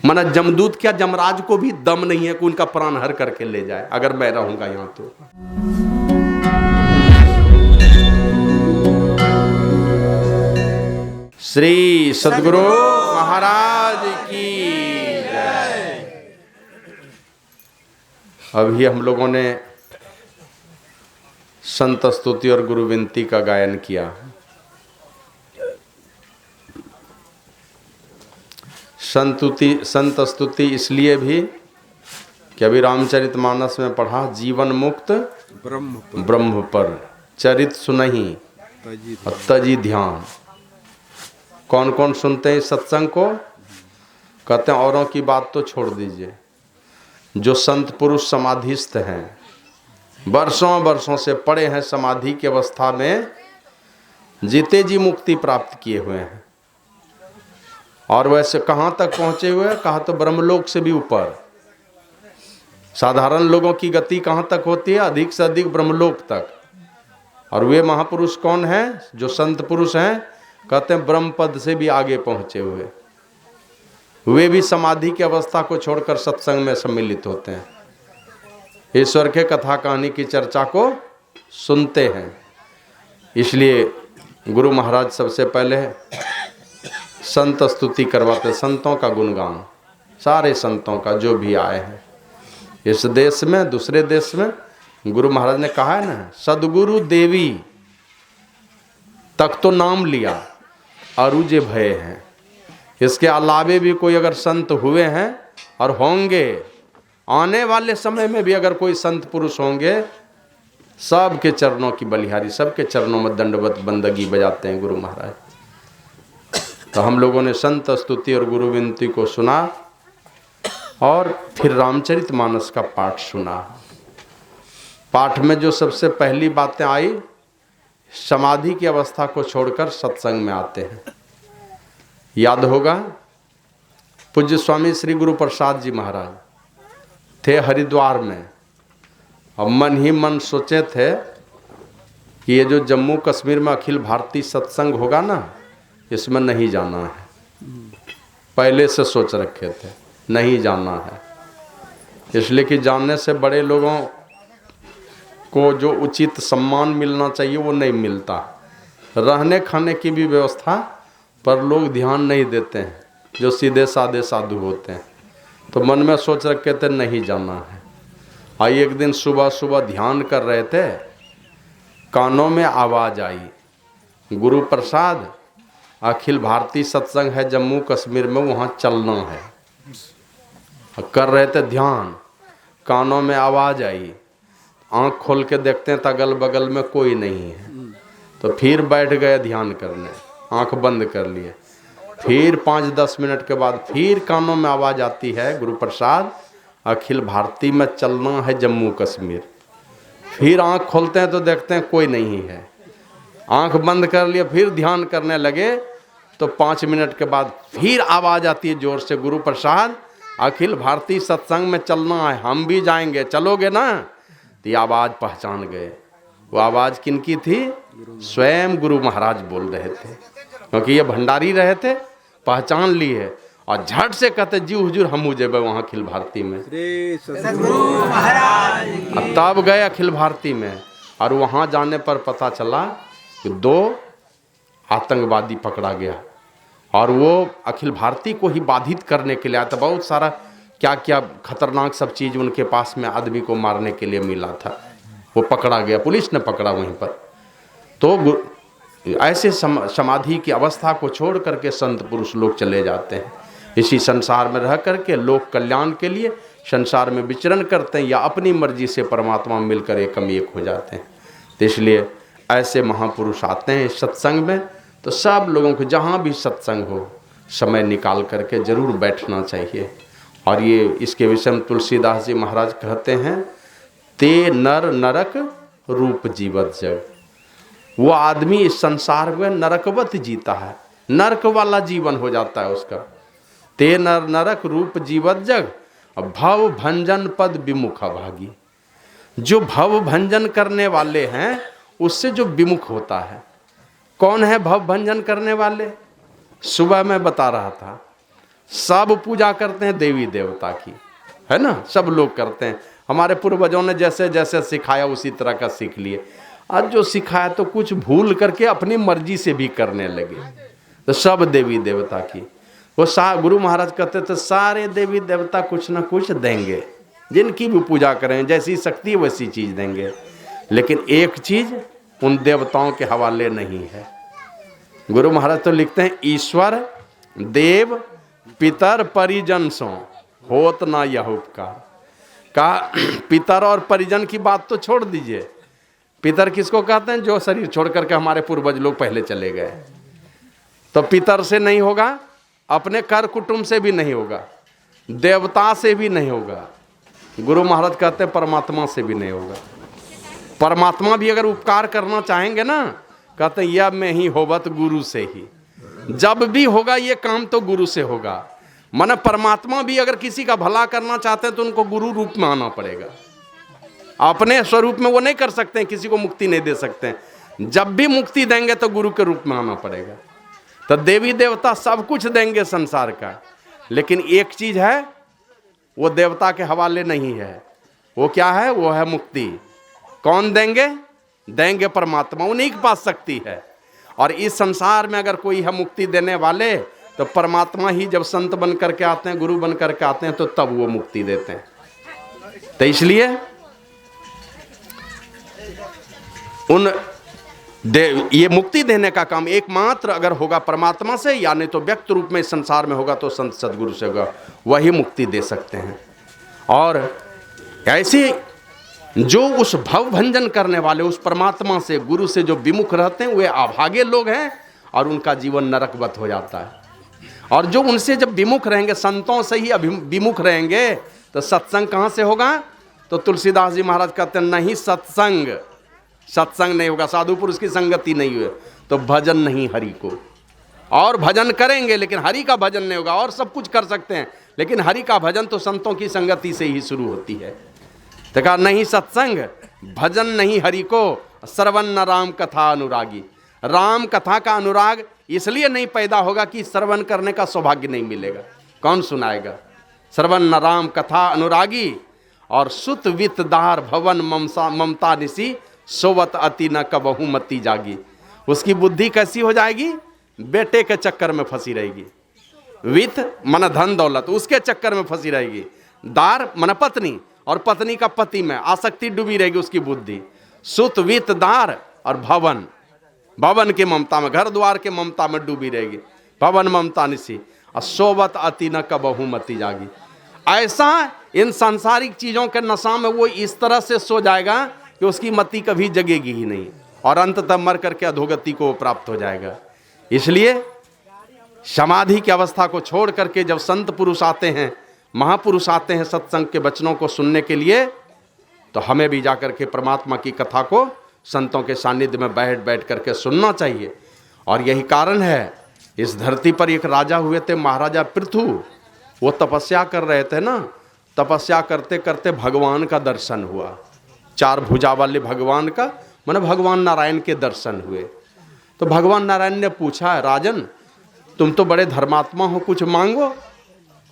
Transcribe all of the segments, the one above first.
माना जमदूत क्या, जमराज को भी दम नहीं है कि उनका प्राण हर करके ले जाए अगर मैं रहूंगा यहां तो। श्री सद्गुरु महाराज की जय। अभी हम लोगों ने संत स्तुति और गुरु विनती का गायन किया। संत स्तुति इसलिए भी कि अभी रामचरितमानस में पढ़ा, जीवन मुक्त ब्रह्म पर चरित सुनहि और तजी ध्यान। कौन कौन सुनते हैं इस सत्संग को? कहते हैं औरों की बात तो छोड़ दीजिए, जो संत पुरुष समाधिस्थ हैं, वर्षों वर्षों से पड़े हैं समाधि की अवस्था में, जीते जी मुक्ति प्राप्त किए हुए हैं। और वैसे कहाँ तक पहुँचे हुए हैं? कहा तो ब्रह्मलोक से भी ऊपर। साधारण लोगों की गति कहाँ तक होती है? अधिक से अधिक ब्रह्मलोक तक। और वे महापुरुष कौन हैं? जो संत पुरुष हैं, कहते हैं ब्रह्म पद से भी आगे पहुँचे हुए। वे भी समाधि की अवस्था को छोड़कर सत्संग में सम्मिलित होते हैं, ईश्वर के कथा कहानी की चर्चा को सुनते हैं। इसलिए गुरु महाराज सबसे पहले संत स्तुति करवाते, संतों का गुणगान, सारे संतों का जो भी आए हैं इस देश में दूसरे देश में। गुरु महाराज ने कहा है ना, सदगुरु देवी तक तो नाम लिया अरुजे भय हैं। इसके अलावे भी कोई अगर संत हुए हैं और होंगे, आने वाले समय में भी अगर कोई संत पुरुष होंगे, सबके चरणों की बलिहारी, सबके चरणों में दंडवत बंदगी बजाते हैं गुरु महाराज। तो हम लोगों ने संत स्तुति और गुरु विनती को सुना और फिर रामचरितमानस का पाठ सुना। पाठ में जो सबसे पहली बातें आई, समाधि की अवस्था को छोड़कर सत्संग में आते हैं। याद होगा पूज्य स्वामी श्री गुरु प्रसाद जी महाराज थे हरिद्वार में, और मन ही मन सोचे थे कि ये जो जम्मू कश्मीर में अखिल भारतीय सत्संग होगा ना, इसमें नहीं जाना है। पहले से सोच रखे थे नहीं जाना है, इसलिए कि जानने से बड़े लोगों को जो उचित सम्मान मिलना चाहिए वो नहीं मिलता। रहने खाने की भी व्यवस्था पर लोग ध्यान नहीं देते हैं, जो सीधे साधे साधु होते हैं। तो मन में सोच रखे थे नहीं जाना है। आई एक दिन सुबह सुबह ध्यान कर रहे थे, कानों में आवाज़ आई, गुरु प्रसाद अखिल भारतीय सत्संग है जम्मू कश्मीर में, वहाँ चलना है। कर रहे थे ध्यान, कानों में आवाज़ आई, आँख खोल के देखते हैं तो अगल बगल में कोई नहीं है। तो फिर बैठ गए ध्यान करने, आँख बंद कर लिए। फिर 5-10 मिनट के बाद फिर कानों में आवाज़ आती है, गुरु प्रसाद अखिल भारतीय में चलना है जम्मू कश्मीर। फिर आँख खोलते हैं तो देखते हैं कोई नहीं है, आँख बंद कर लिए। फिर ध्यान करने लगे तो 5 मिनट के बाद फिर आवाज़ आती है जोर से, गुरु प्रसाद अखिल भारतीय सत्संग में चलना है, हम भी जाएंगे, चलोगे ना? तो ये आवाज़ पहचान गए। वो आवाज़ किनकी थी? स्वयं गुरु महाराज बोल रहे थे, क्योंकि ये भंडारी रहे थे, पहचान लिए और झट से कहते जी हुजूर हम जेबे वहाँ अखिल भारती में। तब गए अखिल भारती में, और वहाँ जाने पर पता चला कि 2 आतंकवादी पकड़ा गया, और वो अखिल भारती को ही बाधित करने के लिए आया था। बहुत सारा क्या क्या खतरनाक सब चीज़ उनके पास में आदमी को मारने के लिए मिला था। वो पकड़ा गया, पुलिस ने पकड़ा वहीं पर। तो ऐसे समाधि की अवस्था को छोड़ करके संत पुरुष लोग चले जाते हैं। इसी संसार में रह करके लोक कल्याण के लिए संसार में विचरण करते हैं, या अपनी मर्जी से परमात्मा मिलकर एकम एक हो जाते हैं। तो इसलिए ऐसे महापुरुष आते हैं सत्संग में, तो सब लोगों को जहाँ भी सत्संग हो समय निकाल करके जरूर बैठना चाहिए। और ये इसके विषय में तुलसीदास जी महाराज कहते हैं, ते नर नरक रूप जीवत जग। वो आदमी इस संसार में नरकवत जीता है, नरक वाला जीवन हो जाता है उसका। ते नर नरक रूप जीवत जग, भव भंजन पद विमुख भागी। जो भव भंजन करने वाले हैं उससे जो विमुख होता है, कौन है भव भंजन करने वाले? सुबह मैं बता रहा था, सब पूजा करते हैं देवी देवता की, है ना, सब लोग करते हैं। हमारे पूर्वजों ने जैसे जैसे सिखाया उसी तरह का सीख लिए। आज जो सिखाया तो कुछ भूल करके अपनी मर्जी से भी करने लगे, तो सब देवी देवता की। वो गुरु महाराज कहते थे सारे देवी देवता कुछ ना कुछ देंगे, जिनकी भी पूजा करें, जैसी शक्ति है वैसी चीज देंगे, लेकिन एक चीज उन देवताओं के हवाले नहीं है। गुरु महाराज तो लिखते हैं ईश्वर देव पितर परिजन सो होत ना यह उपकार। कहा पितर और परिजन की बात तो छोड़ दीजिए। पितर किसको कहते हैं? जो शरीर छोड़ करके हमारे पूर्वज लोग पहले चले गए। तो पितर से नहीं होगा, अपने कर कुटुंब से भी नहीं होगा, देवता से भी नहीं होगा। गुरु महाराज कहते हैं परमात्मा से भी नहीं होगा। परमात्मा भी अगर उपकार करना चाहेंगे ना, कहते हैं यह में ही होवत गुरु से ही। जब भी होगा ये काम तो गुरु से होगा। माने परमात्मा भी अगर किसी का भला करना चाहते हैं तो उनको गुरु रूप में आना पड़ेगा। अपने स्वरूप में वो नहीं कर सकते हैं, किसी को मुक्ति नहीं दे सकते हैं। जब भी मुक्ति देंगे तो गुरु के रूप में आना पड़ेगा। तो देवी देवता सब कुछ देंगे संसार का, लेकिन एक चीज है वो देवता के हवाले नहीं है। वो क्या है? वो है मुक्ति। कौन देंगे? देंगे परमात्मा, उन्हीं के पास शक्ति है। और इस संसार में अगर कोई है मुक्ति देने वाले तो परमात्मा ही जब संत बन करके आते हैं, गुरु बन करके आते हैं, तो तब वो मुक्ति देते हैं। तो इसलिए ये मुक्ति देने का काम एकमात्र अगर होगा परमात्मा से, या नहीं तो व्यक्त रूप में इस संसार में होगा तो संत सदगुरु से होगा, वही मुक्ति दे सकते हैं। और ऐसे जो उस भव भंजन करने वाले उस परमात्मा से, गुरु से जो विमुख रहते हैं, वे अभागे लोग हैं और उनका जीवन नरकवत हो जाता है। और जो उनसे जब विमुख रहेंगे, संतों से ही विमुख रहेंगे, तो सत्संग कहाँ से होगा? तो तुलसीदास जी महाराज कहते हैं नहीं सत्संग, सत्संग नहीं होगा, साधु पुरुष की संगति नहीं हुई तो भजन नहीं हरि को। और भजन करेंगे लेकिन हरि का भजन नहीं होगा। और सब कुछ कर सकते हैं लेकिन हरि का भजन तो संतों की संगति से ही शुरू होती है। तो कहा नहीं सत्संग, भजन नहीं हरि को, श्रवण न राम कथा अनुरागी। राम कथा का अनुराग इसलिए नहीं पैदा होगा कि श्रवण करने का सौभाग्य नहीं मिलेगा। कौन सुनाएगा? श्रवण न राम कथा अनुरागी और सुत वित दार भवन ममता निसी सोवत अति न कबहू मती जागी। उसकी बुद्धि कैसी हो जाएगी? बेटे के चक्कर में फंसी रहेगी। वित मन धन दौलत, उसके चक्कर में फंसी रहेगी। दार मन पत्नी, और पत्नी का पति में आसक्ति डूबी रहेगी उसकी बुद्धि। सुत वित दार और भवन, भवन की ममता में, घर द्वार के ममता में डूबी रहेगी। भवन ममता निसी और सोवत अति न कबहू मती जागी। ऐसा इन सांसारिक चीजों के नशा में वो इस तरह से सो जाएगा कि उसकी मति कभी जगेगी ही नहीं, और अंततः मर करके अधोगति को प्राप्त हो जाएगा। इसलिए समाधि की अवस्था को छोड़ करके जब संत पुरुष आते हैं, महापुरुष आते हैं सत्संग के वचनों को सुनने के लिए, तो हमें भी जाकर के परमात्मा की कथा को संतों के सानिध्य में बैठ बैठ करके सुनना चाहिए। और यही कारण है, इस धरती पर एक राजा हुए थे महाराजा पृथु। वो तपस्या कर रहे थे ना, तपस्या करते करते भगवान का दर्शन हुआ। 4 भुजा वाले भगवान का, माने भगवान नारायण के दर्शन हुए। तो भगवान नारायण ने पूछा, राजन तुम तो बड़े धर्मात्मा हो, कुछ मांगो।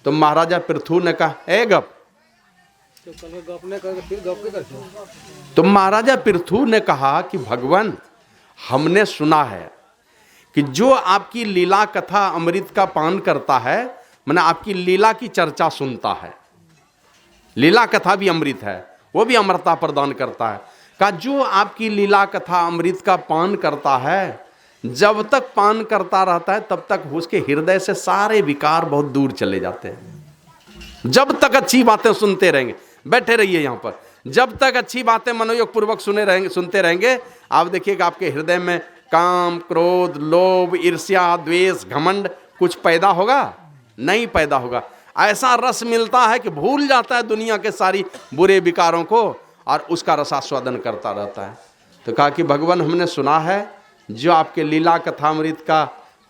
तो महाराजा पृथु ने कहा ए गप। तो महाराजा पृथु ने कहा कि भगवान हमने सुना है कि जो आपकी लीला कथा अमृत का पान करता है, माने आपकी लीला की चर्चा सुनता है, लीला कथा भी अमृत है, वो भी अमरता प्रदान करता है। कहा जो आपकी लीला कथा अमृत का पान करता है, जब तक पान करता रहता है तब तक उसके हृदय से सारे विकार बहुत दूर चले जाते हैं। जब तक अच्छी बातें सुनते रहेंगे, बैठे रहिए यहाँ पर, जब तक अच्छी बातें मनोयोग पूर्वक सुनते रहेंगे, आप देखिएगा आपके हृदय में काम, क्रोध, लोभ, ईर्ष्या, द्वेष, घमंड कुछ पैदा होगा? नहीं पैदा होगा। ऐसा रस मिलता है कि भूल जाता है दुनिया के सारी बुरे विकारों को और उसका रसास्वादन करता रहता है। तो कहा कि भगवान हमने सुना है जो आपके लीला कथामृत का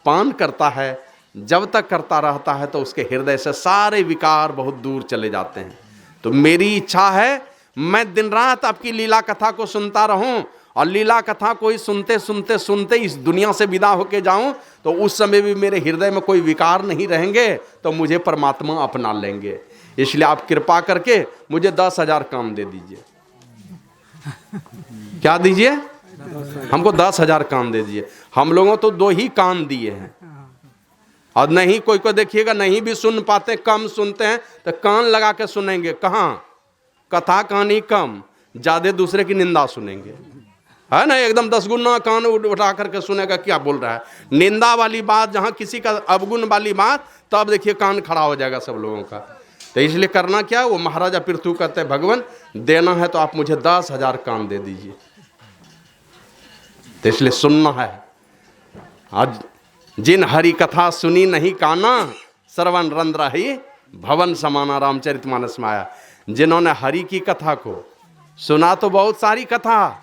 पान करता है, जब तक करता रहता है तो उसके हृदय से सारे विकार बहुत दूर चले जाते हैं। तो मेरी इच्छा है मैं दिन रात आपकी लीला कथा को सुनता रहूं और लीला कथा कोई सुनते सुनते सुनते इस दुनिया से विदा होके जाऊं तो उस समय भी मेरे हृदय में कोई विकार नहीं रहेंगे, तो मुझे परमात्मा अपना लेंगे। इसलिए आप कृपा करके मुझे 10,000 काम दे दीजिए। क्या दीजिए? हमको 10,000 कान दे दीजिए। हम लोगों तो 2 ही कान दिए हैं, और नहीं कोई को देखिएगा नहीं भी सुन पाते, कम सुनते हैं तो कान लगा के सुनेंगे। कहाँ? कथा कहानी कम, ज्यादा दूसरे की निंदा सुनेंगे, है ना। एकदम 10 गुना कान उठा करके सुनेगा क्या बोल रहा है। निंदा वाली बात, जहां किसी का अवगुण वाली बात, तब देखिए कान खड़ा हो जाएगा सब लोगों का। तो इसलिए करना क्या, वो महाराजा पृथु कहते हैं भगवान देना है तो आप मुझे 10,000 कान दे दीजिए। तो इसलिए सुनना है। आज जिन हरि कथा सुनी नहीं काना, श्रवण रंध्र ही भवन समाना, रामचरितमानस में आया। जिन्होंने हरि की कथा को सुना, तो बहुत सारी कथा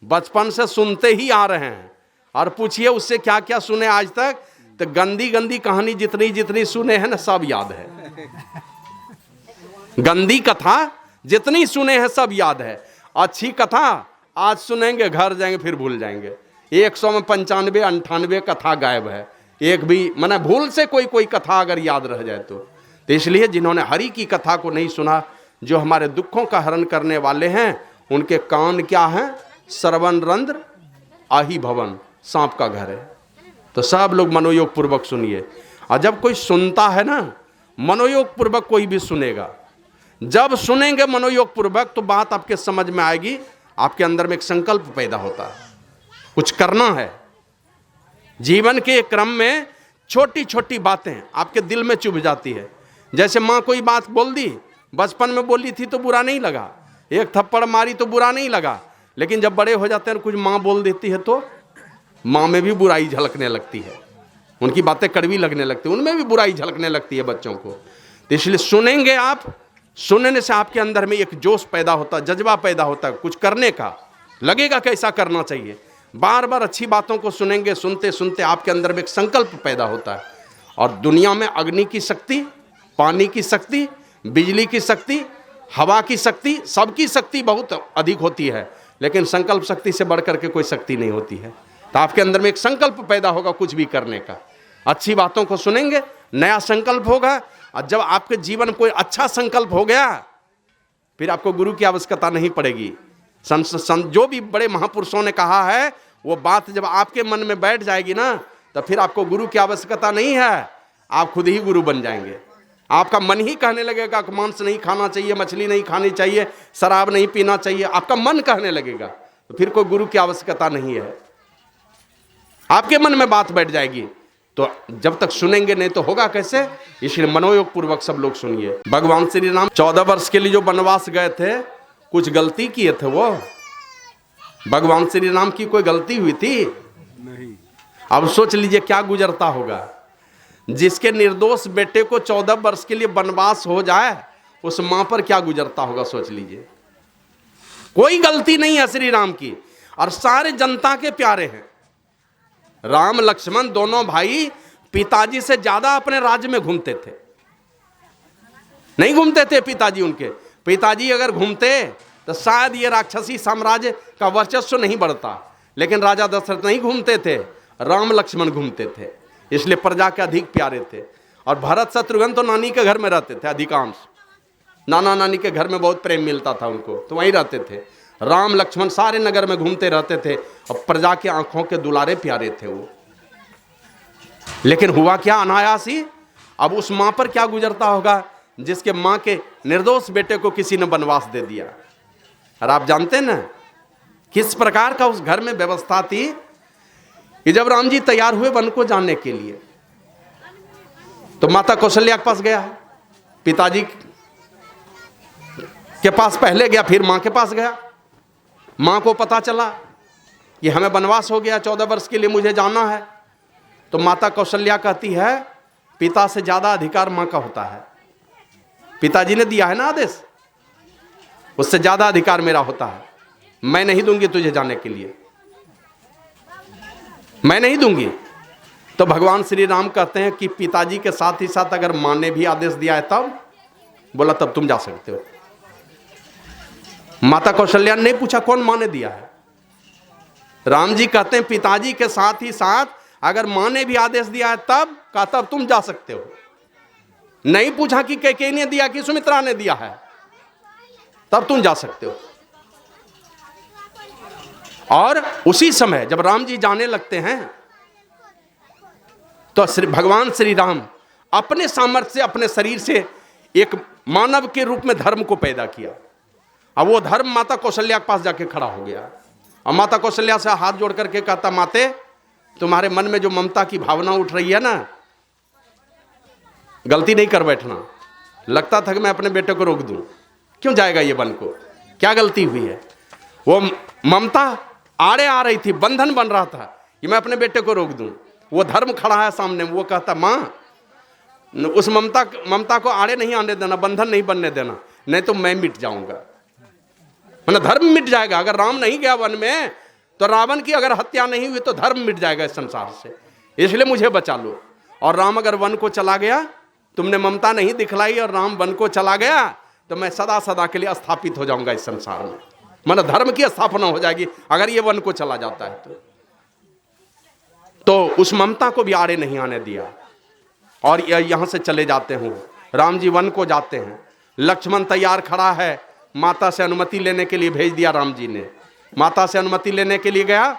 बचपन से सुनते ही आ रहे हैं, और पूछिए उससे क्या क्या सुने आज तक, तो गंदी गंदी कहानी जितनी जितनी सुने हैं ना, सब याद है। गंदी कथा जितनी सुने हैं सब याद है। अच्छी कथा आज सुनेंगे, घर जाएंगे फिर भूल जाएंगे। 100 में 95 98 कथा गायब है, एक भी माने भूल से कोई कथा अगर याद रह जाए तो इसलिए जिन्होंने हरि की कथा को नहीं सुना, जो हमारे दुखों का हरण करने वाले हैं, उनके कान क्या हैं? श्रवण रंध्र आही भवन, सांप का घर है। तो सब लोग मनोयोग पूर्वक सुनिए। और जब कोई सुनता है ना, मनोयोग पूर्वक कोई भी सुनेगा, जब सुनेंगे मनोयोग पूर्वक तो बात आपके समझ में आएगी। आपके अंदर में एक संकल्प पैदा होता है, कुछ करना है। जीवन के क्रम में छोटी छोटी बातें आपके दिल में चुभ जाती है। जैसे माँ कोई बात बोल दी, बचपन में बोली थी तो बुरा नहीं लगा, एक थप्पड़ मारी तो बुरा नहीं लगा, लेकिन जब बड़े हो जाते हैं कुछ माँ बोल देती है तो माँ में भी बुराई झलकने लगती है, उनकी बातें कड़वी लगने लगती है, उनमें भी बुराई झलकने लगती है बच्चों को। तो इसलिए सुनेंगे आप, सुनने से आपके अंदर में एक जोश पैदा होता है, जज्बा पैदा होता है कुछ करने का, लगेगा कैसा करना चाहिए। बार बार अच्छी बातों को सुनेंगे, सुनते सुनते आपके अंदर में एक संकल्प पैदा होता है। और दुनिया में अग्नि की शक्ति, पानी की शक्ति, बिजली की शक्ति, हवा की शक्ति, सबकी शक्ति बहुत अधिक होती है, लेकिन संकल्प शक्ति से बढ़कर के कोई शक्ति नहीं होती है। तो आपके अंदर में एक संकल्प पैदा होगा कुछ भी करने का। अच्छी बातों को सुनेंगे, नया संकल्प होगा, और जब आपके जीवन में कोई अच्छा संकल्प हो गया, फिर आपको गुरु की आवश्यकता नहीं पड़ेगी। जो भी बड़े महापुरुषों ने कहा है, वो बात जब आपके मन में बैठ जाएगी ना, तो फिर आपको गुरु की आवश्यकता नहीं है, आप खुद ही गुरु बन जाएंगे। आपका मन ही कहने लगेगा कि मांस नहीं खाना चाहिए, मछली नहीं खानी चाहिए, शराब नहीं पीना चाहिए, आपका मन कहने लगेगा, तो फिर कोई गुरु की आवश्यकता नहीं है। आपके मन में बात बैठ जाएगी, तो जब तक सुनेंगे नहीं तो होगा कैसे। इसलिए मनोयोग पूर्वक सब लोग सुनिए। भगवान श्री राम 14 वर्ष के लिए जो वनवास गए थे, कुछ गलती किए थे वो? भगवान श्री राम की कोई गलती हुई थी? नहीं। अब सोच लीजिए क्या गुजरता होगा। जिसके निर्दोष बेटे को 14 वर्ष के लिए वनवास हो जाए, उस मां पर क्या गुजरता होगा, सोच लीजिए। कोई गलती नहीं है श्री राम की, और सारे जनता के प्यारे हैं। राम लक्ष्मण दोनों भाई पिताजी से ज्यादा अपने राज्य में घूमते थे। नहीं घूमते थे पिताजी उनके, पिताजी अगर घूमते तो शायद ये राक्षसी साम्राज्य का वर्चस्व नहीं बढ़ता, लेकिन राजा दशरथ नहीं घूमते थे, राम लक्ष्मण घूमते थे, इसलिए प्रजा के अधिक प्यारे थे। और भरत शत्रुघ्न तो नानी के घर में रहते थे अधिकांश, नाना नानी के घर में बहुत प्रेम मिलता था उनको, तो वहीं रहते थे। राम लक्ष्मण सारे नगर में घूमते रहते थे, और प्रजा के आंखों के दुलारे प्यारे थे वो। लेकिन हुआ क्या, अनायास ही। अब उस मां पर क्या गुजरता होगा जिसके मां के निर्दोष बेटे को किसी ने वनवास दे दिया। और आप जानते ना किस प्रकार का उस घर में व्यवस्था थी कि जब राम जी तैयार हुए वन को जाने के लिए, तो माता कौशल्या के पास गया, पिताजी के पास पहले गया, फिर मां के पास गया। मां को पता चला कि हमें वनवास हो गया, 14 वर्ष के लिए मुझे जाना है। तो माता कौशल्या कहती है, पिता से ज्यादा अधिकार मां का होता है। पिताजी ने दिया है ना आदेश, उससे ज्यादा अधिकार मेरा होता है। मैं नहीं दूंगी तुझे जाने के लिए, मैं नहीं दूंगी। तो भगवान श्री राम कहते हैं कि पिताजी के साथ ही साथ अगर मां ने भी आदेश दिया है तब, बोला तब तुम जा सकते हो। माता कौशल्या ने नहीं पूछा कौन मां ने दिया है, राम जी कहते हैं पिताजी के साथ ही साथ अगर माँ ने भी आदेश दिया है तब कहा तब तुम जा सकते हो। नहीं पूछा कि कैकेयी ने दिया कि सुमित्रा ने दिया है, तब तुम जा सकते हो। और उसी समय जब राम जी जाने लगते हैं तो भगवान श्री राम अपने सामर्थ्य से अपने शरीर से एक मानव के रूप में धर्म को पैदा किया। अब वो धर्म माता कौशल्या के पास जाके खड़ा हो गया और माता कौशल्या से हाथ जोड़ करके कहता, माते तुम्हारे मन में जो ममता की भावना उठ रही है ना, गलती नहीं कर बैठना। लगता था कि मैं अपने बेटे को रोक दूं, क्यों जाएगा ये वन को, क्या गलती हुई है। वो ममता आड़े आ रही थी, बंधन बन रहा था कि मैं अपने बेटे को रोक दूं। वो धर्म खड़ा है सामने, वो कहता माँ उस ममता को आड़े नहीं आने देना, बंधन नहीं बनने देना, नहीं तो मैं मिट जाऊंगा। मतलब धर्म मिट जाएगा। अगर राम नहीं गया वन में तो रावण की अगर हत्या नहीं हुई तो धर्म मिट जाएगा इस संसार से, इसलिए मुझे बचा लो। और राम अगर वन को चला गया, तुमने ममता नहीं दिखलाई और राम वन को चला गया, तो मैं सदा सदा के लिए स्थापित हो जाऊंगा इस संसार में। मतलब धर्म की स्थापना हो जाएगी अगर ये वन को चला जाता है तो उस ममता को भी आड़े नहीं आने दिया और यहां से चले जाते हैं। राम जी वन को जाते हैं, लक्ष्मण तैयार खड़ा है, माता से अनुमति लेने के लिए भेज दिया राम जी ने। माता से अनुमति लेने के लिए गया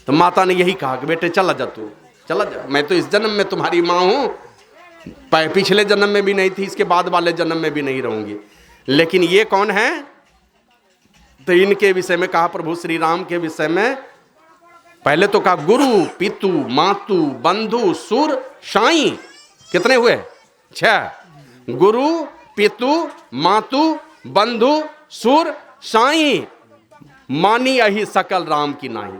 तो माता ने यही कहा कि बेटे चला जा, तू चला जा, मैं तो इस जन्म में तुम्हारी माँ हूं, पिछले जन्म में भी नहीं थी, इसके बाद वाले जन्म में भी नहीं रहूंगी। लेकिन ये कौन है, तो इनके विषय में कहा, प्रभु श्री राम के विषय में पहले तो कहा गुरु पितु मातु बंधु सुर साई। कितने हुए? 6। गुरु पितु मातु बंधु सुर साई, मानी अहि सकल राम की नाही।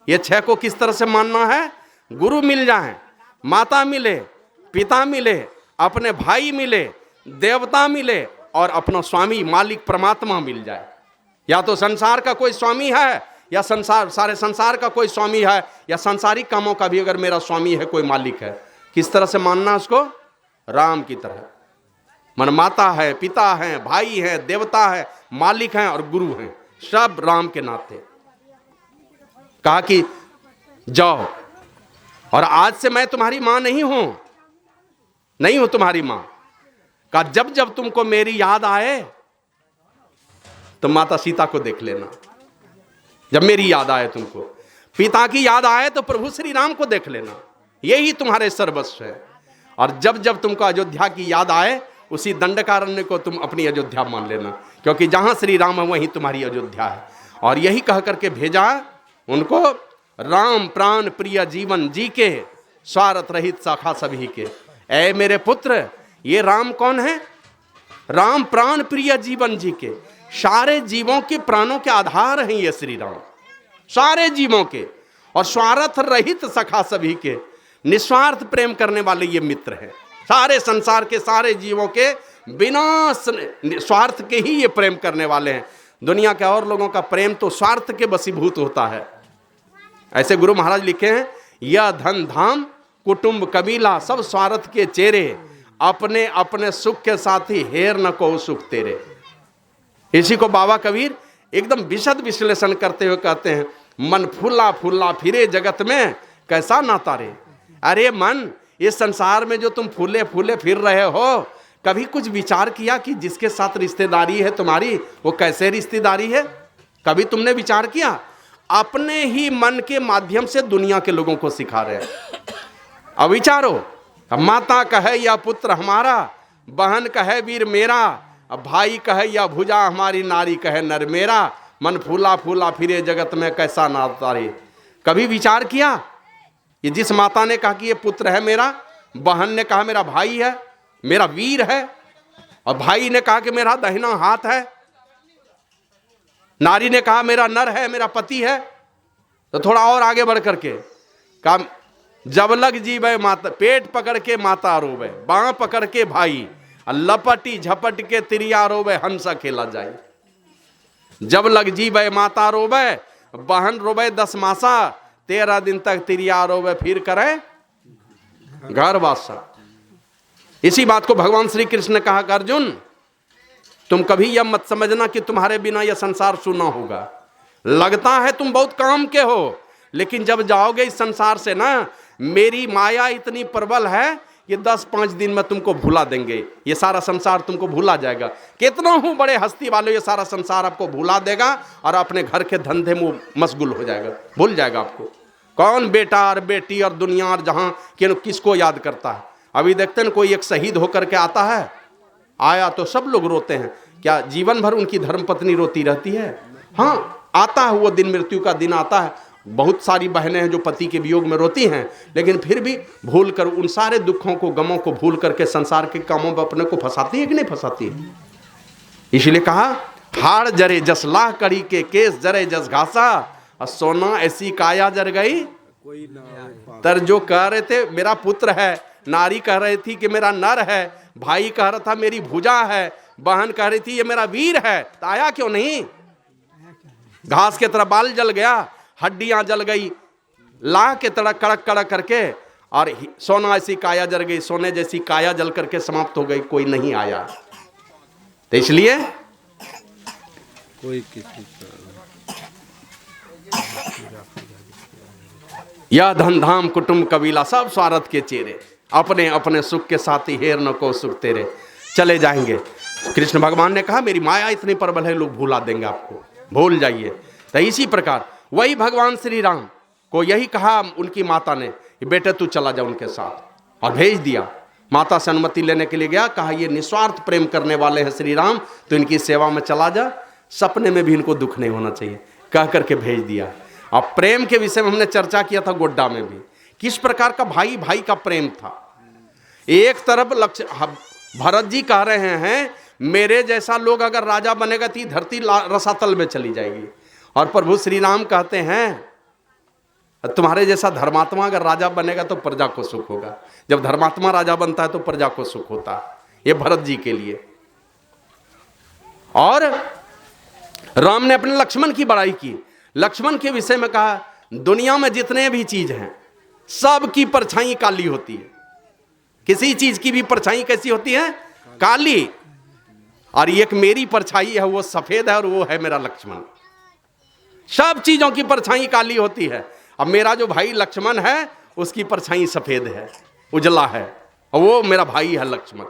ये 6 को किस तरह से मानना है? गुरु मिल जाए, माता मिले, पिता मिले, अपने भाई मिले, देवता मिले और अपना स्वामी मालिक परमात्मा मिल जाए। या तो संसार का कोई स्वामी है या सारे संसार का कोई स्वामी है, या सांसारिक कामों का भी अगर मेरा स्वामी है, कोई मालिक है। किस तरह से मानना उसको? राम की तरह। मन माता है, पिता है, भाई है, देवता है, मालिक है और गुरु हैं, सब राम के नाते। कहा कि जाओ, और आज से मैं तुम्हारी मां नहीं हूं तुम्हारी मां। कहा जब जब तुमको मेरी याद आए तो माता सीता को देख लेना। जब मेरी याद आए तुमको, पिता की याद आए तो प्रभु श्री राम को देख लेना, यही तुम्हारे सर्वस्व है। और जब जब तुमको अयोध्या की याद आए, उसी दंडकारण्य को तुम अपनी अयोध्या मान लेना, क्योंकि जहां श्री राम है वहीं तुम्हारी अयोध्या है। और यही कह करके भेजा उनको, राम प्राण प्रिय जीवन जी के, स्वार्थ रहित शाखा सभी के। ऐ मेरे पुत्र, ये राम कौन है? राम प्राण प्रिय जीवन जी के, सारे जीवों के प्राणों के आधार हैं ये श्री राम, सारे जीवों के, और स्वार्थ रहित सखा सभी के, निस्वार्थ प्रेम करने वाले ये मित्र हैं। सारे संसार के सारे जीवों के बिना स्वार्थ के ही ये प्रेम करने वाले हैं। दुनिया के और लोगों का प्रेम तो स्वार्थ के वशीभूत होता है। ऐसे गुरु महाराज लिखे हैं, यह धन धाम कुटुंब कबीला सब स्वार्थ के चेहरे, अपने अपने सुख के साथी हेर न को सुख तेरे। इसी को बाबा कबीर एकदम विशद विश्लेषण करते हुए कहते हैं, मन फूला फूला फिरे जगत में कैसा नाता रे। अरे मन, इस संसार में जो तुम फूले फूले फिर रहे हो, कभी कुछ विचार किया कि जिसके साथ रिश्तेदारी है तुम्हारी, वो कैसे रिश्तेदारी है? कभी तुमने विचार किया? अपने ही मन के माध्यम से दुनिया के लोगों को सिखा रहे हैं। अब विचारो, माता कहे या पुत्र हमारा, बहन कहे वीर मेरा, अब भाई कहे या भुजा हमारी, नारी कहे नर मेरा, मन फूला फूला फिरे जगत में कैसा नाता रे। कभी विचार किया? ये जिस माता ने कहा कि ये पुत्र है मेरा, बहन ने कहा मेरा भाई है, मेरा वीर है, और भाई ने कहा कि मेरा दाहिना हाथ है, नारी ने कहा मेरा नर है, मेरा पति है, तो थोड़ा और आगे बढ़ करके कहा जब लग जीवे माता, पेट पकड़ के माता रोवे, बाँ पकड़ के भाई, लपटी झपट के तिरिया रोवे, हंस खेला जाए। जब लग जीवे माता रोवे, बहन रोवे 10 मासा, 13 दिन तक तिरिया रोवे, फिर करे घर वासा। इसी बात को भगवान श्री कृष्ण ने कहा कि अर्जुन, तुम कभी यह मत समझना कि तुम्हारे बिना यह संसार सुना होगा। लगता है तुम बहुत काम के हो, लेकिन जब जाओगे इस संसार से ना, मेरी माया इतनी प्रबल है कि 10-5 दिन में तुमको भुला देंगे, ये सारा संसार तुमको भुला जाएगा। कितना हूं बड़े हस्ती वाले, ये सारा संसार आपको भुला देगा और अपने घर के धंधे में मशगूल हो जाएगा, भूल जाएगा आपको। कौन बेटा और बेटी और दुनिया और जहां किसको याद करता है? अभी देखते हैं कोई एक शहीद होकर के आता है, आया तो सब लोग रोते हैं, क्या जीवन भर उनकी धर्मपत्नी रोती रहती है? हाँ, आता है वो दिन, मृत्यु का दिन आता है। बहुत सारी बहनें हैं जो पति के वियोग में रोती हैं, लेकिन फिर भी भूल कर उन सारे दुखों को, गमों को भूल करके संसार के कामों में अपने को फंसाती है कि नहीं फंसाती है? इसलिए कहा, हाड़ जरे जस लाह कड़ी के केस जरे जस घासा, और सोना ऐसी काया जर गई। तर जो कह रहे थे मेरा पुत्र है, नारी कह रही थी कि मेरा नर है, भाई कह रहा था मेरी भुजा है, बहन कह रही थी ये मेरा वीर है, तो आया क्यों नहीं? घास के तरह बाल जल गया, हड्डियां जल गई, लाह के तरह कड़क कड़क करके, और सोना ऐसी काया जल गई, सोने जैसी काया जल करके समाप्त हो गई, कोई नहीं आया। तो इसलिए कोई किसी यह धनधाम कुटुंब कबीला सब स्वार्थ के चेहरे, अपने अपने सुख के साथी हेर न को सुख तेरे, चले जाएंगे। कृष्ण भगवान ने कहा मेरी माया इतनी प्रबल है, लोग भुला देंगे आपको, भूल जाइए। तो इसी प्रकार वही भगवान श्री राम को यही कहा उनकी माता ने, बेटे तू चला जा उनके साथ, और भेज दिया। माता से अनुमति लेने के लिए गया, कहा ये निस्वार्थ प्रेम करने वाले हैं श्री राम, तो इनकी सेवा में चला जा, सपने में भी इनको दुख नहीं होना चाहिए, कह करके भेज दिया। अब प्रेम के विषय में हमने चर्चा किया था गोड्डा में भी, किस प्रकार का भाई भाई का प्रेम था। एक तरफ लक्ष्य भरत जी कह रहे हैं मेरे जैसा लोग अगर राजा बनेगा तो धरती रसातल में चली जाएगी, और प्रभु श्री राम कहते हैं तुम्हारे जैसा धर्मात्मा अगर राजा बनेगा तो प्रजा को सुख होगा। जब धर्मात्मा राजा बनता है तो प्रजा को सुख होता है, ये भरत जी के लिए। और राम ने अपने लक्ष्मण की बड़ाई की, लक्ष्मण के विषय में कहा दुनिया में जितने भी चीज हैं सब की परछाई काली होती है, किसी चीज की भी परछाई कैसी होती है? काली, और एक मेरी परछाई है वो सफेद है, और वो है मेरा लक्ष्मण। सब चीजों की परछाई काली होती है, अब मेरा जो भाई लक्ष्मण है उसकी परछाई सफेद है, उजला है, और वो मेरा भाई है लक्ष्मण।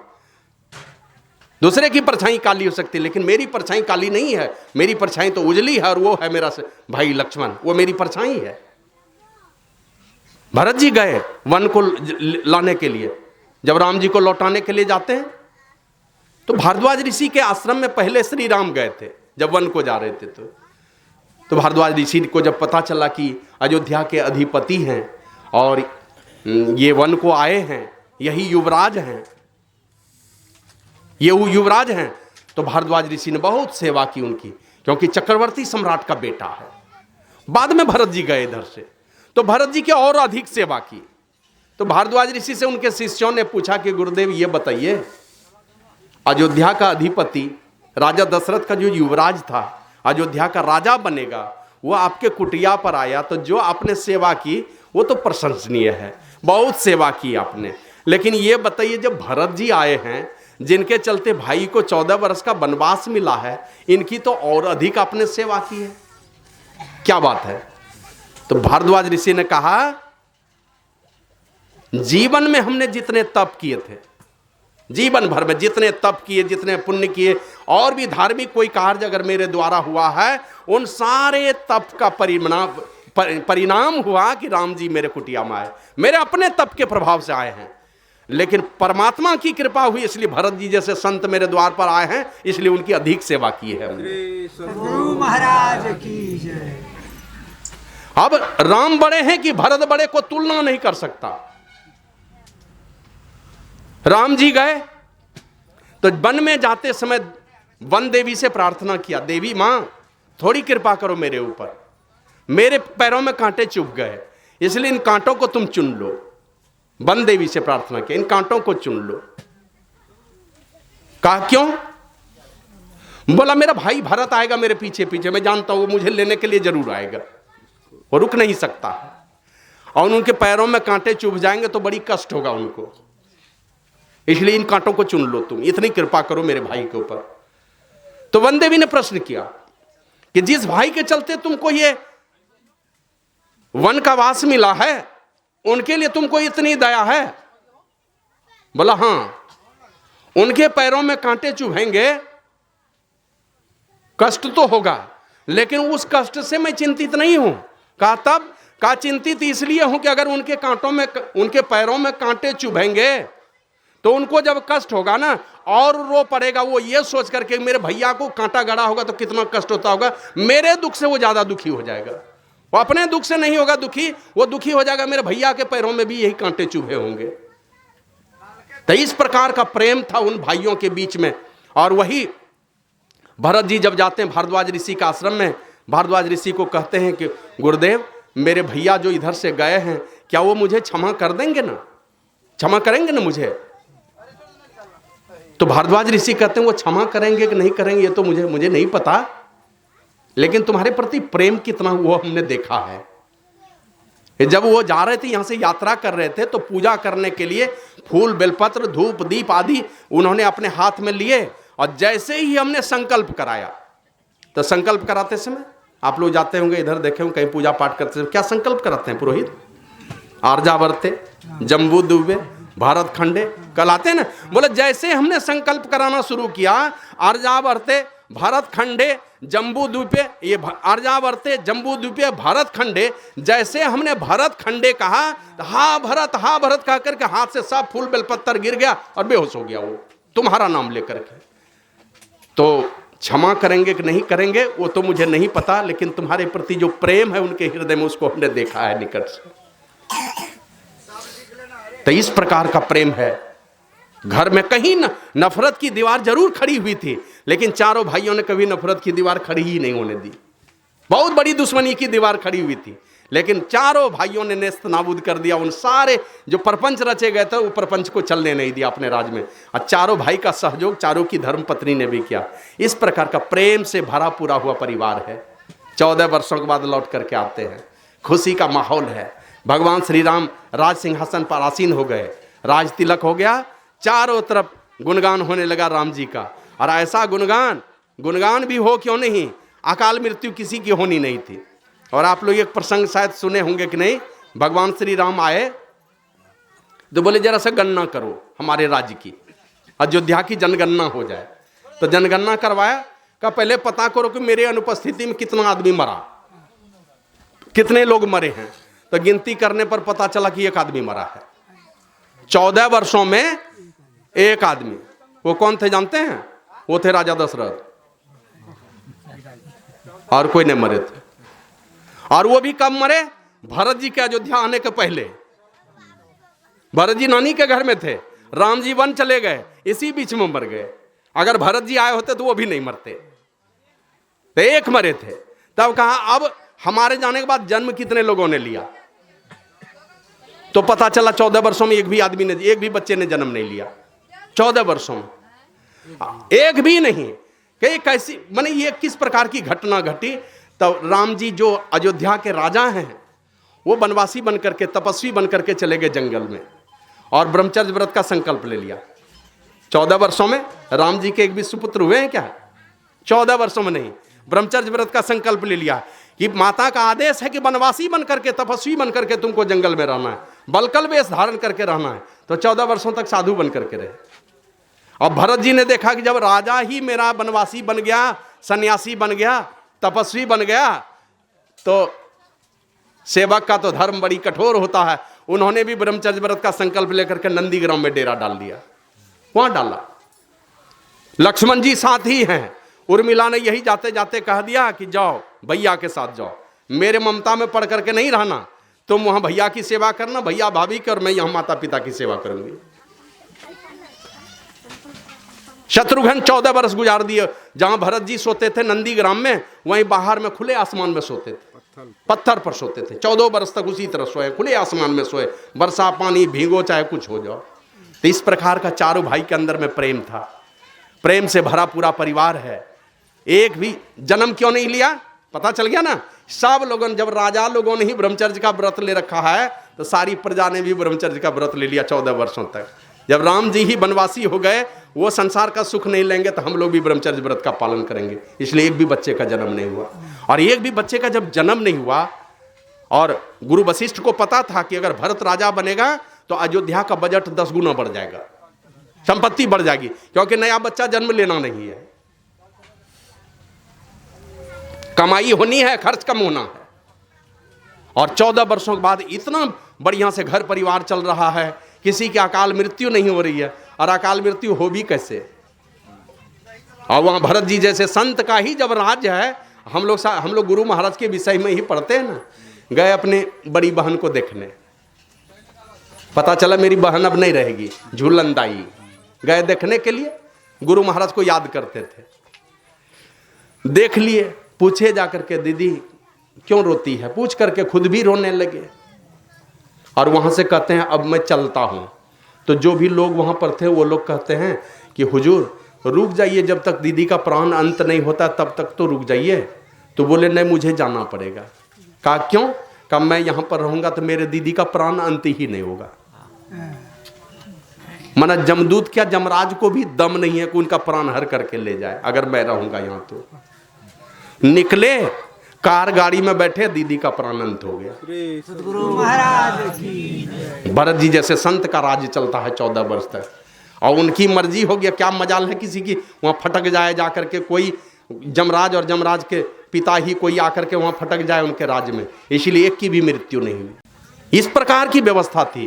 दूसरे की परछाई काली हो सकती है, लेकिन मेरी परछाई काली नहीं है, मेरी परछाई तो उजली है, और वो है मेरा भाई लक्ष्मण, वो मेरी परछाई है। भरत जी गए वन को लाने के लिए, जब राम जी को लौटाने के लिए जाते हैं तो भारद्वाज ऋषि के आश्रम में पहले श्री राम गए थे, जब वन को जा रहे थे तो भारद्वाज ऋषि को जब पता चला कि अयोध्या के अधिपति हैं और ये वन को आए हैं, यही युवराज हैं, ये युवराज हैं, तो भारद्वाज ऋषि ने बहुत सेवा की उनकी, क्योंकि चक्रवर्ती सम्राट का बेटा है। बाद में भरत जी गए इधर से, तो भरत जी की और अधिक सेवा की। तो भारद्वाज ऋषि से उनके शिष्यों ने पूछा कि गुरुदेव ये बताइए, अयोध्या का अधिपति राजा दशरथ का जो युवराज था, अयोध्या का राजा बनेगा, वो आपके कुटिया पर आया, तो जो आपने सेवा की वो तो प्रशंसनीय है, बहुत सेवा की आपने, लेकिन ये बताइए जब भरत जी आए हैं जिनके चलते भाई को 14 वर्ष का वनवास मिला है, इनकी तो और अधिक आपने सेवा की है, क्या बात है? तो भारद्वाज ऋषि ने कहा जीवन में हमने जितने तप किए थे, जीवन भर में जितने तप किए, जितने पुण्य किए, और भी धार्मिक कोई कार्य अगर मेरे द्वारा हुआ है, उन सारे तप का परिणाम हुआ कि राम जी मेरे कुटिया में आए, मेरे अपने तप के प्रभाव से आए हैं। लेकिन परमात्मा की कृपा हुई, इसलिए भरत जी जैसे संत मेरे द्वार पर आए हैं, इसलिए उनकी अधिक सेवा की है गुरु महाराज की जय। अब राम बड़े हैं कि भरत बड़े को तुलना नहीं कर सकता। राम जी गए तो वन में जाते समय वन देवी से प्रार्थना किया, देवी मां थोड़ी कृपा करो मेरे ऊपर, मेरे पैरों में कांटे चुभ गए, इसलिए इन कांटों को तुम चुन लो। वन देवी से प्रार्थना किया, इन कांटों को चुन लो। कहा क्यों? बोला मेरा भाई भरत आएगा मेरे पीछे पीछे, मैं जानता हूं वो मुझे लेने के लिए जरूर आएगा, वो रुक नहीं सकता, और उनके पैरों में कांटे चुभ जाएंगे तो बड़ी कष्ट होगा उनको, इसलिए इन कांटों को चुन लो तुम, इतनी कृपा करो मेरे भाई के ऊपर। तो वन देवी ने प्रश्न किया कि जिस भाई के चलते तुमको ये वन का वास मिला है, उनके लिए तुमको इतनी दया है? बोला हाँ। उनके पैरों में कांटे चुभेंगे, कष्ट तो होगा, लेकिन उस कष्ट से मैं चिंतित नहीं हूं। कहा तब? कहा चिंतित इसलिए हूं कि अगर उनके कांटों में, उनके पैरों में कांटे चुभेंगे तो उनको जब कष्ट होगा ना और रो पड़ेगा, वो ये सोच करके मेरे भैया को कांटा गड़ा होगा तो कितना कष्ट होता होगा, मेरे दुख से वो ज्यादा दुखी हो जाएगा। वो अपने दुख से नहीं होगा दुखी, वो दुखी हो जाएगा मेरे भैया के पैरों में भी यही कांटे चुभे होंगे। तो इस प्रकार का प्रेम था उन भाइयों के बीच में। और वही भरत जी जब जाते हैं भारद्वाज ऋषि का आश्रम में, भारद्वाज ऋषि को कहते हैं कि गुरुदेव मेरे भैया जो इधर से गए हैं, क्या वो मुझे क्षमा कर देंगे ना, क्षमा करेंगे ना मुझे? तो भारद्वाज ऋषि कहते हैं वो क्षमा करेंगे कि नहीं करेंगे ये तो मुझे नहीं पता, लेकिन तुम्हारे प्रति प्रेम कितना वो हमने देखा है। जब वो जा रहे थे, यहां से यात्रा कर रहे थे, तो पूजा करने के लिए फूल, बेलपत्र, धूप, दीप आदि उन्होंने अपने हाथ में लिए, और जैसे ही हमने संकल्प कराया, तो संकल्प कराते समय आप लोग जाते होंगे इधर, देखे होंगे कहीं पूजा पाठ करते समय क्या संकल्प कराते हैं पुरोहित? आर्यावर्ते, जम्बू द्वीपे, भारत खंडे, कल आते हैं ना। बोले जैसे हमने संकल्प कराना शुरू किया, आर्यावर्ते, भारत खंडे, जम्बू द्वीपे, ये आर्यावर्ते, जम्बू द्वीपे, भारत खंडे, जैसे हमने भारत खंडे कहा, हा भरत कह करके हाथ से सब फूल बेलपत्तर गिर गया और बेहोश हो गया वो, तुम्हारा नाम लेकर के। तो क्षमा करेंगे कि नहीं करेंगे वो तो मुझे नहीं पता, लेकिन तुम्हारे प्रति जो प्रेम है उनके हृदय में, उसको हमने देखा है निकट से। तो इस प्रकार का प्रेम है। घर में कहीं नफरत की दीवार जरूर खड़ी हुई थी, लेकिन चारों भाइयों ने कभी नफरत की दीवार खड़ी ही नहीं होने दी। बहुत बड़ी दुश्मनी की दीवार खड़ी हुई थी, लेकिन चारों भाइयों ने नेस्त नाबूद कर दिया। उन सारे जो प्रपंच रचे गए थे, वो प्रपंच को चलने नहीं दिया अपने राज में। और चारों भाई का सहयोग चारों की धर्म पत्नी ने भी किया। इस प्रकार का प्रेम से भरा पूरा हुआ परिवार है। 14 वर्षों के बाद लौट करके आते हैं, खुशी का माहौल है। भगवान श्री राम राज सिंहासन पर आसीन हो गए, राज तिलक हो गया, चारों तरफ गुणगान होने लगा राम जी का। और ऐसा गुणगान भी हो क्यों नहीं, अकाल मृत्यु किसी की होनी नहीं थी। और आप लोग एक प्रसंग शायद सुने होंगे कि नहीं, भगवान श्री राम आए तो बोले जरा सा गणना करो हमारे राज्य की, अयोध्या की जनगणना हो जाए। तो जनगणना करवाया, का पहले पता करो कि मेरे अनुपस्थिति में कितना आदमी मरा, कितने लोग मरे हैं। तो गिनती करने पर पता चला कि एक आदमी मरा है 14 वर्षों में, एक आदमी। वो कौन थे जानते हैं? वो थे राजा दशरथ, और कोई नहीं मरे थे। और वो भी कब मरे? भरत जी के अयोध्या आने के पहले। भरत जी नानी के घर में थे, राम जी वन चले गए, इसी बीच में मर गए। अगर भरत जी आए होते तो वो भी नहीं मरते, तो एक मरे थे। तब कहा अब हमारे जाने के बाद जन्म कितने लोगों ने लिया, तो पता चला 14 वर्षों में एक भी बच्चे ने जन्म नहीं लिया। 14 वर्षों में एक भी नहीं। कि कैसी माने ये किस प्रकार की घटना घटी? तो राम जी जो अयोध्या के राजा हैं, वो वनवासी बनकर के, तपस्वी बनकर के चले गए जंगल में, और ब्रह्मचर्य व्रत का संकल्प ले लिया। 14 वर्षों में राम जी के एक भी सुपुत्र हुए हैं क्या? 14 वर्षों में नहीं। ब्रह्मचर्य व्रत का संकल्प ले लिया कि माता का आदेश है कि वनवासी बनकर के, तपस्वी बनकर के तुमको जंगल में रहना है, बलकल वेश धारण करके रहना है। तो 14 वर्षों तक साधु बनकर के रहे। और भरत जी ने देखा कि जब राजा ही मेरा वनवासी बन गया, सन्यासी बन गया, तपस्वी बन गया, तो सेवक का तो धर्म बड़ी कठोर होता है। उन्होंने भी ब्रह्मचर्य व्रत का संकल्प लेकर के नंदीग्राम में डेरा डाल दिया। वहां डाला, लक्ष्मण जी साथ ही हैं। उर्मिला ने यही जाते जाते कह दिया कि जाओ भैया के साथ जाओ, मेरे ममता में पड़ करके नहीं रहना, तुम वहां भैया की सेवा करना, भैया भाभी की, और मैं यहां माता पिता की सेवा करूंगी। शत्रुघ्न 14 वर्ष गुजार दिए। जहां भरत जी सोते थे नंदीग्राम में, वहीं बाहर में खुले आसमान में सोते थे, पत्थर पर सोते थे। 14 वर्ष तक उसी तरह सोए, खुले आसमान में सोए, वर्षा पानी भीगो चाहे कुछ हो जाओ। तो इस प्रकार का चारों भाई के अंदर में प्रेम था। प्रेम से भरा पूरा परिवार है। एक भी जन्म क्यों नहीं लिया, पता चल गया ना। सब लोगों, जब राजा लोगों ने ही ब्रह्मचर्य का व्रत ले रखा है, तो सारी प्रजा ने भी ब्रह्मचर्य का व्रत ले लिया 14 वर्षों तक। जब राम जी ही वनवासी हो गए, वो संसार का सुख नहीं लेंगे तो हम लोग भी ब्रह्मचर्य व्रत का पालन करेंगे। इसलिए एक भी बच्चे का जन्म नहीं हुआ। और एक भी बच्चे का जब जन्म नहीं हुआ, और गुरु वशिष्ठ को पता था कि अगर भरत राजा बनेगा तो अयोध्या का बजट 10 गुना बढ़ जाएगा, संपत्ति बढ़ जाएगी, क्योंकि नया बच्चा जन्म लेना नहीं है, कमाई होनी है, खर्च कम होना है। और 14 वर्षों के बाद इतना बढ़िया से घर परिवार चल रहा है, किसी की अकाल मृत्यु नहीं हो रही है। और अकाल मृत्यु हो भी कैसे? और वहां भरत जी जैसे संत का ही जब राज्य है, हम लोग गुरु महाराज के विषय में ही पढ़ते हैं ना। गए अपने बड़ी बहन को देखने, पता चला मेरी बहन अब नहीं रहेगी, झूलनदाई। गए देखने के लिए, गुरु महाराज को याद करते थे, देख लिए, पूछे जाकर के दीदी क्यों रोती है, पूछ करके खुद भी रोने लगे। और वहां से कहते हैं अब मैं चलता हूं। तो जो भी लोग वहां पर थे वो लोग कहते हैं कि हुजूर रुक जाइए, जब तक दीदी का प्राण अंत नहीं होता तब तक तो रुक जाइए। तो बोले नहीं, मुझे जाना पड़ेगा। कहा क्यों? कहा मैं यहां पर रहूंगा तो मेरे दीदी का प्राण अंत ही नहीं होगा। मना जमदूत क्या, जमराज को भी दम नहीं है कि उनका प्राण हर करके ले जाए अगर मैं रहूंगा यहां। तो निकले, कार गाड़ी में बैठे, दीदी का प्राण अंत हो गया। सद्गुरु महाराज की। भरत जी जैसे संत का राज्य चलता है 14 वर्ष तक, और उनकी मर्जी हो गया। क्या मजाल है किसी की वहां फटक जाए, जाकर के कोई जमराज और जमराज के पिता ही कोई आकर के वहां फटक जाए उनके राज्य में। इसलिए एक की भी मृत्यु नहीं हुई। इस प्रकार की व्यवस्था थी।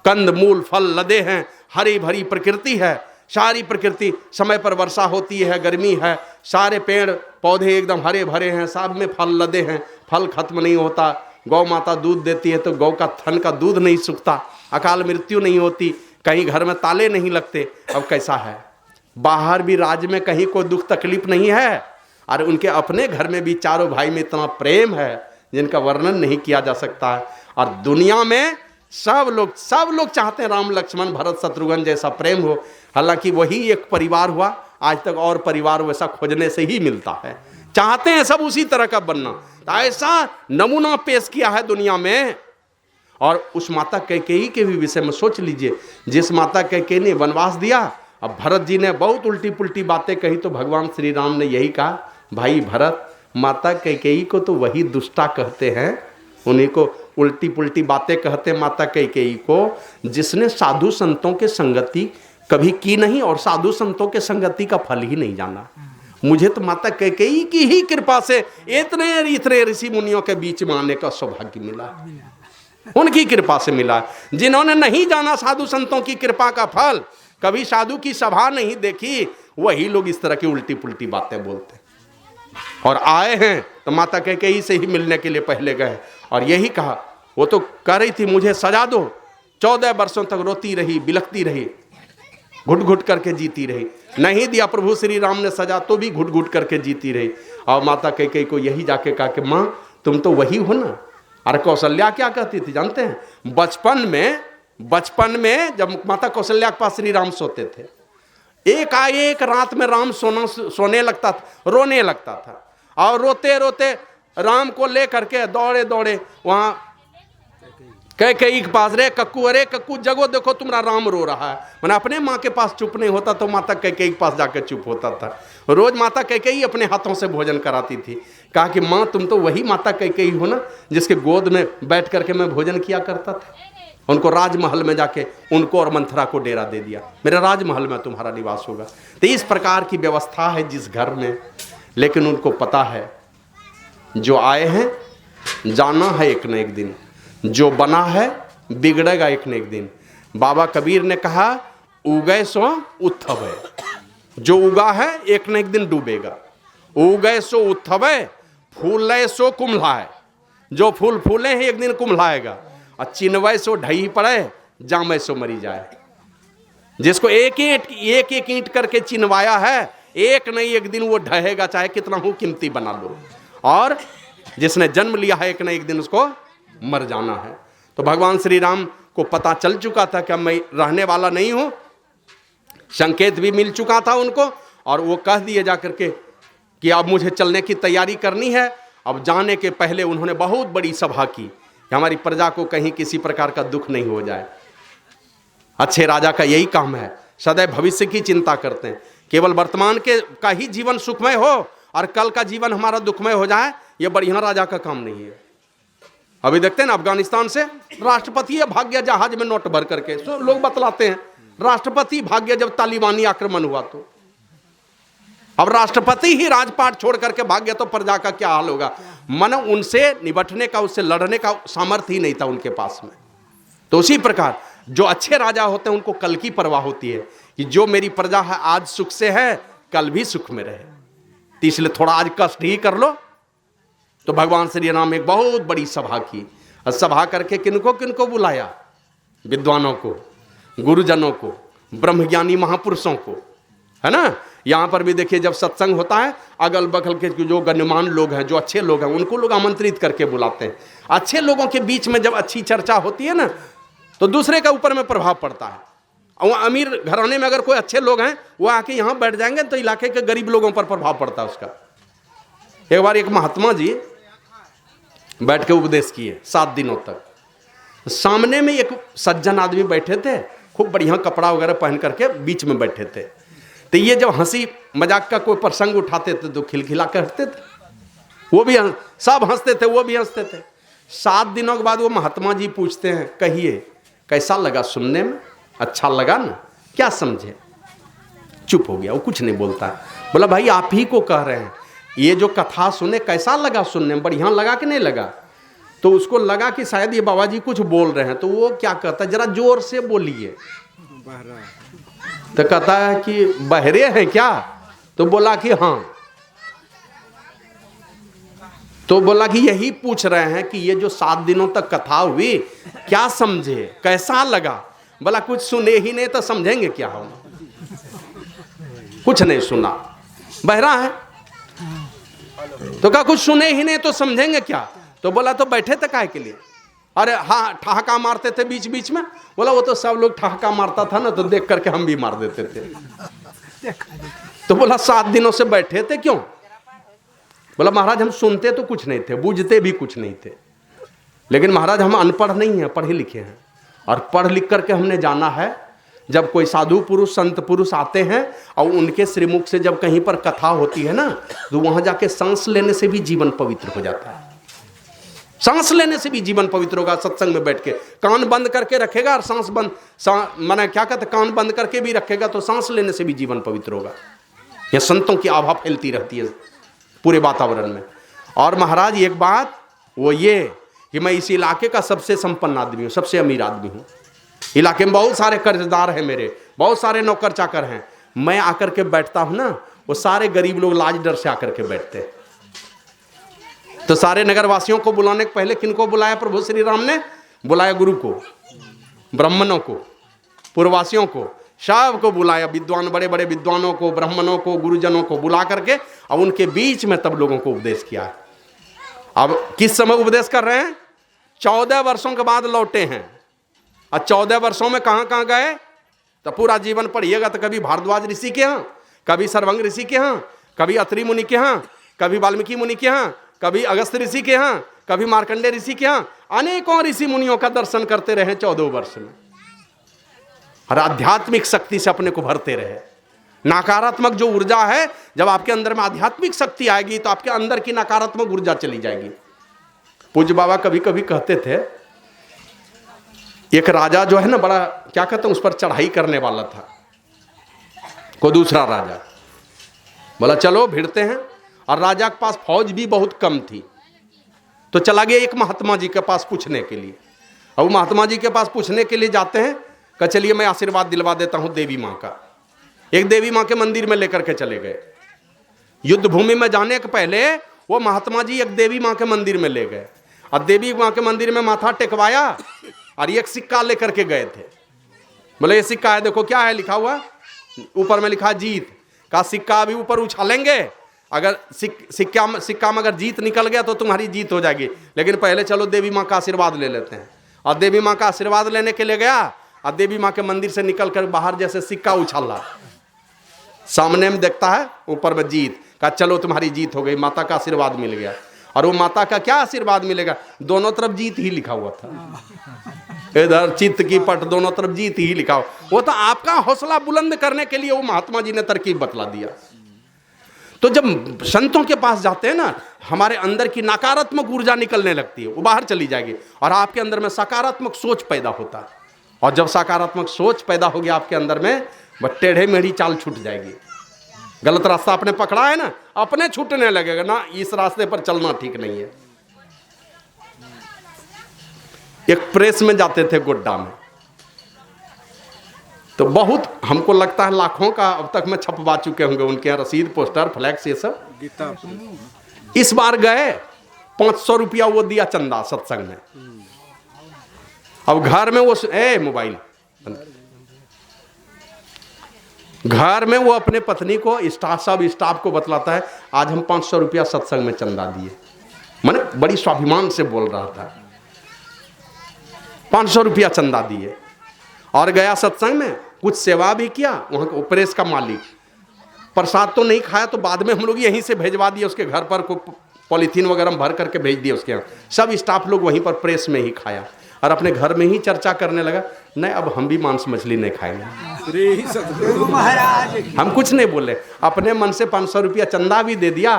कंद मूल फल लदे हैं, हरी भरी प्रकृति है, सारी प्रकृति, समय पर वर्षा होती है, गर्मी है, सारे पेड़ पौधे एकदम हरे भरे हैं, सब में फल लदे हैं, फल खत्म नहीं होता। गौ माता दूध देती है तो गौ का थन का दूध नहीं सूखता, अकाल मृत्यु नहीं होती, कहीं घर में ताले नहीं लगते। अब कैसा है, बाहर भी राज्य में कहीं कोई दुख तकलीफ नहीं है, और उनके अपने घर में भी चारों भाई में इतना प्रेम है जिनका वर्णन नहीं किया जा सकता है। और दुनिया में सब लोग चाहते हैं राम लक्ष्मण भरत शत्रुघ्न जैसा प्रेम हो। हालांकि वही एक परिवार हुआ, आज तक और परिवार वैसा खोजने से ही मिलता है। चाहते हैं सब उसी तरह का बनना। तो ऐसा नमूना पेश किया है दुनिया में। और उस माता कैकेयी के भी विषय में सोच लीजिए, जिस माता कैकेयी ने वनवास दिया, अब भरत जी ने बहुत उल्टी पुल्टी बातें कही तो भगवान श्री राम ने यही कहा, भाई भरत, माता कैकेयी को तो वही दुष्टा कहते हैं, उन्हीं को उल्टी पुल्टी बातें कहते माता कैकेयी को, जिसने साधु संतों के संगति कभी की नहीं और साधु संतों के संगति का फल ही नहीं जाना। मुझे तो माता कैकेयी की ही कृपा से इतने ऋषि मुनियों के बीच में आने का सौभाग्य मिला, उनकी कृपा से मिला। जिन्होंने नहीं जाना साधु संतों की कृपा का फल, कभी साधु की सभा नहीं देखी, वही लोग इस तरह की उल्टी पुल्टी बातें बोलते। और आए हैं तो माता कैकेयी से ही मिलने के लिए पहले गए और यही कहा, वो तो कह रही थी मुझे सजा दो, 14 वर्षों तक रोती रही, बिलखती रही, घुट घुट करके जीती रही। नहीं दिया प्रभु श्री राम ने सजा तो भी घुट घुट करके जीती रही। और माता कैकेयी को यही जाके कहा कि माँ तुम तो वही हो ना। और कौशल्या क्या कहती थी जानते हैं, बचपन में जब माता कौशल्या के पास श्री राम सोते थे, एक रात में राम सोने लगता था, रोने लगता था, और रोते रोते राम को ले करके दौड़े दौड़े वहां कैकेयी के पास, अरे कक्कू जगो, देखो तुम्हारा राम रो रहा है। मैंने अपने माँ के पास चुप नहीं होता तो माता कैकेयी के पास जाकर चुप होता था। रोज माता कैकेयी अपने हाथों से भोजन कराती थी। कहा कि माँ तुम तो वही माता कैकेयी हो ना जिसके गोद में बैठ करके मैं भोजन किया करता था। उनको राजमहल में जाके उनको और मंथरा को डेरा दे दिया, मेरे राजमहल में तुम्हारा निवास होगा। तो इस प्रकार की व्यवस्था है जिस घर में, लेकिन उनको पता है जो आए हैं जाना है एक न एक दिन, जो बना है बिगड़ेगा एक न एक दिन। बाबा कबीर ने कहा उगए सो उत्थवे, जो उगा है एक न एक दिन डूबेगा। उगए सो उत्थवे, फूले सो कुम्हलाए, जो फूल फूले हैं एक दिन कुम्हलाएगा। और चिनवै सो ढही पड़े, जामे सो मरी जाए। जिसको एक एक ईंट करके चिनवाया है, एक नहीं एक दिन वो ढहेगा, चाहे कितना हो कीमती बना लो। और जिसने जन्म लिया है एक न एक दिन उसको मर जाना है। तो भगवान श्री राम को पता चल चुका था कि मैं रहने वाला नहीं हूं, संकेत भी मिल चुका था उनको, और वो कह दिए जाकर के कि अब मुझे चलने की तैयारी करनी है। अब जाने के पहले उन्होंने बहुत बड़ी सभा की कि हमारी प्रजा को कहीं किसी प्रकार का दुख नहीं हो जाए। अच्छे राजा का यही काम है, सदैव भविष्य की चिंता करते हैं। केवल वर्तमान के का ही जीवन सुखमय हो और कल का जीवन हमारा दुखमय हो जाए, ये बढ़िया राजा का काम नहीं है। अभी देखते हैं ना, अफगानिस्तान से राष्ट्रपति भाग्य जहाज में नोट भर करके, तो लोग बतलाते हैं राष्ट्रपति भाग्य जब तालिबानी आक्रमण हुआ तो। अब राष्ट्रपति ही राजपाट छोड़ करके भाग्य तो प्रजा का क्या हाल होगा। मन उनसे निपटने का, उससे लड़ने का सामर्थ्य ही नहीं था उनके पास में। तो उसी प्रकार जो अच्छे राजा होते हैं उनको कल की परवाह होती है कि जो मेरी प्रजा है आज सुख से है, कल भी सुख में रहे, तो इसलिए थोड़ा आज कष्ट ही कर लो। तो भगवान श्री राम एक बहुत बड़ी सभा की, और सभा करके किनको किनको बुलाया, विद्वानों को, गुरुजनों को, ब्रह्मज्ञानी महापुरुषों को, है ना। यहाँ पर भी देखिए जब सत्संग होता है, अगल बगल के जो गण्यमान लोग हैं, जो अच्छे लोग हैं, उनको लोग आमंत्रित करके बुलाते हैं। अच्छे लोगों के बीच में जब अच्छी चर्चा होती है ना, तो दूसरे का ऊपर में प्रभाव पड़ता है। और अमीर घराने में अगर कोई अच्छे लोग हैं, वो आके यहाँ बैठ जाएंगे तो इलाके के गरीब लोगों पर प्रभाव पड़ता है उसका। एक बार एक महात्मा जी बैठ के उपदेश किए 7 दिनों तक। सामने में एक सज्जन आदमी बैठे थे, खूब बढ़िया कपड़ा वगैरह पहन करके बीच में बैठे थे। तो ये जब हंसी मजाक का कोई प्रसंग उठाते थे तो खिलखिला कर हंसते थे, वो भी सब हंसते थे, वो भी हंसते थे। 7 दिनों के बाद वो महात्मा जी पूछते हैं, कहिए कैसा लगा सुनने में, अच्छा लगा ना, क्या समझे। चुप हो गया, वो कुछ नहीं बोलता। बोला भाई आप ही को कह रहे हैं, ये जो कथा सुने कैसा लगा सुनने में, बढ़िया लगा कि नहीं लगा। तो उसको लगा कि शायद ये बाबा जी कुछ बोल रहे हैं, तो वो क्या कहता है, जरा जोर से बोलिए। तो कहता है कि बहरे हैं क्या। तो बोला कि हाँ। तो बोला कि यही पूछ रहे हैं कि ये जो 7 दिनों तक कथा हुई क्या समझे, कैसा लगा। बोला कुछ सुने ही नहीं तो समझेंगे क्या हम, कुछ नहीं सुना, बहरा है। तो कहा कुछ सुने ही नहीं तो समझेंगे क्या। तो बोला तो बैठे थे काहे के लिए। अरे हाँ ठहाका मारते थे बीच बीच में। बोला वो तो सब लोग ठहाका मारता था ना, तो देख करके हम भी मार देते थे। तो बोला 7 दिनों से बैठे थे क्यों। बोला महाराज हम सुनते तो कुछ नहीं थे, बूझते भी कुछ नहीं थे, लेकिन महाराज हम अनपढ़ नहीं हैं, पढ़े लिखे हैं। और पढ़ लिख करके हमने जाना है, जब कोई साधु पुरुष संत पुरुष आते हैं और उनके श्रीमुख से जब कहीं पर कथा होती है ना, तो वहां जाके सांस लेने से भी जीवन पवित्र हो जाता है। सांस लेने से भी जीवन पवित्र होगा। सत्संग में बैठ के कान बंद करके रखेगा और सांस बंद, माने क्या कहते, कान बंद करके भी रखेगा तो सांस लेने से भी जीवन पवित्र होगा। यह संतों की आभा फैलती रहती है पूरे वातावरण में। और महाराज एक बात वो ये कि मैं इस इलाके का सबसे संपन्न आदमी हूँ, सबसे अमीर आदमी हूँ। इलाके में बहुत सारे कर्जदार हैं मेरे, बहुत सारे नौकर चाकर हैं। मैं आकर के बैठता हूँ ना, वो सारे गरीब लोग लाज डर से आकर के बैठते हैं। तो सारे नगरवासियों को बुलाने के पहले किनको बुलाया प्रभु श्री राम ने, बुलाया गुरु को, ब्राह्मणों को, पूर्ववासियों को, सब को बुलाया, विद्वान बड़े बड़े विद्वानों को, ब्राह्मणों को, गुरुजनों को बुला करके अब उनके बीच में तब लोगों को उपदेश किया। अब किस समय उपदेश कर रहे हैं, 14 वर्षों के बाद लौटे हैं। और 14 वर्षों में कहाँ कहाँ गए, तो पूरा जीवन पढ़िएगा तो कभी भारद्वाज ऋषि के यहाँ, कभी सर्वंग ऋषि के यहाँ, कभी अत्रि मुनि के यहाँ, कभी वाल्मीकि मुनि के यहाँ, कभी अगस्त ऋषि के यहाँ, कभी मार्कंडे ऋषि के यहाँ, अनेकों ऋषि मुनियों का दर्शन करते रहे 14 वर्ष में। और आध्यात्मिक शक्ति से अपने को भरते रहे। नकारात्मक जो ऊर्जा है, जब आपके अंदर में आध्यात्मिक शक्ति आएगी तो आपके अंदर की नकारात्मक ऊर्जा चली जाएगी। पूज्य बाबा कभी कभी कहते थे, एक राजा जो है ना बड़ा क्या कहते हैं, उस पर चढ़ाई करने वाला था। कोई दूसरा राजा बोला चलो भिड़ते हैं, और राजा के पास फौज भी बहुत कम थी। तो चला गया एक महात्मा जी के पास पूछने के लिए। और वो महात्मा जी के पास पूछने के लिए जाते हैं, कहा चलिए मैं आशीर्वाद दिलवा देता हूँ देवी माँ का। एक देवी माँ के मंदिर में लेकर के चले गए। युद्ध भूमि में जाने के पहले वो महात्मा जी एक देवी माँ के मंदिर में ले गए, और देवी माँ के मंदिर में माथा टेकवाया और एक सिक्का लेकर के गए थे। बोले ये सिक्का है, देखो क्या है लिखा हुआ, ऊपर में लिखा जीत। का सिक्का अभी ऊपर उछालेंगे, अगर सिक्का में अगर जीत निकल गया तो तुम्हारी जीत हो जाएगी, लेकिन पहले चलो देवी माँ का आशीर्वाद ले लेते हैं। और देवी माँ का आशीर्वाद लेने के लिए गया, और देवी माँ के मंदिर से निकल कर बाहर जैसे सिक्का उछाला, सामने में देखता है ऊपर में जीत। कहा चलो तुम्हारी जीत हो गई, माता का आशीर्वाद मिल गया। और वो माता का क्या आशीर्वाद मिलेगा, दोनों तरफ जीत ही लिखा हुआ था। इधर चित्त की पट दोनों तरफ जीत ही लिखा हो। वो तो आपका हौसला बुलंद करने के लिए वो महात्मा जी ने तरकीब बतला दिया। तो जब संतों के पास जाते हैं ना, हमारे अंदर की नकारात्मक ऊर्जा निकलने लगती है, वो बाहर चली जाएगी और आपके अंदर में सकारात्मक सोच पैदा होता है। और जब सकारात्मक सोच पैदा होगी आपके अंदर में, वह टेढ़े मेढ़ी चाल छूट जाएगी। गलत रास्ता आपने पकड़ा है ना, अपने छूटने लगेगा ना, इस रास्ते पर चलना ठीक नहीं है। एक प्रेस में जाते थे गोड्डा में, तो बहुत हमको लगता है लाखों का अब तक में छपवा चुके होंगे उनके यहाँ रसीद, पोस्टर, फ्लैक्स, ये सब। इस बार गए, 500 रुपया वो दिया चंदा सत्संग में। अब घर में वो मोबाइल, घर में वो अपने पत्नी को, स्टाफ को बतलाता है, आज हम 500 रुपया सत्संग में चंदा दिए। मैंने बड़ी स्वाभिमान से बोल रहा था, 500 रुपया चंदा दिए और गया सत्संग में, कुछ सेवा भी किया। वहां प्रेस का मालिक प्रसाद तो नहीं खाया, तो बाद में हम लोग यहीं से भेजवा दिए उसके घर पर, पॉलीथीन वगैरह भर करके भेज दिए उसके यहाँ। सब स्टाफ लोग वहीं पर प्रेस में ही खाया और अपने घर में ही चर्चा करने लगा, नहीं अब हम भी मांस मछली नहीं खाएंगे। हम कुछ नहीं बोले, अपने मन से 500 रुपया चंदा भी दे दिया,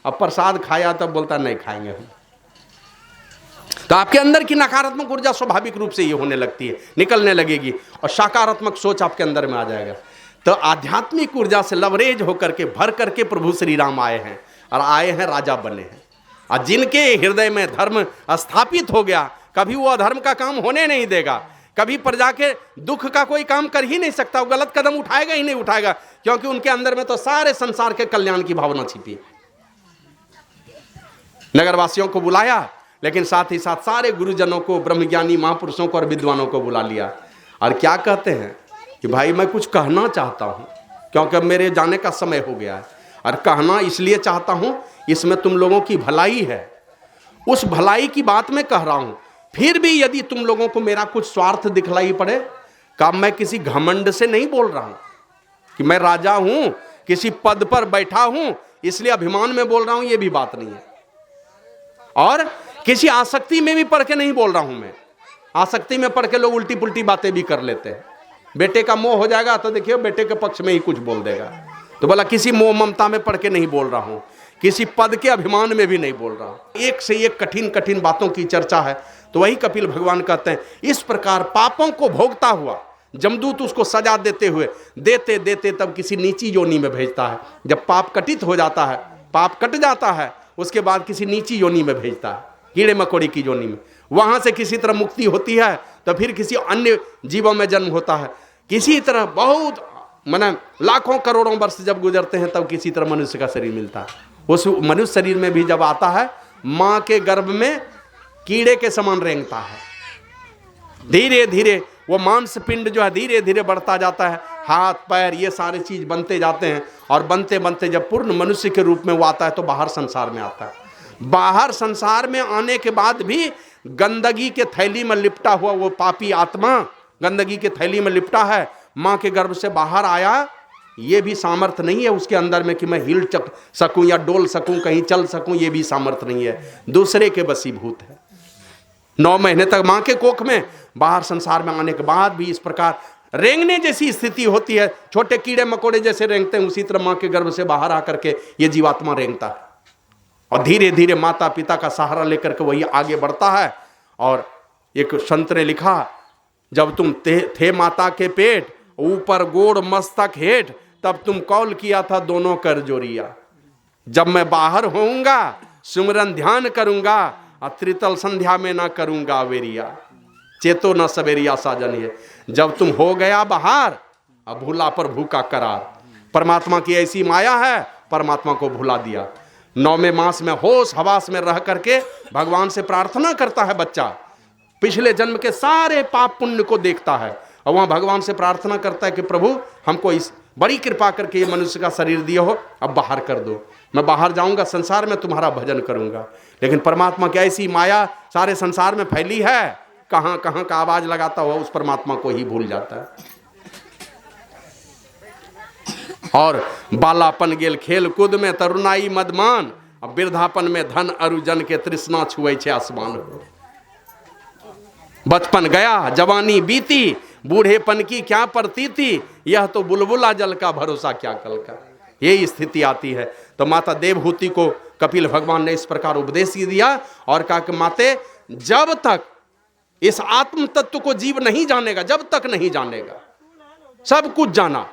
अब प्रसाद खाया तब बोलता नहीं खाएंगे हम। तो आपके अंदर की नकारात्मक ऊर्जा स्वाभाविक रूप से ये होने लगती है, निकलने लगेगी और सकारात्मक सोच आपके अंदर में आ जाएगा। तो आध्यात्मिक ऊर्जा से लवरेज होकर के, भर करके प्रभु श्री राम आए हैं और आए हैं राजा बने हैं। और जिनके हृदय में धर्म स्थापित हो गया, कभी वो अधर्म का काम होने नहीं देगा, कभी प्रजा के दुख का कोई काम कर ही नहीं सकता, वो गलत कदम उठाएगा ही नहीं उठाएगा, क्योंकि उनके अंदर में तो सारे संसार के कल्याण की भावना छिपी। नगरवासियों को बुलाया, लेकिन साथ ही साथ सारे गुरुजनों को, ब्रह्मज्ञानी महापुरुषों को और विद्वानों को बुला लिया। और क्या कहते हैं कि भाई मैं कुछ कहना चाहता हूं, क्योंकि मेरे जाने का समय हो गया है, और कहना इसलिए चाहता हूं, इसमें तुम लोगों की भलाई है, उस भलाई की बात मैं कह रहा हूं। फिर भी यदि तुम लोगों को मेरा कुछ स्वार्थ दिखलाई पड़े, का मैं किसी घमंड से नहीं बोल रहा हूं कि मैं राजा हूं, किसी पद पर बैठा हूं इसलिए अभिमान में बोल रहा हूं, ये भी बात नहीं है। और किसी आसक्ति में भी पढ़ के नहीं बोल रहा हूं मैं। आसक्ति में पढ़ के लोग उल्टी पुल्टी बातें भी कर लेते हैं। बेटे का मोह हो जाएगा तो देखिए बेटे के पक्ष में ही कुछ बोल देगा। तो बोला किसी मोह ममता में पढ़ के नहीं बोल रहा हूं, किसी पद के अभिमान में भी नहीं बोल रहा हूं। एक से एक कठिन कठिन बातों की चर्चा है। तो वही कपिल भगवान कहते हैं, इस प्रकार पापों को भोगता हुआ जमदूत उसको सजा देते हुए देते देते तब किसी नीची योनि में भेजता है। जब पाप कटित हो जाता है, पाप कट जाता है, उसके बाद किसी नीची योनि में भेजता है, कीड़े मकोड़ी की योनि में। वहां से किसी तरह मुक्ति होती है तो फिर किसी अन्य जीवों में जन्म होता है। किसी तरह बहुत माने लाखों करोड़ों वर्ष जब गुजरते हैं तब किसी तरह मनुष्य का शरीर मिलता है। उस मनुष्य शरीर में भी जब आता है, माँ के गर्भ में कीड़े के समान रेंगता है। धीरे धीरे वो मांस पिंड जो है धीरे धीरे बढ़ता जाता है, हाथ पैर ये सारे चीज बनते जाते हैं। और बनते बनते जब पूर्ण मनुष्य के रूप में वो आता है तो बाहर संसार में आता है। बाहर संसार में आने के बाद भी गंदगी के थैली में लिपटा हुआ वो पापी आत्मा गंदगी के थैली में लिपटा है। माँ के गर्भ से बाहर आया, ये भी सामर्थ्य नहीं है उसके अंदर में कि मैं हिल चक सकूं या डोल सकूं, कहीं चल सकूं, ये भी सामर्थ्य नहीं है। दूसरे के वशीभूत है। 9 महीने तक माँ के कोख में, बाहर संसार में आने के बाद भी इस प्रकार रेंगने जैसी स्थिति होती है। छोटे कीड़े मकोड़े जैसे रेंगते हैं, उसी तरह माँ के गर्भ से बाहर आकर के ये जीवात्मा रेंगता है। और धीरे धीरे माता पिता का सहारा लेकर के वही आगे बढ़ता है। और एक संत ने लिखा, जब तुम थे माता के पेट, ऊपर गोड़ मस्तक हेठ, तब तुम कौल किया था दोनों कर जोरिया। जब मैं बाहर होऊंगा सुमिरन ध्यान करूंगा, त्रितल संध्या में ना करूंगा वेरिया। चेतो न सवेरिया साजन है। जब तुम हो गया बाहर, अब भूला पर भूखा करार। परमात्मा की ऐसी माया है, परमात्मा को भुला दिया। 9वें मास में होश हवास में रह करके भगवान से प्रार्थना करता है बच्चा। पिछले जन्म के सारे पाप पुण्य को देखता है और वहां भगवान से प्रार्थना करता है कि प्रभु हमको इस बड़ी कृपा करके ये मनुष्य का शरीर दिए हो, अब बाहर कर दो। मैं बाहर जाऊंगा, संसार में तुम्हारा भजन करूंगा। लेकिन परमात्मा की ऐसी माया सारे संसार में फैली है, कहां कहां का आवाज लगाता हुआ उस परमात्मा को ही भूल जाता है। और बालापन गेल खेल कूद में तरुणाई मदमान, अब वृद्धापन में धन अरुजन के तृष्णा छुए छे आसमान। बचपन गया, जवानी बीती, बूढ़ेपन की क्या प्रतीति, यह तो बुलबुला जल का, भरोसा क्या कल का। यही स्थिति आती है। तो माता देवहूति को कपिल भगवान ने इस प्रकार उपदेश दिया और कहा कि माते, जब तक इस आत्म तत्व को जीव नहीं जानेगा, जब तक नहीं जानेगा, सब कुछ जाना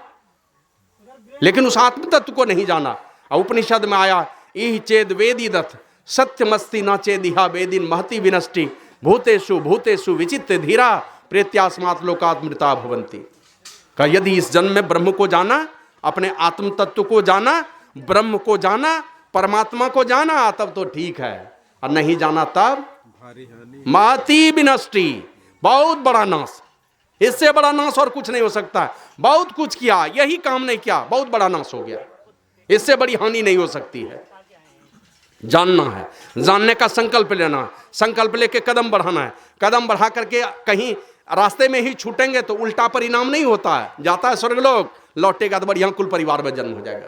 लेकिन उस आत्म तत्व को नहीं जाना। और उपनिषद में आया, इह चेद वेदिदथ सत्यमस्ति न चेदिहा वेदिन महति विनष्टि भूतेषु भूतेषु विचित्र धीरा प्रेत्यास्मात् लोकात्मृता भवन्ति। का यदि इस जन्म में ब्रह्म को जाना, अपने आत्म तत्व को जाना, ब्रह्म को जाना, परमात्मा को जाना, तब तो ठीक है, और नहीं जाना तब महति विनष्टि, बहुत बड़ा नाश। इससे बड़ा नाश और कुछ नहीं हो सकता। बहुत कुछ किया, यही काम नहीं किया, बहुत बड़ा नाश हो गया। इससे बड़ी हानि नहीं हो सकती है। जानना है, जानने का संकल्प लेना है, संकल्प लेके कदम बढ़ाना है। कदम बढ़ा करके कहीं रास्ते में ही छूटेंगे तो उल्टा परिणाम नहीं होता है, जाता है स्वर्गलोक, लौटेगा तो बढ़िया कुल परिवार में जन्म हो जाएगा।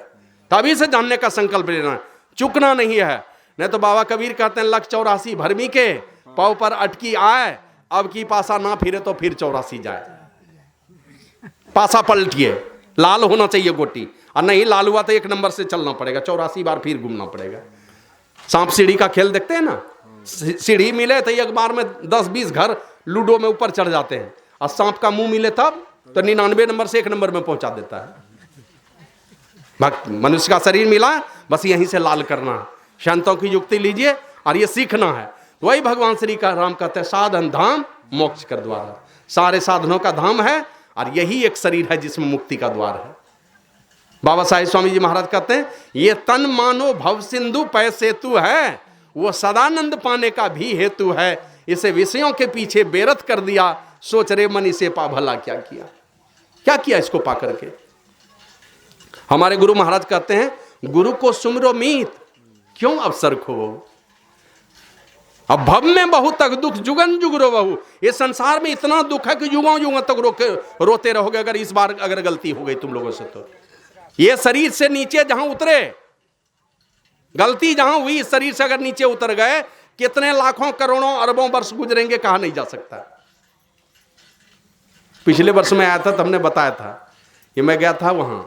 तभी से जानने का संकल्प लेना है, चुकना नहीं है। नहीं तो बाबा कबीर कहते हैं, लख 84 भरमी के पाँव पर अटकी आए, अब की पासा ना फिरे तो फिर 84 जाए। पासा पलटिए, लाल होना चाहिए गोटी, और नहीं लाल हुआ तो 1 नंबर से चलना पड़ेगा, 84 बार फिर घूमना पड़ेगा। सांप सीढ़ी का खेल देखते हैं ना, सीढ़ी मिले तो एक बार में 10-20 घर लूडो में ऊपर चढ़ जाते हैं, और सांप का मुंह मिले तब तो 99 नंबर से 1 नंबर में पहुंचा देता है। मनुष्य का शरीर मिला, बस यहीं से लाल करना। संतों की युक्ति लीजिए और ये सीखना है। वही भगवान श्री का राम कहते हैं, साधन धाम मोक्ष कर द्वार। सारे साधनों का धाम है और यही एक शरीर है जिसमें मुक्ति का द्वार है। बाबा साहेब स्वामी जी महाराज कहते हैं, ये तन मानो भव सिंधु पै सेतु है, वो सदानंद पाने का भी हेतु है। इसे विषयों के पीछे बेरत कर दिया, सोच रे मन इसे पा भला क्या किया। क्या किया इसको पा करके। हमारे गुरु महाराज कहते हैं, गुरु को सुमरो मीत, क्यों अवसर खो। अब भव में बहुत तक दुख जुगन जुग रो बहु। ये संसार में इतना दुख है कि युगों युगों तक रोते रहोगे अगर इस बार अगर गलती हो गई तुम लोगों से। तो ये शरीर से नीचे जहां उतरे, गलती जहां हुई, इस शरीर से अगर नीचे उतर गए, कितने लाखों करोड़ों अरबों वर्ष गुजरेंगे कहा नहीं जा सकता। पिछले वर्ष में आया था तो हमने बताया था कि मैं गया था वहां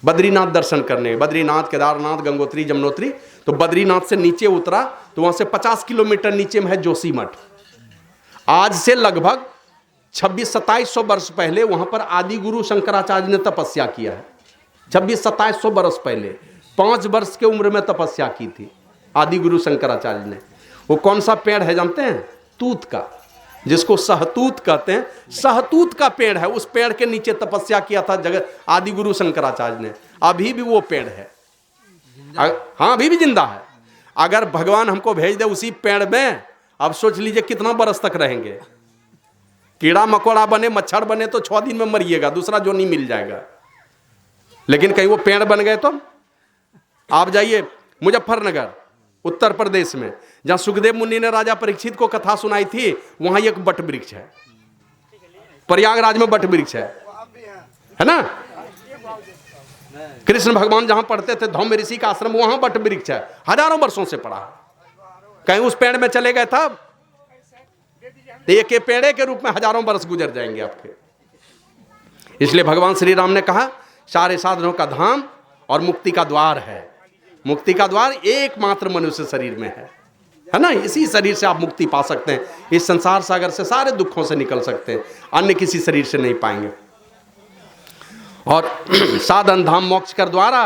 बद्रीनाथ दर्शन करने, बद्रीनाथ, केदारनाथ, गंगोत्री, जमुनोत्री। तो बद्रीनाथ से नीचे उतरा तो वहां से 50 किलोमीटर नीचे में है जोशी मठ। आज से लगभग 2600-2700 वर्ष पहले वहां पर आदि गुरु शंकराचार्य ने तपस्या किया है। 2600-2700 वर्ष पहले 5 वर्ष के उम्र में तपस्या की थी आदि गुरु शंकराचार्य ने। वो कौन सा पेड़ है जानते हैं? तूत का, जिसको सहतूत कहते हैं। सहतूत का पेड़ है, उस पेड़ के नीचे तपस्या किया था जगत आदि गुरु शंकराचार्य ने। अभी भी वो पेड़ है, हाँ अभी भी जिंदा है। अगर भगवान हमको भेज दे उसी पेड़ में, अब सोच लीजिए कितना बरस तक रहेंगे। कीड़ा मकोड़ा बने, मच्छर बने तो 6 दिन में मरिएगा, दूसरा जो नहीं मिल जाएगा। लेकिन कहीं वो पेड़ बन गए तो आप जाइए मुजफ्फरनगर उत्तर प्रदेश में, जहां सुखदेव मुनि ने राजा परीक्षित को कथा सुनाई थी, वहां एक बट वृक्ष है। प्रयागराज में बट वृक्ष है ना। कृष्ण भगवान जहां पढ़ते थे धौम्य ऋषि का आश्रम, वहां बट वृक्ष है, हजारों वर्षों से पड़ा। कहीं उस पेड़ में चले गए तब एक पेड़े के रूप में हजारों वर्ष गुजर जाएंगे आपके। इसलिए भगवान श्री राम ने कहा, सारे साधनों का धाम और मुक्ति का द्वार है। मुक्ति का द्वार एकमात्र मनुष्य शरीर में है ना। इसी शरीर से आप मुक्ति पा सकते हैं, इस संसार सागर से सारे दुखों से निकल सकते हैं, अन्य किसी शरीर से नहीं पाएंगे। और साधन धाम मोक्ष कर द्वारा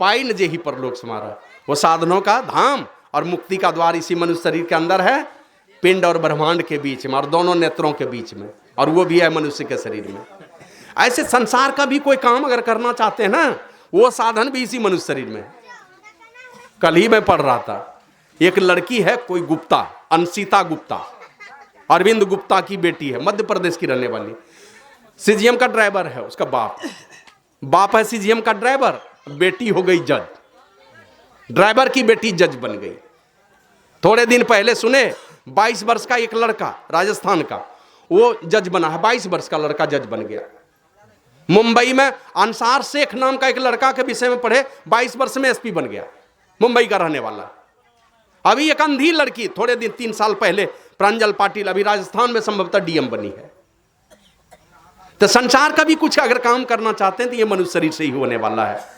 पाई न जेहि परलोक समारा। वो साधनों का धाम और मुक्ति का द्वार इसी मनुष्य शरीर के अंदर है, पिंड और ब्रह्मांड के बीच में और दोनों नेत्रों के बीच में, और वो भी है मनुष्य के शरीर में। ऐसे संसार का भी कोई काम अगर करना चाहते हैं ना, वो साधन भी इसी मनुष्य शरीर में। कल ही मैं पढ़ रहा था, एक लड़की है कोई गुप्ता, अंशिता गुप्ता, अरविंद गुप्ता की बेटी है, मध्य प्रदेश की रहने वाली। सीजीएम का ड्राइवर है उसका बाप है सीजीएम का ड्राइवर, बेटी हो गई जज। ड्राइवर की बेटी जज बन गई। थोड़े दिन पहले सुने 22 वर्ष का एक लड़का राजस्थान का, वो जज बना है। 22 वर्ष का लड़का जज बन गया। मुंबई में अंसार शेख नाम का एक लड़का के विषय में पढ़े, 22 वर्ष में एसपी बन गया, मुंबई का रहने वाला। अभी एक अंधी लड़की थोड़े दिन 3 साल पहले प्रांजल पाटिल अभी राजस्थान में संभवतः डीएम बनी है। तो संसार का भी कुछ अगर काम करना चाहते हैं तो ये मनुष्य शरीर से ही होने वाला है।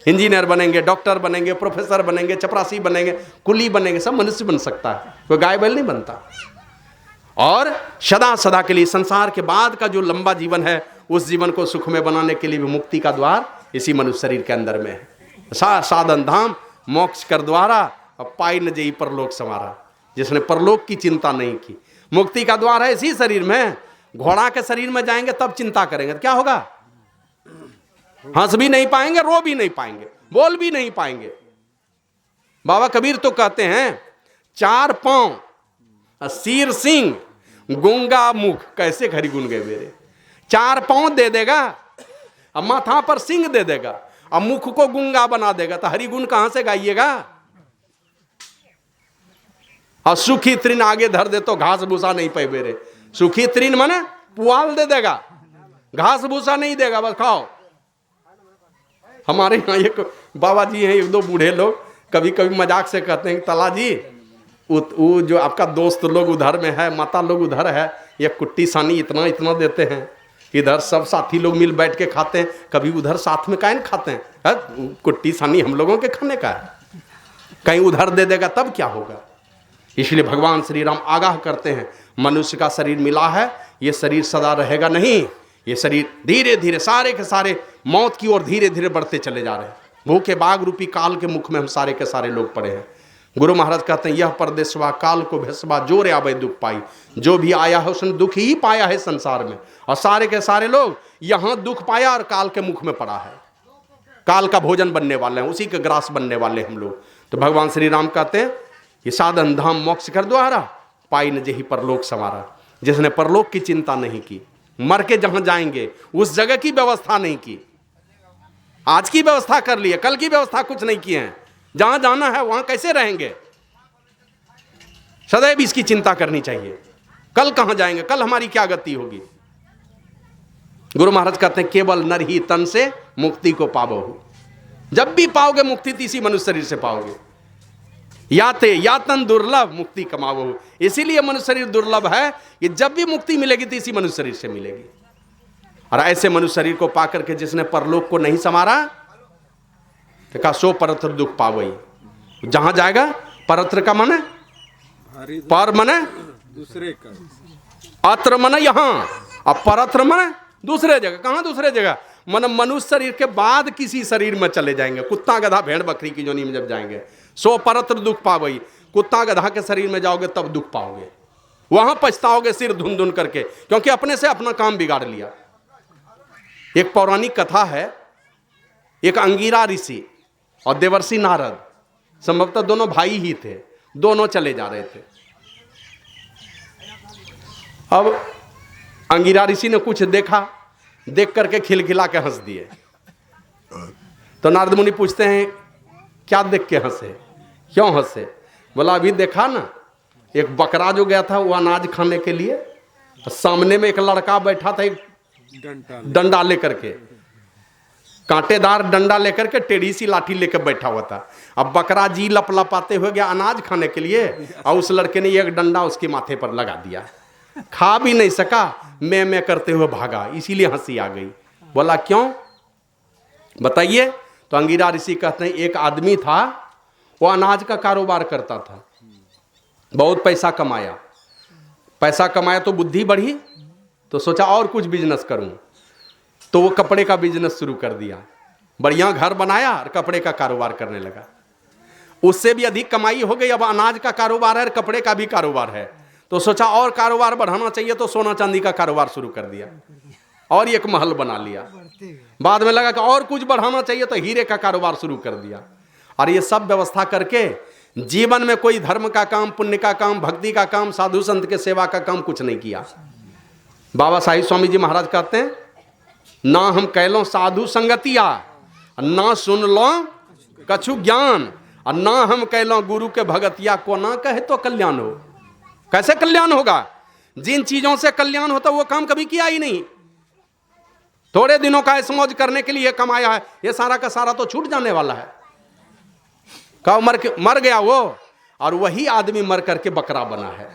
इंजीनियर बनेंगे, डॉक्टर बनेंगे, प्रोफेसर बनेंगे, चपरासी बनेंगे, कुली बनेंगे, सब मनुष्य बन सकता है, कोई गाय बैल नहीं बनता। और सदा सदा के लिए संसार के बाद का जो लंबा जीवन है उस जीवन को सुख में बनाने के लिए भी मुक्ति का द्वार इसी मनुष्य शरीर के अंदर में है। साधन धाम मोक्ष कर द्वारा अब पाई न जेई परलोक समारा, जिसने परलोक की चिंता नहीं की। मुक्ति का द्वार है इसी शरीर में। घोड़ा के शरीर में जाएंगे तब चिंता करेंगे तो क्या होगा? हंस भी नहीं पाएंगे, रो भी नहीं पाएंगे, बोल भी नहीं पाएंगे। बाबा कबीर तो कहते हैं 4 पांव सिर सिंह गूंगा मुख, कैसे खरी गुन गए मेरे। 4 पांव दे देगा अब माथा पर सिंह दे देगा और मुख को गूंगा बना देगा, तो हरि गुण कहां से गाइएगा? और सुखी तृण आगे धर दे तो घास भूसा नहीं पे बेरे। सुखी तृण माने पुआल दे देगा, घास भूसा नहीं देगा, बस खाओ। हमारे यहाँ एक बाबा जी हैं, 1-2 बूढ़े लोग कभी कभी मजाक से कहते हैं तला जी वो जो आपका दोस्त लोग उधर में है, माता लोग उधर है, ये कुट्टी सानी इतना इतना देते हैं, इधर सब साथी लोग मिल बैठ के खाते हैं, कभी उधर साथ में काहे खाते हैं? कुट्टी सानी हम लोगों के खाने का है, कहीं उधर दे देगा तब क्या होगा? इसलिए भगवान श्री राम आगाह करते हैं मनुष्य का शरीर मिला है, ये शरीर सदा रहेगा नहीं। ये शरीर धीरे धीरे सारे के सारे मौत की ओर धीरे धीरे बढ़ते चले जा रहे हैं। भूखे बाघ रूपी काल के मुख में हम सारे के सारे लोग पड़े हैं। गुरु महाराज कहते हैं यह परदेशवा काल को भेसवा जोर आवे दुख पाई। जो भी आया है उसने दुख ही पाया है संसार में, और सारे के सारे लोग यहाँ दुख पाया और काल के मुख में पड़ा है। काल का भोजन बनने वाले हैं, उसी के ग्रास बनने वाले हम लोग। तो भगवान श्री राम कहते हैं ये साधन धाम मोक्ष कर द्वारा पाई न जेहि परलोक समारा। जिसने परलोक की चिंता नहीं की, मर के जहां जाएंगे उस जगह की व्यवस्था नहीं की। आज की व्यवस्था कर ली है, कल की व्यवस्था कुछ नहीं किए हैं। जहां जाना है वहां कैसे रहेंगे, सदैव इसकी चिंता करनी चाहिए। कल कहां जाएंगे, कल हमारी क्या गति होगी। गुरु महाराज कहते हैं केवल नर ही तन से मुक्ति को पावो। जब भी पाओगे मुक्ति तो इसी मनुष्य शरीर से पाओगे। याते यातन दुर्लभ मुक्ति कमावो। इसीलिए मनुष्य शरीर दुर्लभ है कि जब भी मुक्ति मिलेगी तो इसी मनुष्य शरीर से मिलेगी। और ऐसे मनुष्य शरीर को पाकर के जिसने परलोक को नहीं समारा तो का सो परत्र दुख पावई। जहां जाएगा परत्र का मन पर मन दूसरे का, अत्र मन यहां, और परत्र मन दूसरे जगह। कहां दूसरे जगह? मन मनुष्य शरीर के बाद किसी शरीर में चले जाएंगे। कुत्ता गधा भेड़ बकरी की जोनी में जब जाएंगे सो परत्र दुख पावई। कुत्ता गधा के शरीर में जाओगे तब दुख पाओगे, वहां पछताओगे सिर धुन धुन करके, क्योंकि अपने से अपना काम बिगाड़ लिया। एक पौराणिक कथा है, एक अंगिरा ऋषि और देवर्षि नारद, संभवतः दोनों भाई ही थे, दोनों चले जा रहे थे। अब अंगिरा ऋषि ने कुछ देखा, देख करके खिलखिला के हंस दिए। तो नारद मुनि पूछते हैं क्या देख के हंसे, क्यों हंसे? बोला अभी देखा ना, एक बकरा जो गया था वो अनाज खाने के लिए, सामने में एक लड़का बैठा था, एक डंडा लेकर के, कांटेदार डंडा लेकर के, टेढ़ी सी लाठी लेकर बैठा हुआ था। अब बकरा जी लप लपाते हुए गया अनाज खाने के लिए, और उस लड़के ने एक डंडा उसके माथे पर लगा दिया। खा भी नहीं सका, मैं करते हुए भागा, इसीलिए हंसी आ गई। बोला क्यों बताइए? तो अंगिरा ऋषि कहते हैं एक आदमी था, वो अनाज का कारोबार करता था, बहुत पैसा कमाया। पैसा कमाया तो बुद्धि बढ़ी, तो सोचा और कुछ बिजनेस करूं, तो वो कपड़े का बिजनेस शुरू कर दिया। बढ़िया घर बनाया और कपड़े का कारोबार करने लगा। उससे भी अधिक कमाई हो गई। अब अनाज का कारोबार है और कपड़े का भी कारोबार है, तो सोचा और कारोबार बढ़ाना चाहिए, तो सोना चांदी का कारोबार शुरू कर दिया और एक महल बना लिया। बाद में लगा कि और कुछ बढ़ाना चाहिए, तो हीरे का कारोबार शुरू कर दिया। और ये सब व्यवस्था करके जीवन में कोई धर्म का काम, पुण्य का काम, भक्ति का काम, साधु संत के सेवा का काम कुछ नहीं किया। बाबा साहिब स्वामी जी महाराज कहते हैं ना हम कहलो साधु संगतिया, ना सुन लो कछु ज्ञान, और ना हम कहलो गुरु के भगतिया, को ना कहे तो कल्याण हो। कैसे कल्याण होगा? जिन चीजों से कल्याण होता वो काम कभी किया ही नहीं। थोड़े दिनों का ऐशमौज करने के लिए कमाया है, ये सारा का सारा तो छूट जाने वाला है। कब मर गया वो, और वही आदमी मर करके बकरा बना है।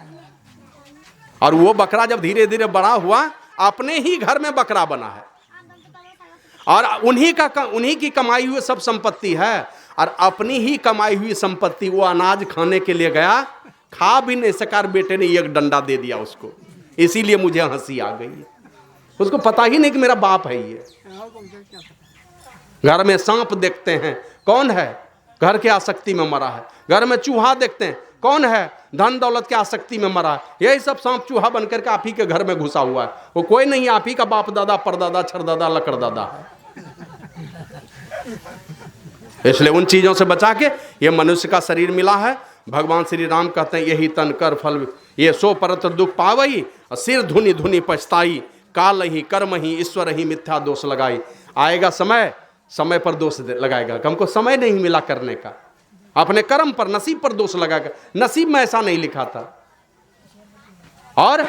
और वो बकरा जब धीरे धीरे बड़ा हुआ, अपने ही घर में बकरा बना है, और उन्हीं की कमाई हुई सब संपत्ति है, और अपनी ही कमाई हुई संपत्ति वो अनाज खाने के लिए गया, खा भी नहीं सका, बेटे ने एक डंडा दे दिया उसको। इसीलिए मुझे हंसी आ गई। उसको पता ही नहीं कि मेरा बाप है ये। घर में सांप देखते हैं, कौन है? घर के आसक्ति में मरा है। घर में चूहा देखते हैं, कौन है? धन दौलत के आसक्ति में मरा है। यही सब सांप चूहा बनकर के आप ही के घर में घुसा हुआ है। वो कोई नहीं, आप ही का बाप दादा, परदादा, छरदादा, लकड़दादा है। इसलिए उन चीजों से बचा के ये मनुष्य का शरीर मिला है। भगवान श्री राम कहते हैं यही तन कर फल, ये सो परत दुख पावई, सिर धुनि धुनि पछताई, काल ही कर्म ही ईश्वर ही मिथ्या दोष लगाई। आएगा समय, समय पर दोष लगाएगा, हमको समय नहीं मिला करने का, अपने कर्म पर, नसीब पर दोष लगाएगा, नसीब में ऐसा नहीं लिखा था, और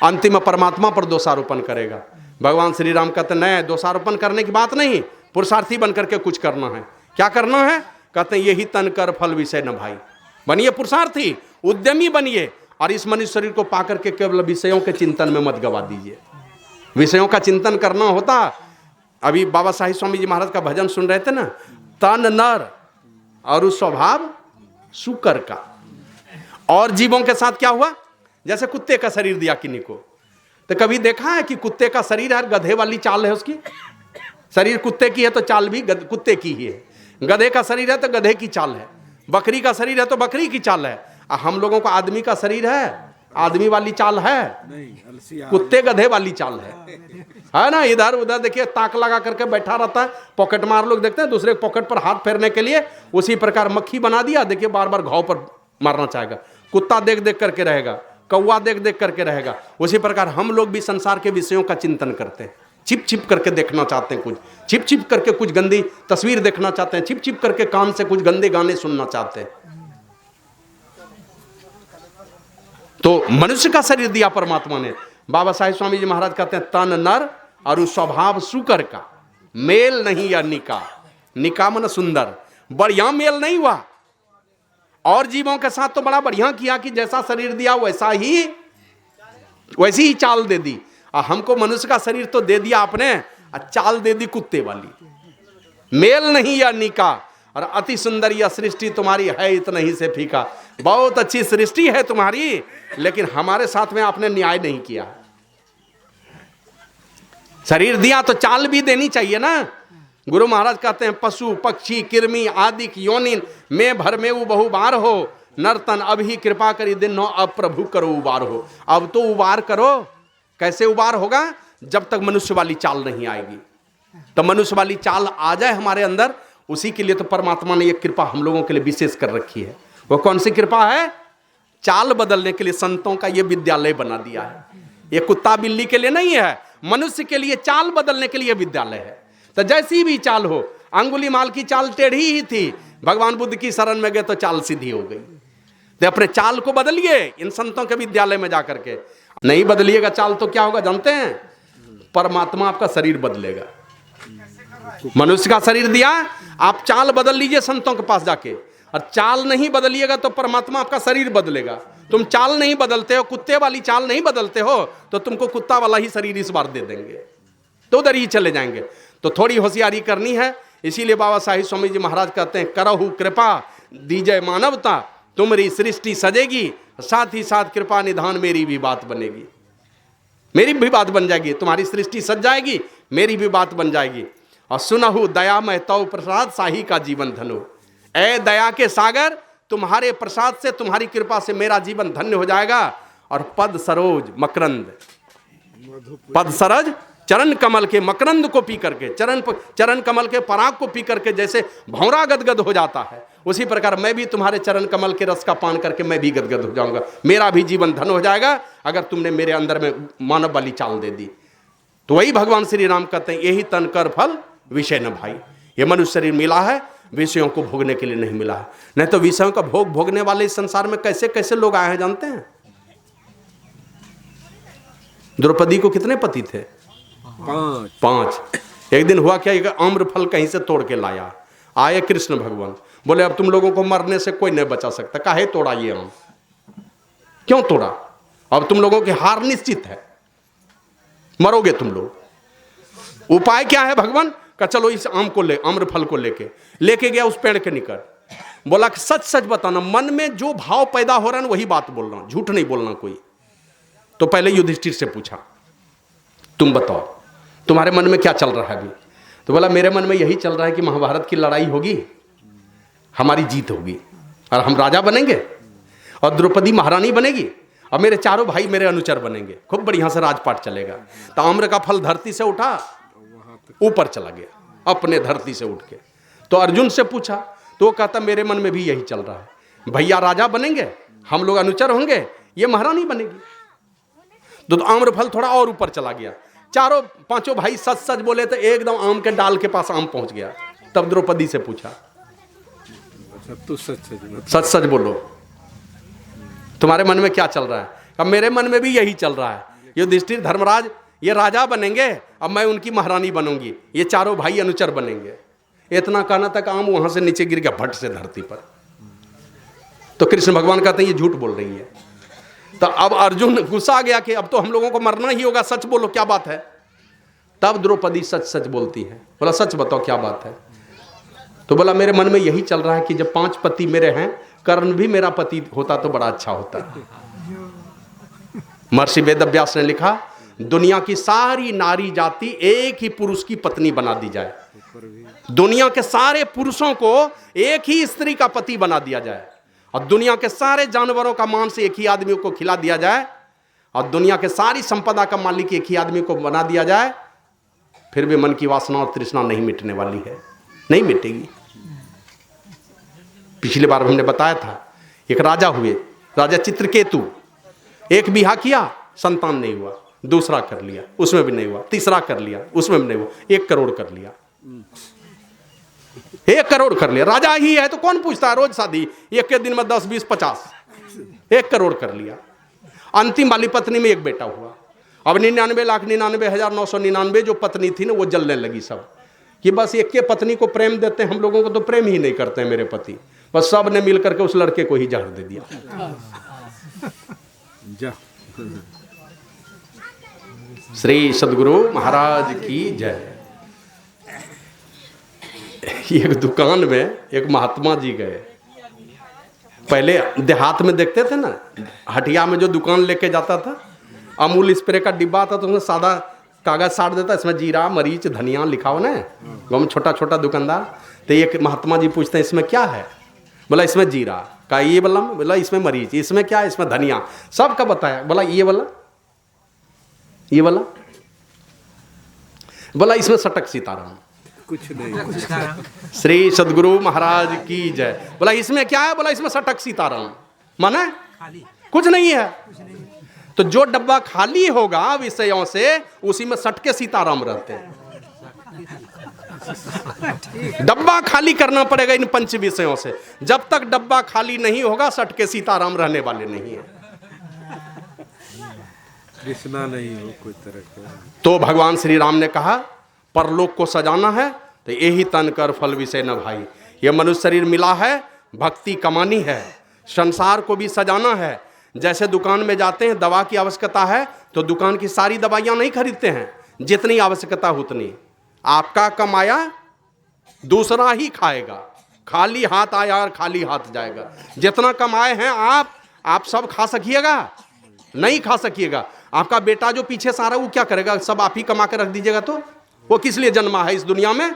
अंतिम परमात्मा पर दोषारोपण करेगा। भगवान श्री राम कहते नहीं, दोषारोपण करने की बात नहीं, पुरुषार्थी बनकर के कुछ करना है। क्या करना है? कहते हैं यही तन कर फल विषय न भाई। बनिए पुरुषार्थी, उद्यमी बनिए, और इस मनुष्य शरीर को पाकर के केवल विषयों के चिंतन में मत गवा दीजिए। विषयों का चिंतन करना होता। अभी बाबा साहिब स्वामी जी महाराज का भजन सुन रहे थे ना, तन नर और स्वभाव शुकर का। और जीवों के साथ क्या हुआ? जैसे कुत्ते का शरीर दिया किन्हीं को, तो कभी देखा है कि कुत्ते का शरीर है, गधे वाली चाल है उसकी? शरीर कुत्ते की है तो चाल भी कुत्ते की ही है। गधे का शरीर है तो गधे की चाल है, बकरी का शरीर है तो बकरी की चाल है। हम लोगों का आदमी का शरीर है, आदमी वाली चाल है नहीं, कुत्ते गधे वाली चाल है ना। इधर उधर देखिए, ताक लगा करके बैठा रहता है, पॉकेट मार लोग देखते हैं दूसरे पॉकेट पर हाथ फेरने के लिए, उसी प्रकार मक्खी बना दिया, देखिए बार बार घाव पर मारना चाहेगा। कुत्ता देख देख करके रहेगा, कौवा देख देख करके रहेगा। उसी प्रकार हम लोग भी संसार के विषयों का चिंतन करते हैं, छिप छिप करके देखना चाहते हैं, कुछ छिप छिप करके कुछ गंदी तस्वीर देखना चाहते हैं, छिप छिप करके कान से कुछ गंदे गाने सुनना चाहते हैं। तो मनुष्य का शरीर दिया परमात्मा ने। बाबा साहिब स्वामी जी महाराज कहते हैं तन नर और स्वभाव शुकर का, मेल नहीं या निका। निका मन सुंदर, बढ़िया मेल नहीं हुआ। और जीवों के साथ तो बड़ा बढ़िया किया कि जैसा शरीर दिया वैसी ही चाल दे दी। हमको मनुष्य का शरीर तो दे दिया आपने, चाल दे दी कुत्ते वाली। मेल नहीं या निका, और अति सुंदर यह सृष्टि तुम्हारी है इतना ही से फीका। बहुत अच्छी सृष्टि है तुम्हारी, लेकिन हमारे साथ में आपने न्याय नहीं किया। शरीर दिया तो चाल भी देनी चाहिए ना। गुरु महाराज कहते हैं पशु पक्षी कृमि आदि की योनिन में भर में वो बहु बार हो, नर्तन अब ही कृपा करी दिन नो, अब प्रभु करो उबार हो। अब तो उबार करो। कैसे उबार होगा? जब तक मनुष्य वाली चाल नहीं आएगी। तो मनुष्य वाली चाल आ जाए हमारे अंदर, उसी के लिए तो परमात्मा ने एक कृपा हम लोगों के लिए विशेष कर रखी है। वो कौन सी कृपा है? चाल बदलने के लिए संतों का ये विद्यालय बना दिया है। ये कुत्ता बिल्ली के लिए नहीं है, मनुष्य के लिए चाल बदलने के लिए विद्यालय है। तो जैसी भी चाल हो, अंगुलीमाल की चाल टेढ़ी ही थी, भगवान बुद्ध की शरण में गए तो चाल सीधी हो गई। तो अपने चाल को बदलिए इन संतों के विद्यालय में जाकर के। नहीं बदलिएगा चाल तो क्या होगा जानते हैं? परमात्मा आपका शरीर बदलेगा। मनुष्य का शरीर दिया, आप चाल बदल लीजिए संतों के पास जाके, और चाल नहीं बदलिएगा तो परमात्मा आपका शरीर बदलेगा। तुम चाल नहीं बदलते हो, कुत्ते वाली चाल नहीं बदलते हो, तो तुमको कुत्ता वाला ही शरीर इस बार दे देंगे, तो उधर ही चले जाएंगे। तो थोड़ी होशियारी करनी है। इसीलिए बाबा साहिब स्वामी जी महाराज कहते हैं करहु कृपा दीजय मानवता, तुम्हारी सृष्टि सजेगी, साथ ही साथ कृपा निधान मेरी भी बात बनेगी। मेरी भी बात बन जाएगी, तुम्हारी सृष्टि सज जाएगी, मेरी भी बात बन जाएगी। और सुनहु दया में तव प्रसाद साही का जीवन धनो। ऐ दया के सागर, तुम्हारे प्रसाद से, तुम्हारी कृपा से मेरा जीवन धन्य हो जाएगा। और पद सरोज मकरंद, पद सरज चरण कमल के मकरंद को पी करके, चरण कमल के पराग को पी करके जैसे भौरा गदगद हो जाता है, उसी प्रकार मैं भी तुम्हारे चरण कमल के रस का पान करके मैं भी गदगद हो जाऊंगा। मेरा भी जीवन धन हो जाएगा अगर तुमने मेरे अंदर में मानव वाली चाल दे दी। तो वही भगवान श्री राम कहते हैं यही तन कर फल विषय न भाई। ये मनुष्य शरीर मिला है, विषयों को भोगने के लिए नहीं मिला है। नहीं तो विषयों का भोग भोगने वाले इस संसार में कैसे कैसे लोग आए हैं जानते हैं? द्रौपदी को कितने पति थे? 5। एक दिन हुआ क्या, एक आम्र फल कहीं से तोड़ के लाया। आए कृष्ण भगवान, बोले अब तुम लोगों को मरने से कोई नहीं बचा सकता, काहे तोड़ा ये आम? क्यों तोड़ा? अब तुम लोगों की हार निश्चित है, मरोगे तुम लोग। उपाय क्या है भगवान का? चलो इस आम को ले, आम्र फल को लेके गया उस पेड़ के निकट, बोला कि सच सच बताना, मन में जो भाव पैदा हो रहा है वही बात बोलना, झूठ नहीं बोलना कोई। तो पहले युधिष्ठिर से पूछा, तुम बताओ तुम्हारे मन में क्या चल रहा है अभी? तो बोला मेरे मन में यही चल रहा है कि महाभारत की लड़ाई होगी, हमारी जीत होगी और हम राजा बनेंगे और द्रौपदी महारानी बनेगी और मेरे चारों भाई मेरे अनुचर बनेंगे, खूब बढ़िया से राजपाट चलेगा। तो आम्र का फल धरती से उठा, ऊपर चला गया अपने धरती से उठ के। तो अर्जुन से पूछा तो वो कहता मेरे मन में भी यही चल रहा है, भैया राजा बनेंगे, हम लोग अनुचर होंगे, ये महारानी बनेगी। तो आम्र फल थोड़ा और ऊपर चला गया, चारों पांचों भाई सच सच बोले तो एकदम आम के डाल के पास आम पहुंच गया। तब द्रौपदी से पूछा तू सच सच बोलो तुम्हारे मन में क्या चल रहा है? अब मेरे मन में भी यही चल रहा है, युधिष्ठिर धर्मराज ये राजा बनेंगे, अब मैं उनकी महारानी बनूंगी, ये चारों भाई अनुचर बनेंगे। इतना कहना तक आम वहां से नीचे गिर गया भट्ट से धरती पर। तो कृष्ण भगवान कहते हैं ये झूठ बोल रही है। तो अब अर्जुन गुस्सा गया कि अब तो हम लोगों को मरना ही होगा, सच बोलो क्या बात है। तब द्रौपदी सच सच बोलती है, बोला सच बताओ क्या बात है। तो बोला मेरे मन में यही चल रहा है कि जब 5 पति मेरे हैं, कर्ण भी मेरा पति होता तो बड़ा अच्छा होता। महर्षि वेदव्यास ने लिखा दुनिया की सारी नारी जाति एक ही पुरुष की पत्नी बना दी जाए, दुनिया के सारे पुरुषों को एक ही स्त्री का पति बना दिया जाए, और दुनिया के सारे जानवरों का मांस एक ही आदमी को खिला दिया जाए, और दुनिया के सारी संपदा का मालिक एक ही आदमी को बना दिया जाए, फिर भी मन की वासना और तृष्णा नहीं मिटने वाली है, नहीं मिटेगी। पिछली बार हमने बताया था एक राजा हुए, राजा चित्रकेतु, एक बिहा किया संतान नहीं हुआ, दूसरा कर लिया उसमें भी नहीं हुआ, तीसरा कर लिया उसमें भी नहीं हुआ, 1 करोड़ कर लिया, 1 करोड़ कर लिया। राजा ही है तो कौन पूछता है, रोज शादी, एक के दिन में 10 20 50, 1 करोड़ कर लिया। अंतिम वाली पत्नी में 1 बेटा हुआ। अब 99,99,999 जो पत्नी थी ना वो जलने लगी सब, कि बस एक के पत्नी को प्रेम देते हैं, हम लोगों को तो प्रेम ही नहीं करते हैं मेरे पति। बस सब ने मिल करके उस लड़के को ही जहर दे दिया। श्री सद्गुरु महाराज की जय। एक दुकान में एक महात्मा जी गए, पहले देहात में देखते थे ना, हटिया में जो दुकान लेके जाता था, अमूल स्प्रे का डिब्बा आता तो उसमें सादा कागज साट देता, इसमें जीरा मरीच धनिया लिखा हो ना, गाँव में छोटा छोटा दुकानदार। तो एक महात्मा जी पूछते हैं इसमें क्या है? बोला इसमें जीरा का, ये बोला इसमें मरीच, इसमें क्या है? इसमें धनिया, सबका बताया। बोला ये वाला, ये वाला, बोला इसमें सटक सीताराम, कुछ नहीं। श्री सद्गुरु महाराज की जय। बोला इसमें क्या है? बोला इसमें सटक सीताराम, माना कुछ नहीं है। तो जो डब्बा खाली होगा विषयों से, उसी में सटके सीताराम रहते हैं। डब्बा खाली करना पड़ेगा इन 5 विषयों से, जब तक डब्बा खाली नहीं होगा सटके सीताराम रहने वाले नहीं है। कृष्णा नहीं हो कोई तरह का। तो भगवान श्री राम ने कहा परलोक को सजाना है तो यही तन कर फल विषय न भाई। ये मनुष्य शरीर मिला है, भक्ति कमानी है, संसार को भी सजाना है। जैसे दुकान में जाते हैं, दवा की आवश्यकता है तो दुकान की सारी दवाइयां नहीं खरीदते हैं, जितनी आवश्यकता उतनी। आपका कमाया दूसरा ही खाएगा, खाली हाथ आया और खाली हाथ जाएगा। जितना कमाए हैं आप सब खा सकिएगा? नहीं खा सकिएगा। आपका बेटा जो पीछे सारा वो क्या करेगा? सब आप ही कमा के रख दीजिएगा तो वो किस लिए जन्मा है इस दुनिया में?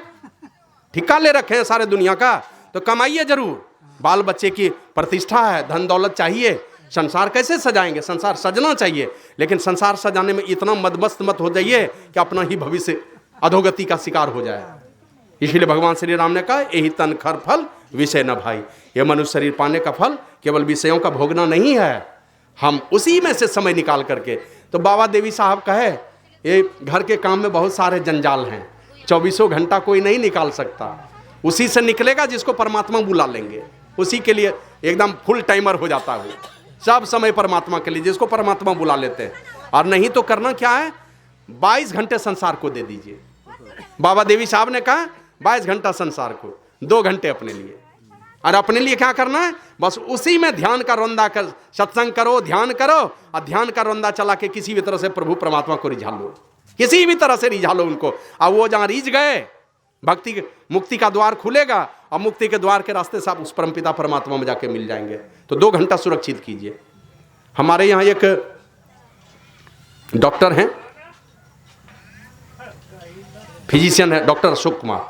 ठिका ले रखे हैं सारे दुनिया का, तो कमाइए जरूर। बाल बच्चे की प्रतिष्ठा है, धन दौलत चाहिए। संसार कैसे सजाएंगे? संसार सजना चाहिए, लेकिन संसार सजाने में इतना मदमस्त मत हो जाइए कि अपना ही भविष्य अधोगति का शिकार हो जाए। इसलिए भगवान श्री राम ने कहा यही तन खर फल विषय न भाई। यह मनुष्य शरीर पाने का फल केवल विषयों का भोगना नहीं है, हम उसी में से समय निकाल करके। तो बाबा देवी साहब कहे ये घर के काम में बहुत सारे जंजाल हैं, 24 घंटा कोई नहीं निकाल सकता। उसी से निकलेगा जिसको परमात्मा बुला लेंगे, उसी के लिए एकदम फुल टाइमर हो जाता है सब समय परमात्मा के लिए, जिसको परमात्मा बुला लेते हैं। और नहीं तो करना क्या है, 22 घंटे संसार को दे दीजिए। बाबा देवी साहब ने कहा 22 घंटा संसार को, 2 घंटे अपने लिए। और अपने लिए क्या करना है, बस उसी में ध्यान का रोंदा कर, सत्संग करो, ध्यान करो, और ध्यान का रोंदा चला के किसी भी तरह से प्रभु परमात्मा को रिझा लो, किसी भी तरह से रिझा लो उनको। और वो जहां रिझ गए, भक्ति मुक्ति का द्वार खुलेगा, और मुक्ति के द्वार के रास्ते से आप उस परमपिता परमात्मा में जाके मिल जाएंगे। तो 2 घंटा सुरक्षित कीजिए। हमारे यहाँ एक डॉक्टर हैं, फिजिशियन है, डॉक्टर अशोक कुमार,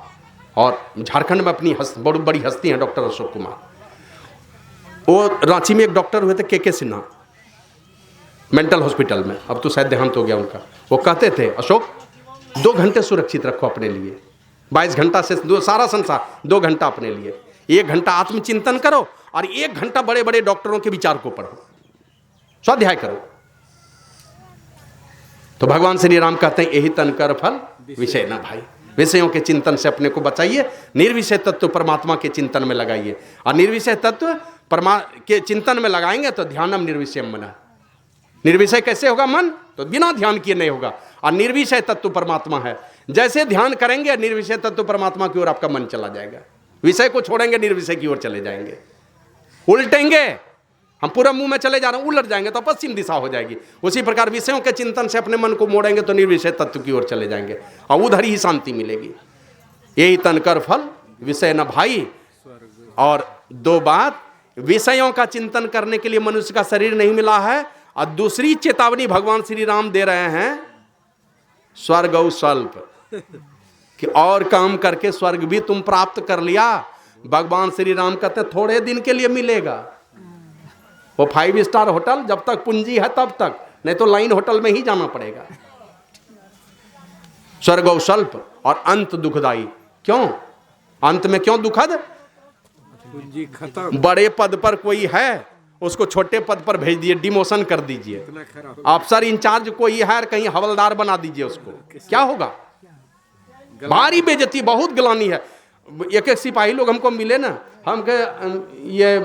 और झारखंड में अपनी बहुत बड़ी हस्ती हैं डॉक्टर अशोक कुमार। वो रांची में एक डॉक्टर हुए थे, के सिन्हा, मेंटल हॉस्पिटल में, अब तो शायद देहांत हो गया उनका। वो कहते थे, अशोक 2 घंटे सुरक्षित रखो अपने लिए, 22 घंटा से सारा संसार, 2 घंटा अपने लिए, 1 घंटा आत्मचिंतन करो, और 1 घंटा बड़े बड़े डॉक्टरों के विचार को पढ़ो, स्वाध्याय करो। तो भगवान श्री राम कहते हैं, यही तन कर फल विषय न भाई। विषयों के चिंतन से अपने को बचाइए, निर्विषय तत्व परमात्मा के चिंतन में लगाइए। और निर्विषय तत्व के चिंतन में लगाएंगे तो ध्यानम निर्विषयम मना। निर्विषय कैसे होगा मन, तो बिना ध्यान किए नहीं होगा। और निर्विषय तत्व परमात्मा है, जैसे ध्यान करेंगे निर्विषय तत्व परमात्मा की ओर आपका मन चला जाएगा। विषय को छोड़ेंगे, निर्विषय की ओर चले जाएंगे, उल्टेंगे, हम पूरा मुंह में चले जा रहे हैं, उलट जाएंगे तो पश्चिम दिशा हो जाएगी। उसी प्रकार विषयों के चिंतन से अपने मन को मोड़ेंगे तो निर्विषय तत्व की ओर चले जाएंगे, और उधर ही शांति मिलेगी। यही तन कर फल विषय न भाई। और 2 बात, विषयों का चिंतन करने के लिए मनुष्य का शरीर नहीं मिला है, और दूसरी चेतावनी भगवान श्री राम दे रहे हैं, स्वर्ग और स्वल्प, कि और काम करके स्वर्ग भी तुम प्राप्त कर लिया। भगवान श्री राम कहते थोड़े दिन के लिए मिलेगा, वो 5 स्टार होटल जब तक पूंजी है तब तक, नहीं तो लाइन होटल में ही जाना पड़ेगा। स्वर्ग और स्वल्प, और अंत दुखदाई। क्यों अंत में, क्यों दुखद? पूंजी खत्म। बड़े पद पर कोई है, उसको छोटे पद पर भेज दिए, डिमोशन कर दीजिए। अफसर इंचार्ज कोई है, कहीं हवलदार बना दीजिए उसको, क्या होगा? भारी बेइज्जती, बहुत गिलानी है। एक सिपाही लोग हमको मिले ना, हम कहे, ये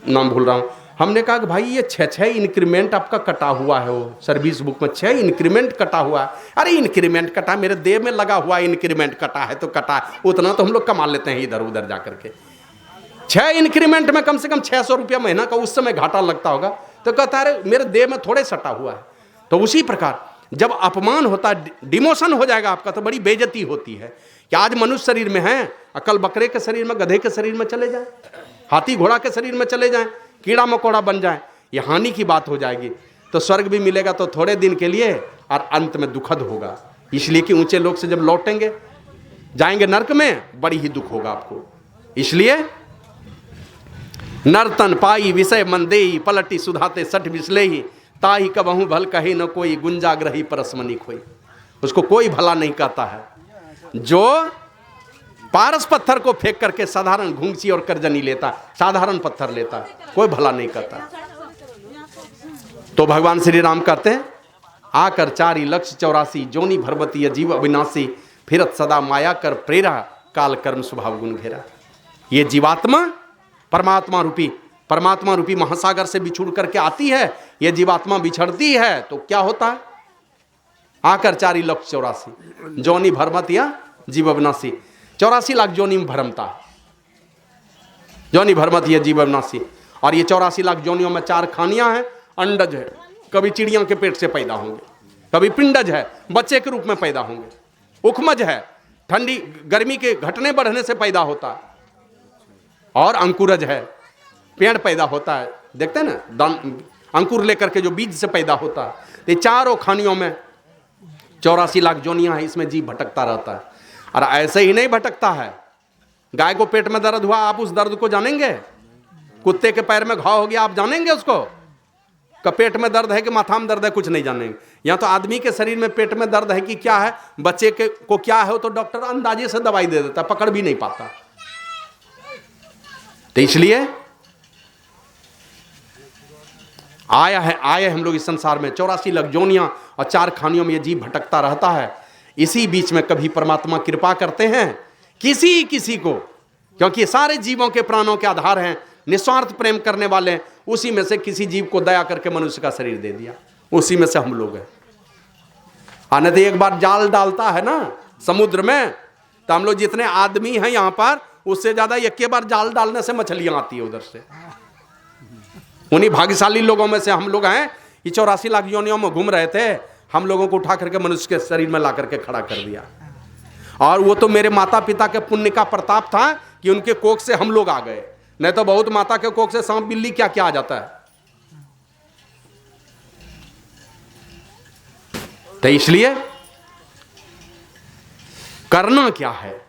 नाम भूल रहा हूँ, हमने कहा कि भाई ये 6 इंक्रीमेंट आपका कटा हुआ है, वो सर्विस बुक में 6 इंक्रीमेंट कटा हुआ है। अरे इंक्रीमेंट कटा, मेरे देह में लगा हुआ इंक्रीमेंट कटा है तो कटा है, उतना तो हम लोग कमा लेते हैं इधर उधर जा करके। 6 इंक्रीमेंट में कम से कम 600 रुपया महीना का उस समय घाटा लगता होगा, तो कहता है मेरे देह में थोड़े सटा हुआ है। तो उसी प्रकार जब अपमान होता है, डिमोशन हो जाएगा आपका, तो बड़ी बेइज्जती होती है। कि आज मनुष्य शरीर में है, कल बकरे के शरीर में, गधे के शरीर में चले जाए, हाथी घोड़ा के शरीर में चले जाएं, कीड़ा मकोड़ा बन जाए, ये हानि की बात हो जाएगी। तो स्वर्ग भी मिलेगा तो थोड़े दिन के लिए, और अंत में दुखद होगा। इसलिए कि ऊंचे लोग से जब लौटेंगे, जाएंगे नरक में, बड़ी ही दुख होगा आपको। इसलिए नर्तन पाई विषय मन देई, पलटी सुधाते 60 विसलेही, ताही कबहू भल कहे न कोई, गुंजाग्रही परसमनी खोई। उसको कोई भला नहीं कहता है जो पारस पत्थर को फेंक करके साधारण घुंघसी और करजनी लेता, साधारण पत्थर लेता, कोई भला नहीं करता। तो भगवान श्री राम कहते हैं, आकर 4 लक्ष 84 जोनी भरबती जीव अविनाशी, फिरत सदा माया कर प्रेरा, काल कर्म स्वभाव गुण घेरा। ये जीवात्मा परमात्मा रूपी महासागर से बिछुड़ करके आती है। ये जीवात्मा बिछड़ती है तो क्या होता है? आकर 4 लक्ष 84 जोनी भरमत या जीव अविनाशी, 84 लाख जोनी में भरमता, जोनी भरमत या जीव अविनाशी। और ये 84 लाख जोनियों में 4 खानियां हैं, अंडज है, कभी चिड़ियों के पेट से पैदा होंगे, कभी पिंडज है, बच्चे के रूप में पैदा होंगे, उखमज है, ठंडी गर्मी के घटने बढ़ने से पैदा होता है, और अंकुरज है, पेड़ पैदा होता है, देखते हैं ना, अंकुर लेकर के जो बीज से पैदा होता है। ये चारों खानियों में 84 लाख जोनियां हैं, इसमें जीव भटकता रहता है। और ऐसे ही नहीं भटकता है, गाय को पेट में दर्द हुआ, आप उस दर्द को जानेंगे? कुत्ते के पैर में घाव हो गया, आप जानेंगे उसको? का पेट में दर्द है कि माथा में दर्द है, कुछ नहीं जानेंगे। या तो आदमी के शरीर में पेट में दर्द है कि क्या है, बच्चे के को क्या है, तो डॉक्टर अंदाजे से दवाई दे देता, पकड़ भी नहीं पाता। तो इसलिए आए हम लोग इस संसार में 84 लाख जोनियां और 4 खानियों में ये जीव भटकता रहता है। इसी बीच में कभी परमात्मा कृपा करते हैं किसी को, क्योंकि सारे जीवों के प्राणों के आधार हैं, निस्वार्थ प्रेम करने वाले। उसी में से किसी जीव को दया करके मनुष्य का शरीर दे दिया, उसी में से हम लोग हैं। आने तो एक बार जाल डालता है ना समुद्र में, तो हम लोग जितने आदमी हैं यहाँ पर, उससे ज्यादा एक के बार जाल डालने से मछलियां आती है उधर से। उन्हीं भाग्यशाली लोगों में से हम लोग हैं। ये 84 लाख योनियों में घूम रहे थे, हम लोगों को उठा करके मनुष्य के शरीर में ला करके खड़ा कर दिया। और वो तो मेरे माता पिता के पुण्य का प्रताप था कि उनके कोख से हम लोग आ गए, नहीं तो बहुत माता के कोख से सांप बिल्ली क्या क्या आ जाता है। तो इसलिए करना क्या है,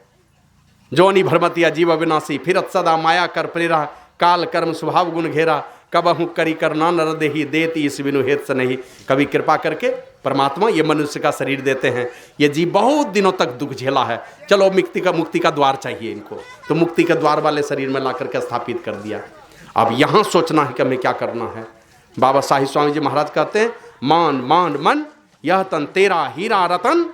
जोनि भरमतिया जीव अविनाशी, फिरत सदा माया कर प्रेरा, काल कर्म स्वभाव गुण घेरा, कबहु करी करना नर देही, देती इस बिनु हेत से नहीं। कभी कृपा करके परमात्मा ये मनुष्य का शरीर देते हैं, ये जीव बहुत दिनों तक दुख झेला है, चलो मुक्ति का द्वार चाहिए इनको, तो मुक्ति के द्वार वाले शरीर में ला करके स्थापित कर दिया। अब यहाँ सोचना है कि हमें क्या करना है। बाबा साहिब स्वामी जी महाराज कहते हैं, मान मान मन यह तन तेरा हीरा रतन,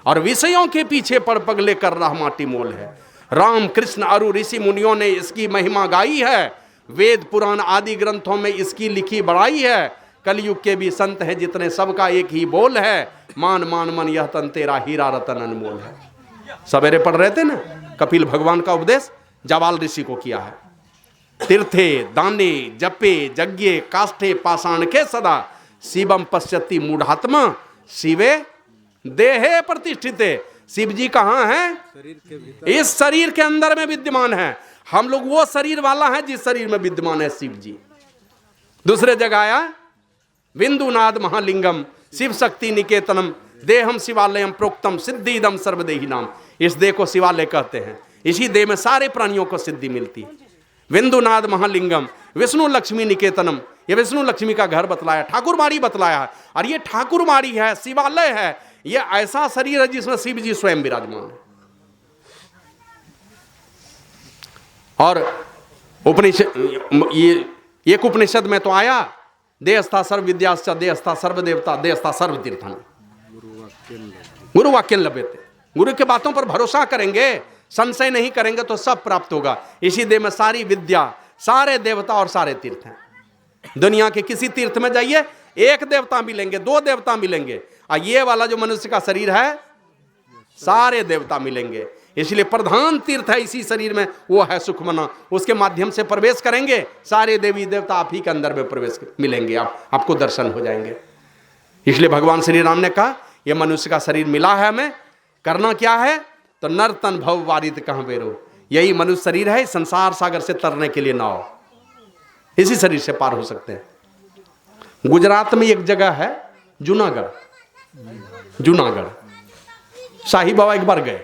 और विषयों के पीछे पड़ पगले कर रहा माटी मोल है। राम कृष्ण अरु ऋषि मुनियों ने इसकी महिमा गाई है, वेद पुराण आदि ग्रंथों में इसकी लिखी बड़ाई है। कलयुग के भी संत है जितने, सबका एक ही बोल है, मान मान मन यह तन तेरा हीरा रतन अनमोल है। सवेरे पढ़ रहे थे ना, कपिल भगवान का उपदेश जाबाल ऋषि को किया है। तीर्थे दाने जपे यज्ञे काष्ठे पाषाण के सदा, शिवम पश्यति मूढ़ात्मा शिवे देहे प्रतिष्ठिते। शिव जी कहाँ हैं? शरीर के भीतर, इस शरीर के अंदर में विद्यमान है। हम लोग वो शरीर वाला है जिस शरीर में विद्यमान है शिव जी। दूसरे जगह आया, बिंदुनाद महालिंगम शिव शक्ति निकेतनम, देहम शिवालयम प्रोक्तम सिद्धिदम सर्वदेही नाम। इस देह को शिवालय कहते हैं, इसी देह में सारे प्राणियों को सिद्धि मिलती है। बिंदुनाद महालिंगम विष्णु लक्ष्मी निकेतनम, ये विष्णु लक्ष्मी का घर बतलाया, ठाकुरबाड़ी बतलाया। और ये ठाकुरबाड़ी है, शिवालय है, ये ऐसा शरीर है जिसमें शिव जी स्वयं विराजमान है। और उपनिषद, ये एक उपनिषद में तो आया, देहस्था सर्व विद्याश्च देहस्था सर्व देवता देहस्था सर्व तीर्थन, गुरु वाक्य लभ्यते। गुरु के बातों पर भरोसा करेंगे, संशय नहीं करेंगे तो सब प्राप्त होगा। इसी देह में सारी विद्या, सारे देवता और सारे तीर्थ हैं। दुनिया के किसी तीर्थ में जाइए, एक देवता मिलेंगे, दो देवता मिलेंगे, और ये वाला जो मनुष्य का शरीर है सारे देवता मिलेंगे। इसलिए प्रधान तीर्थ है इसी शरीर में, वो है सुखमना। उसके माध्यम से प्रवेश करेंगे, सारे देवी देवता आप ही के अंदर में प्रवेश मिलेंगे, आपको दर्शन हो जाएंगे। इसलिए भगवान श्री राम ने कहा, यह मनुष्य का शरीर मिला है, हमें करना क्या है? तो नर तन भव वारित कहाँ बेरो, यही मनुष्य शरीर है, संसार सागर से तरने के लिए नाव, इसी शरीर से पार हो सकते हैं। गुजरात में एक जगह है जूनागढ़, जूनागढ़ साहिब बाबा एक बार गए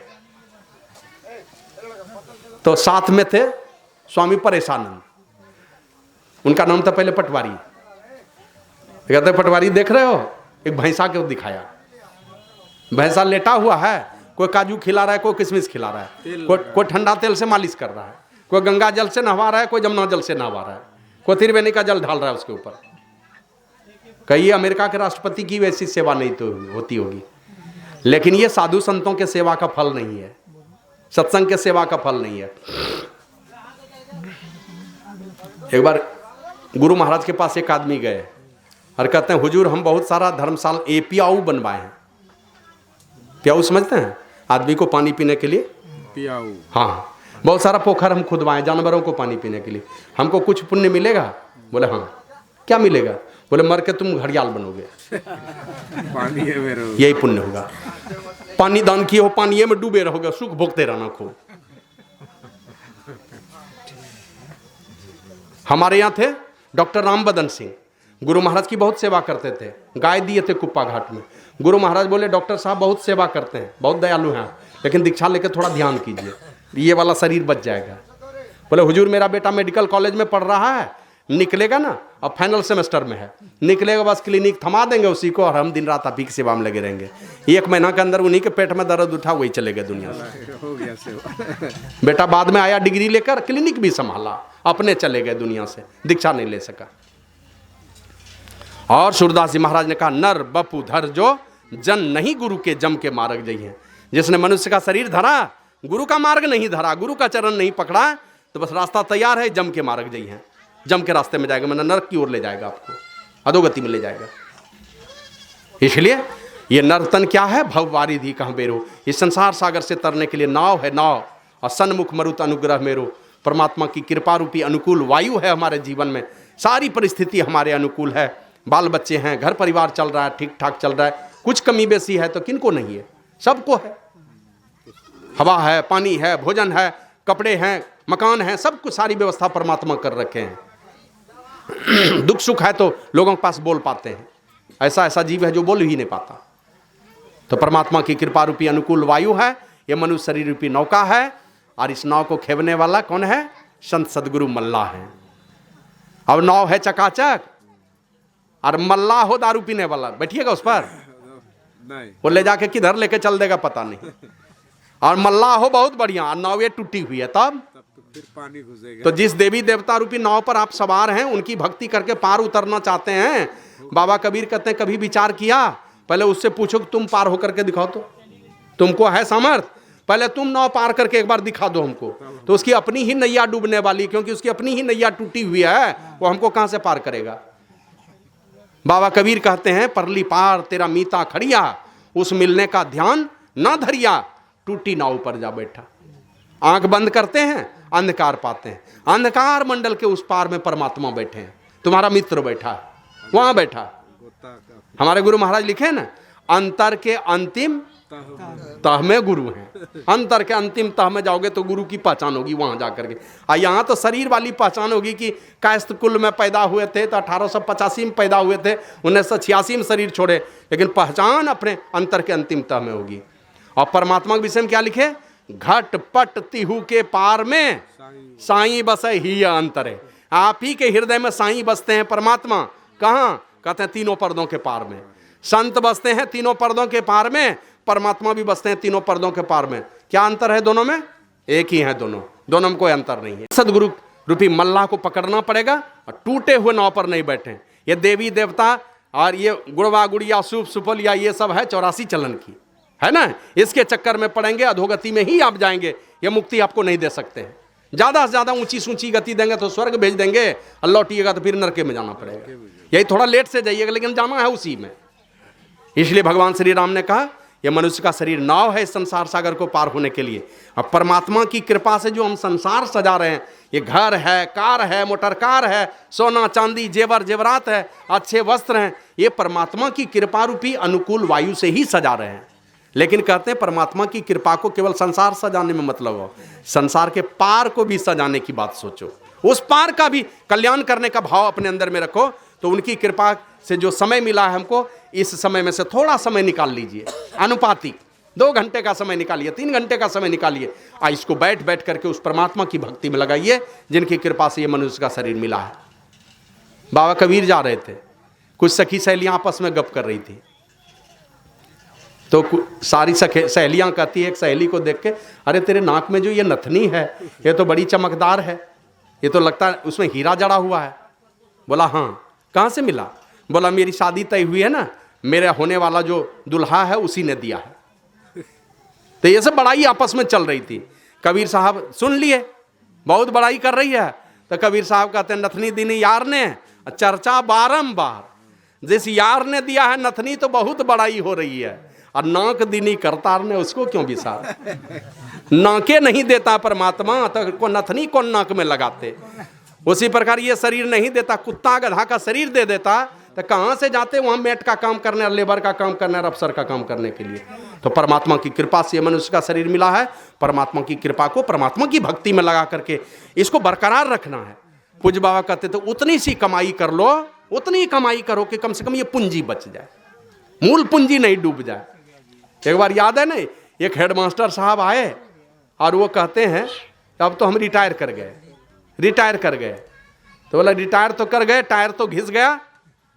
तो साथ में थे स्वामी परेशानंद, उनका नाम था पहले पटवारी। कहते पटवारी देख रहे हो, एक भैंसा को दिखाया, भैंसा लेटा हुआ है, कोई काजू खिला रहा है, कोई किशमिश खिला रहा है, कोई ठंडा तेल से मालिश कर रहा है, कोई गंगा जल से नहवा रहा है, कोई जमुना जल से नहवा रहा है, कोई त्रिवेणी का जल ढाल रहा है उसके ऊपर। कहिए अमेरिका के राष्ट्रपति की वैसी सेवा नहीं तो होती होगी, लेकिन ये साधु संतों के सेवा का फल नहीं है, सत्संग के सेवा का फल नहीं है। एक बार गुरु महाराज के पास एक आदमी गए और कहते हैं, हुजूर हम बहुत सारा धर्मशाला पियाऊ बनवाए हैं। पियाऊ समझते हैं? आदमी को पानी पीने के लिए पियाऊ। हाँ, बहुत सारा पोखर हम खुदवाए जानवरों को पानी पीने के लिए, हमको कुछ पुण्य मिलेगा? बोले हाँ। क्या मिलेगा? बोले मर के तुम घड़ियाल बनोगे, पानी में रहोगे, यही पुण्य होगा। पानी दान किए हो, पानी में डूबे रहोगे, सुख भोगते रहना खूब। हमारे यहाँ थे डॉक्टर रामबदन सिंह, गुरु महाराज की बहुत सेवा करते थे, गाय दिए थे कुप्पा घाट में। गुरु महाराज बोले डॉक्टर साहब बहुत सेवा करते हैं, बहुत दयालु हैं, लेकिन दीक्षा लेकर थोड़ा ध्यान कीजिए, ये वाला शरीर बच जाएगा। बोले हुजूर मेरा बेटा मेडिकल कॉलेज में पढ़ रहा है, निकलेगा ना, अब फाइनल सेमेस्टर में है, निकलेगा बस क्लिनिक थमा देंगे उसी को, और हम दिन रात आप ही की सेवा में लगे रहेंगे। 1 महीना के अंदर उन्हीं के पेट में दर्द उठा, वही चले गए दुनिया से। हो गया सेवा। बेटा बाद में आया डिग्री लेकर, क्लिनिक भी संभाला, अपने चले गए दुनिया से, दीक्षा नहीं ले सका। और सूरदास जी महाराज ने कहा, नर बपू धर जो जन नहीं गुरु के जम के मार्ग जई है। जिसने मनुष्य का शरीर धरा, गुरु का मार्ग नहीं धरा, गुरु का चरण नहीं पकड़ा, तो बस रास्ता तैयार है, जम के मार्ग जई है, जम के रास्ते में जाएगा, मैंने नरक की ओर ले जाएगा, आपको अधोगति में ले जाएगा। इसलिए ये नर्तन क्या है? भव वारिधि कहाँ बेरो, इस संसार सागर से तरने के लिए नाव है, नाव। और सन्मुख मरुत अनुग्रह मेरो। परमात्मा की कृपा रूपी अनुकूल वायु है हमारे जीवन में, सारी परिस्थिति हमारे अनुकूल है। बाल बच्चे हैं, घर परिवार चल रहा है, ठीक ठाक चल रहा है। कुछ कमी बेसी है तो किनको नहीं है? सबको है। हवा है, पानी है, भोजन है, कपड़े हैं, मकान है, सब कुछ सारी व्यवस्था परमात्मा कर रखे हैं। दुख सुख है तो लोगों के पास बोल पाते हैं। ऐसा ऐसा जीव है जो बोल ही नहीं पाता। तो परमात्मा की कृपा रूपी अनुकूल वायु है, ये मनुष्य शरीर रूपी नौका है। और इस नाव को खेवने वाला कौन है? संत सदगुरु मल्लाह है। अब नाव है चकाचक और मल्लाह हो दारू पीने वाला, बैठिएगा उस पर, नहीं वो ले जाके किधर लेके चल देगा पता नहीं। और मल्लाह हो बहुत बढ़िया, और नाव ये टूटी हुई है, तब तो फिर पानी घुसेगा। तो जिस देवी देवता रूपी नाव पर आप सवार हैं, उनकी भक्ति करके पार उतरना चाहते हैं, बाबा कबीर कहते हैं कभी विचार किया? पहले उससे पूछो कि तुम पार होकर के दिखाओ, तो तुमको है सामर्थ? पहले तुम नाव पार करके एक बार दिखा दो हमको। तो उसकी अपनी ही नैया डूबने वाली, क्योंकि उसकी अपनी ही नैया टूटी हुई है, वो हमको कहां से पार करेगा? बाबा कबीर कहते हैं परली पार तेरा मीता खड़िया, उस मिलने का ध्यान ना धरिया, टूटी नाव पर जा बैठा। आंख बंद करते हैं, अंधकार पाते हैं। अंधकार मंडल के उस पार में परमात्मा बैठे हैं, तुम्हारा मित्र बैठा है, वहां बैठा। गोता का हमारे गुरु महाराज लिखे ना, अंतर के अंतिम तह में गुरु हैं। अंतर के अंतिम तह में जाओगे तो गुरु की पहचान होगी वहां जाकर के। यहाँ तो शरीर वाली पहचान होगी कि कायस्थ कुल में पैदा हुए थे तो 1885 में पैदा हुए थे, 1986 में शरीर छोड़े, लेकिन पहचान अपने अंतर के अंतिम तह में होगी। और परमात्मा के विषय में क्या लिखे? घट पट तिहु के पार में साईं बसे ही अंतर है। आप ही के हृदय में साईं बसते हैं परमात्मा। कहाँ? कहते हैं तीनों पर्दों के पार में। संत बसते हैं तीनों पर्दों के पार में, परमात्मा भी बसते हैं तीनों पर्दों के पार में। क्या अंतर है दोनों में? एक ही है दोनों, दोनों में कोई अंतर नहीं है। सदगुरु रूपी मल्लाह को पकड़ना पड़ेगा और टूटे हुए नाव पर नहीं बैठे। ये देवी देवता और ये गुड़वा गुड़िया सूप सुपलिया ये सब है 84 चलन की, है ना? इसके चक्कर में पड़ेंगे, अधोगति में ही आप जाएंगे। ये मुक्ति आपको नहीं दे सकते हैं। ज्यादा से ज्यादा ऊंची सूंची गति देंगे तो स्वर्ग भेज देंगे, और लौटिएगा तो फिर नरके में जाना पड़ेगा। यही थोड़ा लेट से जाइएगा, लेकिन जाना है उसी में। इसलिए भगवान श्री राम ने कहा यह मनुष्य का शरीर नाव है इस संसार सागर को पार होने के लिए। अब परमात्मा की कृपा से जो हम संसार सजा रहे हैं, ये घर है, कार है, मोटर कार है, सोना चांदी जेवर जेवरात है, अच्छे वस्त्र हैं, ये परमात्मा की कृपा रूपी अनुकूल वायु से ही सजा रहे हैं। लेकिन कहते हैं परमात्मा की कृपा को केवल संसार सजाने में मतलब हो, संसार के पार को भी सजाने की बात सोचो, उस पार का भी कल्याण करने का भाव अपने अंदर में रखो। तो उनकी कृपा से जो समय मिला है हमको, इस समय में से थोड़ा समय निकाल लीजिए, अनुपातिक 2 घंटे का समय निकालिए, 3 घंटे का समय निकालिए, इसको बैठ बैठ करके उस परमात्मा की भक्ति में लगाइए, जिनकी कृपा से ये मनुष्य का शरीर मिला है। बाबा कबीर जा रहे थे, कुछ सखी सहेलियां आपस में गप कर रही थी, तो सारी सहेलियां कहती है एक सहेली को देख के, अरे तेरे नाक में जो ये नथनी है ये तो बड़ी चमकदार है, ये तो लगता है उसमें हीरा जड़ा हुआ है। बोला हाँ, कहाँ से मिला? बोला मेरी शादी तय हुई है ना, मेरा होने वाला जो दुल्हा है उसी ने दिया है। तो ये सब बड़ाई आपस में चल रही थी। कबीर साहब सुन लिए, बहुत बड़ाई कर रही है। तो कबीर साहब कहते हैं नथनी दीनी यार ने, चर्चा बारंबार, जिस यार ने दिया है नथनी तो बहुत बड़ाई हो रही है, और नाक दीनी करतार ने उसको क्यों विसार? नाके नहीं देता परमात्मा तो को नथनी कौन नाक में लगाते? उसी प्रकार ये शरीर नहीं देता, कुत्ता गधा का शरीर दे देता तो कहाँ से जाते वहाँ मेट का काम करने और लेबर का काम करने और अफसर का काम करने के लिए। तो परमात्मा की कृपा से मनुष्य का शरीर मिला है। परमात्मा की कृपा को परमात्मा की भक्ति में लगा करके इसको बरकरार रखना है। पूज्य बाबा कहते तो उतनी सी कमाई कर लो, उतनी कमाई करो कि कम से कम ये पूंजी बच जाए, मूल पूंजी नहीं डूब जाए। एक बार याद है ना, एक हेडमास्टर साहब आए और वो कहते हैं अब तो हम रिटायर कर गए। तो बोला रिटायर तो कर गए, टायर तो घिस गया,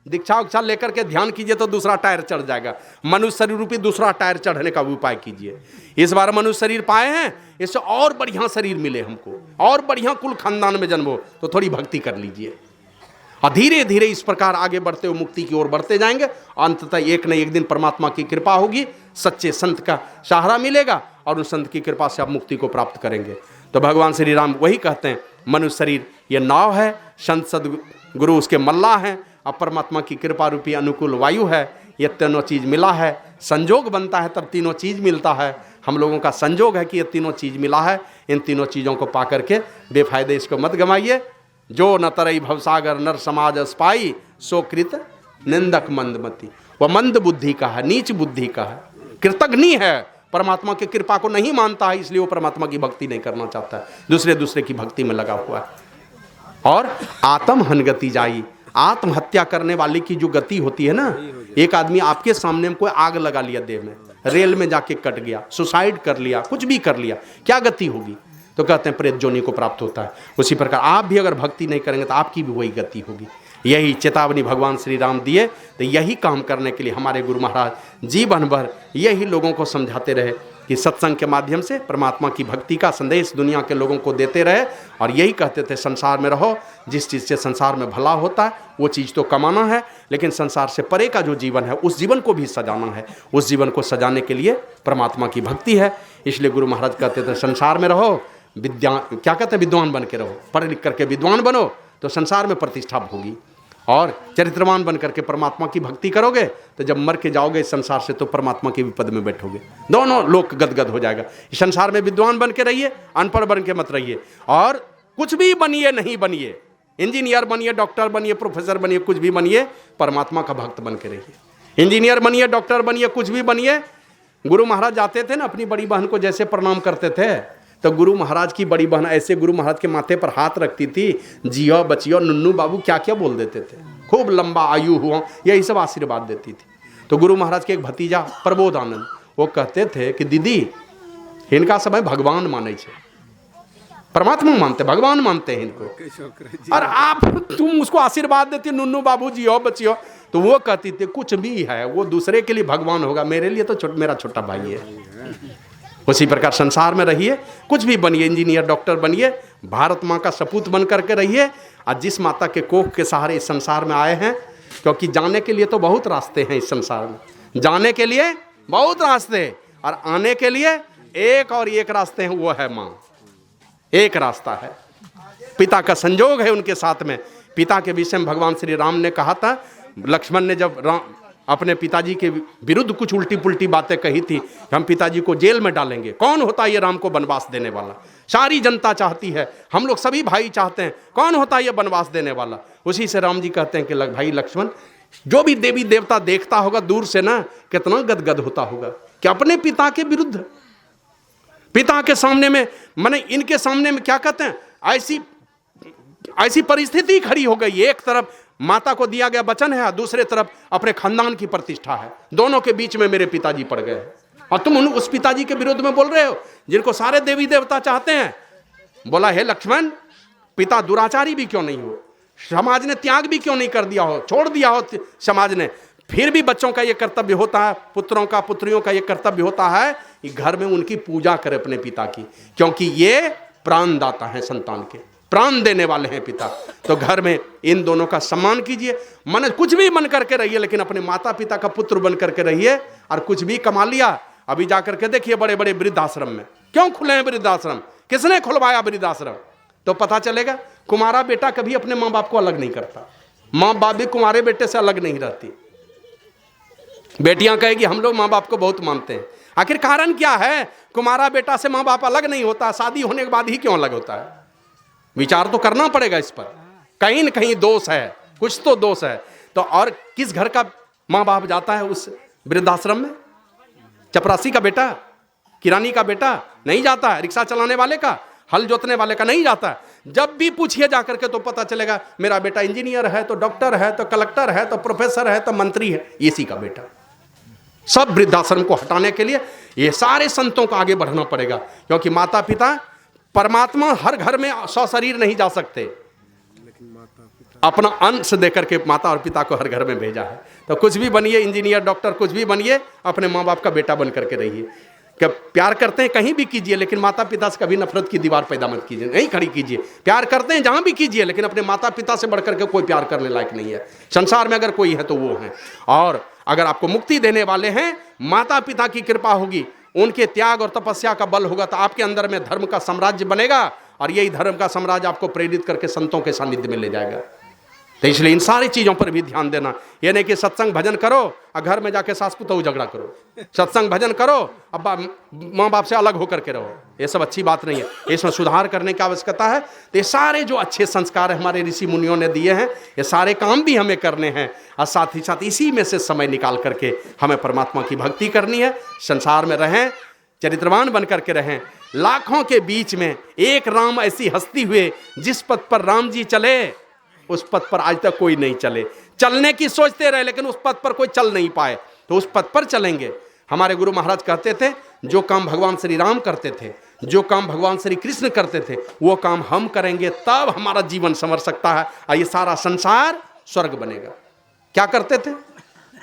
दीक्षा उक्षा लेकर के ध्यान कीजिए तो दूसरा टायर चढ़ जाएगा। मनुष्य शरीर रूपी दूसरा टायर चढ़ने का उपाय कीजिए। इस बार मनुष्य शरीर पाए हैं, इससे और बढ़िया शरीर मिले हमको, और बढ़िया कुल खानदान में जन्म हो, तो थोड़ी भक्ति कर लीजिए। और धीरे धीरे इस प्रकार आगे बढ़ते हुए मुक्ति की ओर बढ़ते जाएंगे। अंततः एक न एक दिन परमात्मा की कृपा होगी, सच्चे संत का सहारा मिलेगा और उन संत की कृपा से आप मुक्ति को प्राप्त करेंगे। तो भगवान श्री राम वही कहते हैं, मनुष्य शरीर ये नाव है, संत सदगुरु उसके मल्लाह हैं, अब परमात्मा की कृपा रूपी अनुकूल वायु है। ये तीनों चीज़ मिला है, संजोग बनता है तब तीनों चीज़ मिलता है। हम लोगों का संजोग है कि ये तीनों चीज़ मिला है। इन तीनों चीज़ों को पा करके बेफायदे इसको मत गमाइए। जो न तरई भवसागर नर समाज अस्पाई, सो कृत निंदक मंदमती। वह मंद बुद्धि का है, नीच बुद्धि का है, कृतघ्नि है, परमात्मा की कृपा को नहीं मानता है, इसलिए वो परमात्मा की भक्ति नहीं करना चाहता है, दूसरे की भक्ति में लगा हुआ है। और आत्महन गति जाई, आत्महत्या करने वाले की जो गति होती है ना, एक आदमी आपके सामने में कोई आग लगा लिया देह में, रेल में जाके कट गया, सुसाइड कर लिया, कुछ भी कर लिया, क्या गति होगी? तो कहते हैं प्रेत जोनि को प्राप्त होता है। उसी प्रकार आप भी अगर भक्ति नहीं करेंगे तो आपकी भी वही गति होगी। यही चेतावनी भगवान श्री राम दिए, तो यही काम करने के लिए हमारे गुरु महाराज जीवन भर यही लोगों को समझाते रहे कि सत्संग के माध्यम से परमात्मा की भक्ति का संदेश दुनिया के लोगों को देते रहे। और यही कहते थे संसार में रहो, जिस चीज़ से संसार में भला होता है वो चीज़ तो कमाना है, लेकिन संसार से परे का जो जीवन है उस जीवन को भी सजाना है। उस जीवन को सजाने के लिए परमात्मा की भक्ति है। इसलिए गुरु महाराज कहते थे संसार में रहो, क्या कहते हैं, विद्वान बन के रहो, पढ़ लिख करके विद्वान बनो तो संसार में प्रतिष्ठा होगी, और चरित्रवान बन करके परमात्मा की भक्ति करोगे तो जब मर के जाओगे इस संसार से तो परमात्मा के भी पद में बैठोगे, दोनों लोक गदगद हो जाएगा। इस संसार में विद्वान बन के रहिए, अनपढ़ बन के मत रहिए, और कुछ भी बनिए नहीं बनिए, इंजीनियर बनिए, डॉक्टर बनिए, प्रोफेसर बनिए, कुछ भी बनिए, परमात्मा का भक्त बन के रहिए। इंजीनियर बनिए, डॉक्टर बनिए, कुछ भी बनिए। गुरु महाराज जाते थे ना, अपनी बड़ी बहन को जैसे प्रणाम करते थे, तो गुरु महाराज की बड़ी बहन ऐसे गुरु महाराज के माथे पर हाथ रखती थी, जियो बचियो, नुन्नू बाबू, क्या क्या बोल देते थे, खूब लंबा आयु हुआ, यही सब आशीर्वाद देती थी। तो गुरु महाराज के एक भतीजा प्रबोधानंद, वो कहते थे कि दीदी इनका समय भगवान माने छे, परमात्मा मानते, भगवान मानते हैं इनको, और आप तुम उसको आशीर्वाद देती नुन्नू बाबू, जियो बचियो। तो वो कहती थी कुछ भी है वो दूसरे के लिए भगवान होगा, मेरे लिए तो मेरा छोटा भाई है। उसी प्रकार संसार में रहिए, कुछ भी बनिए, इंजीनियर डॉक्टर बनिए, भारत माँ का सपूत बन करके रहिए। और जिस माता के कोख के सहारे इस संसार में आए हैं, क्योंकि जाने के लिए तो बहुत रास्ते हैं इस संसार में, जाने के लिए बहुत रास्ते, और आने के लिए एक और एक रास्ते हैं, वो है माँ। एक रास्ता है, पिता का संजोग है उनके साथ में। पिता के विषय में भगवान श्री राम ने कहा था, लक्ष्मण ने जब अपने पिताजी के विरुद्ध कुछ उल्टी पुल्टी बातें कही थी, हम पिताजी को जेल में डालेंगे, कौन होता है ये राम को वनवास देने वाला? सारी जनता चाहती है, हम लोग सभी भाई चाहते हैं, कौन होता है ये वनवास देने वाला? उसी से राम जी कहते हैं कि भाई लक्ष्मण, जो भी देवी देवता देखता होगा दूर से ना, कितना गदगद होता होगा कि अपने पिता के विरुद्ध, पिता के सामने में, माने इनके सामने में क्या कहते हैं, ऐसी परिस्थिति खड़ी हो गई। एक तरफ माता को दिया गया वचन है, दूसरे तरफ अपने खानदान की प्रतिष्ठा है, दोनों के बीच में मेरे पिताजी पड़ गए, और तुम उस पिताजी के विरुद्ध में बोल रहे हो जिनको सारे देवी देवता चाहते हैं। बोला हे लक्ष्मण, पिता दुराचारी भी क्यों नहीं हो, समाज ने त्याग भी क्यों नहीं कर दिया हो, छोड़ दिया हो समाज ने, फिर भी बच्चों का ये कर्तव्य होता है, पुत्रों का पुत्रियों का ये कर्तव्य होता है कि घर में उनकी पूजा करे अपने पिता की, क्योंकि ये प्राणदाता है, संतान के प्राण देने वाले हैं पिता। तो घर में इन दोनों का सम्मान कीजिए, मन कुछ भी बन करके रहिए, लेकिन अपने माता पिता का पुत्र बन करके रहिए। और कुछ भी कमा लिया, अभी जाकर के देखिए बड़े बड़े वृद्धाश्रम में, क्यों खुले हैं वृद्धाश्रम, किसने खुलवाया वृद्धाश्रम? तो पता चलेगा कुमारा बेटा कभी अपने माँ बाप को अलग नहीं करता, माँ बाप भी कुमारे बेटे से अलग नहीं रहती। बेटियां कहेगी हम लोग माँ बाप को बहुत मानते हैं, आखिर कारण क्या है? कुमारा बेटा से माँ बाप अलग नहीं होता, शादी होने के बाद ही क्यों अलग होता है? विचार तो करना पड़ेगा इस पर, कहीं न कहीं दोष है, कुछ तो दोष है। तो और किस घर का माँ बाप जाता है उस वृद्धाश्रम में? चपरासी का बेटा, किरानी का बेटा नहीं जाता है, रिक्शा चलाने वाले का, हल जोतने वाले का नहीं जाता। जब भी पूछिए जाकर के तो पता चलेगा मेरा बेटा इंजीनियर है, तो डॉक्टर है, तो कलेक्टर है, तो प्रोफेसर है, तो मंत्री है, इसी का बेटा। सब वृद्धाश्रम को हटाने के लिए ये सारे संतों को आगे बढ़ना पड़ेगा, क्योंकि माता पिता, परमात्मा हर घर में सशरीर नहीं जा सकते, अपना अंश देकर के माता और पिता को हर घर में भेजा है। तो कुछ भी बनिए, इंजीनियर डॉक्टर कुछ भी बनिए, अपने माँ बाप का बेटा बन करके रहिए। क्या प्यार करते हैं कहीं भी कीजिए, लेकिन माता पिता से कभी नफरत की दीवार पैदा मत कीजिए, नहीं खड़ी कीजिए। प्यार करते हैं जहाँ भी कीजिए, लेकिन अपने माता पिता से बढ़कर के कोई प्यार करने लायक नहीं है संसार में, अगर कोई है तो वो है। और अगर आपको मुक्ति देने वाले हैं, माता पिता की कृपा होगी, उनके त्याग और तपस्या का बल होगा, तो आपके अंदर में धर्म का साम्राज्य बनेगा, और यही धर्म का साम्राज्य आपको प्रेरित करके संतों के सानिध्य में ले जाएगा। तो इसलिए इन सारी चीज़ों पर भी ध्यान देना। ये नहीं कि सत्संग भजन करो और घर में जाके सास पुतहू झगड़ा करो, सत्संग भजन करो अब माँ बाप से अलग होकर के रहो, ये सब अच्छी बात नहीं है। इसमें सुधार करने की आवश्यकता है। तो ये सारे जो अच्छे संस्कार हमारे ऋषि मुनियों ने दिए हैं, ये सारे काम भी हमें करने हैं और साथ ही साथ इसी में से समय निकाल करके हमें परमात्मा की भक्ति करनी है। संसार में रहें, चरित्रवान बन करके रहें। लाखों के बीच में एक राम ऐसी हस्ती हुए जिस पथ पर राम जी चले उस पथ पर आज तक कोई नहीं चले। चलने की सोचते रहे लेकिन उस पथ पर कोई चल नहीं पाए, तो उस पथ पर चलेंगे। हमारे गुरु महाराज कहते थे जो काम भगवान श्री राम करते थे, जो काम भगवान श्री कृष्ण करते थे, वो काम हम करेंगे तब हमारा जीवन संवर सकता है और ये सारा संसार स्वर्ग बनेगा। क्या करते थे?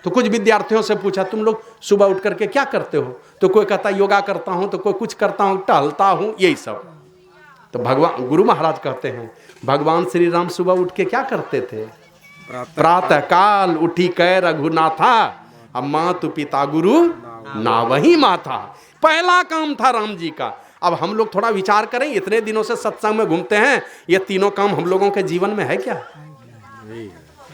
तो कुछ विद्यार्थियों से पूछा तुम लोग सुबह उठ करके क्या करते हो? तो कोई कहता योगा करता हूं, तो कोई कुछ करता हूं, टहलता हूं, यही सब। तो भगवान गुरु महाराज कहते हैं भगवान श्री राम सुबह उठ के क्या करते थे? प्रातः काल उठी कै रघुनाथा, अब मातु पिता गुरु ना वही माथा। पहला काम था राम जी का। अब हम लोग थोड़ा विचार करें, इतने दिनों से सत्संग में घूमते हैं, ये तीनों काम हम लोगों के जीवन में है क्या?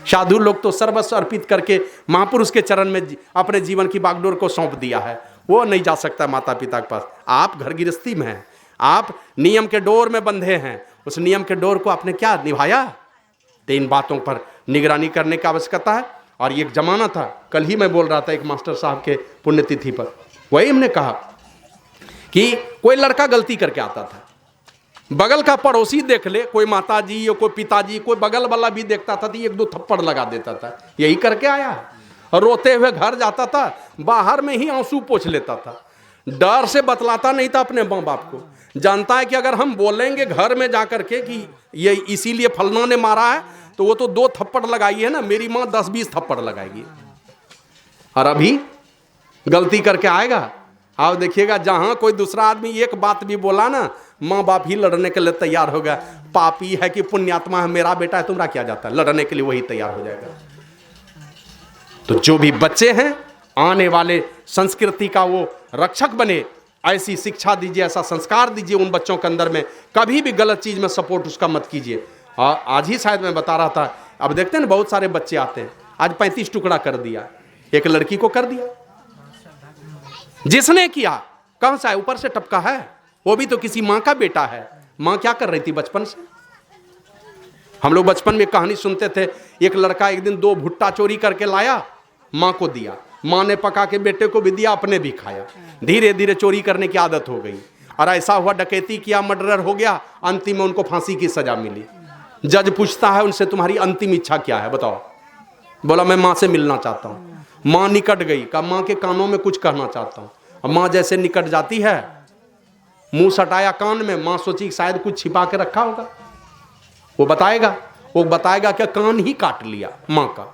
साधु लोग तो सर्वस्व अर्पित करके महापुरुष के चरण में अपने जीवन की बागडोर को सौंप दिया है। वो नहीं जा सकता माता पिता के पास। आप घर गृहस्थी में हैं, आप नियम के डोर में बंधे हैं, उस नियम के डोर को आपने क्या निभाया? तो इन बातों पर निगरानी करने की आवश्यकता है। और ये एक जमाना था, कल ही मैं बोल रहा था एक मास्टर साहब के पुण्यतिथि पर, वही हमने कहा कि कोई लड़का गलती करके आता था, बगल का पड़ोसी देख ले, कोई माताजी या कोई पिताजी, कोई बगल वाला भी देखता था तो एक दो थप्पड़ लगा देता था। यही करके आया और रोते हुए घर जाता था, बाहर में ही आंसू पोंछ लेता था। डर से बतलाता नहीं था अपने माँ बाप को। जानता है कि अगर हम बोलेंगे घर में जाकर के कि ये इसीलिए फलना ने मारा है, तो वो तो 2 थप्पड़ लगाई है ना, मेरी माँ 10-20 थप्पड़ लगाएगी। और अभी गलती करके आएगा, आप देखिएगा जहां कोई दूसरा आदमी एक बात भी बोला ना, माँ बाप ही लड़ने के लिए तैयार हो गया। पापी है कि पुण्यात्मा है, मेरा बेटा है, तुम्हारा क्या जाता है? लड़ने के लिए वही तैयार हो जाएगा। तो जो भी बच्चे हैं, आने वाले संस्कृति का वो रक्षक बने, ऐसी शिक्षा दीजिए, ऐसा संस्कार दीजिए उन बच्चों के अंदर में। कभी भी गलत चीज में सपोर्ट उसका मत कीजिए। और आज ही शायद मैं बता रहा था, अब देखते हैं ना बहुत सारे बच्चे आते हैं, आज 35 टुकड़ा कर दिया, एक लड़की को कर दिया। जिसने किया कहां से है? ऊपर से टपका है, वो भी तो किसी माँ का बेटा है। माँ क्या कर रही थी बचपन से? हम लोग बचपन में कहानी सुनते थे, एक लड़का एक दिन 2 भुट्टा चोरी करके लाया, माँ को दिया, माँ ने पका के बेटे को भी दिया, अपने भी खाया। धीरे धीरे चोरी करने की आदत हो गई और ऐसा हुआ डकैती किया, मर्डर हो गया, अंतिम में उनको फांसी की सजा मिली। जज पूछता है उनसे तुम्हारी अंतिम इच्छा क्या है बताओ? बोला मैं माँ से मिलना चाहता हूँ। माँ निकट गई, कहा माँ के कानों में कुछ कहना चाहता हूँ। और माँ जैसे निकट जाती है, मुंह सटाया कान में, माँ सोची शायद कुछ छिपा के रखा होगा, वो बताएगा क्या? कान ही काट लिया माँ का,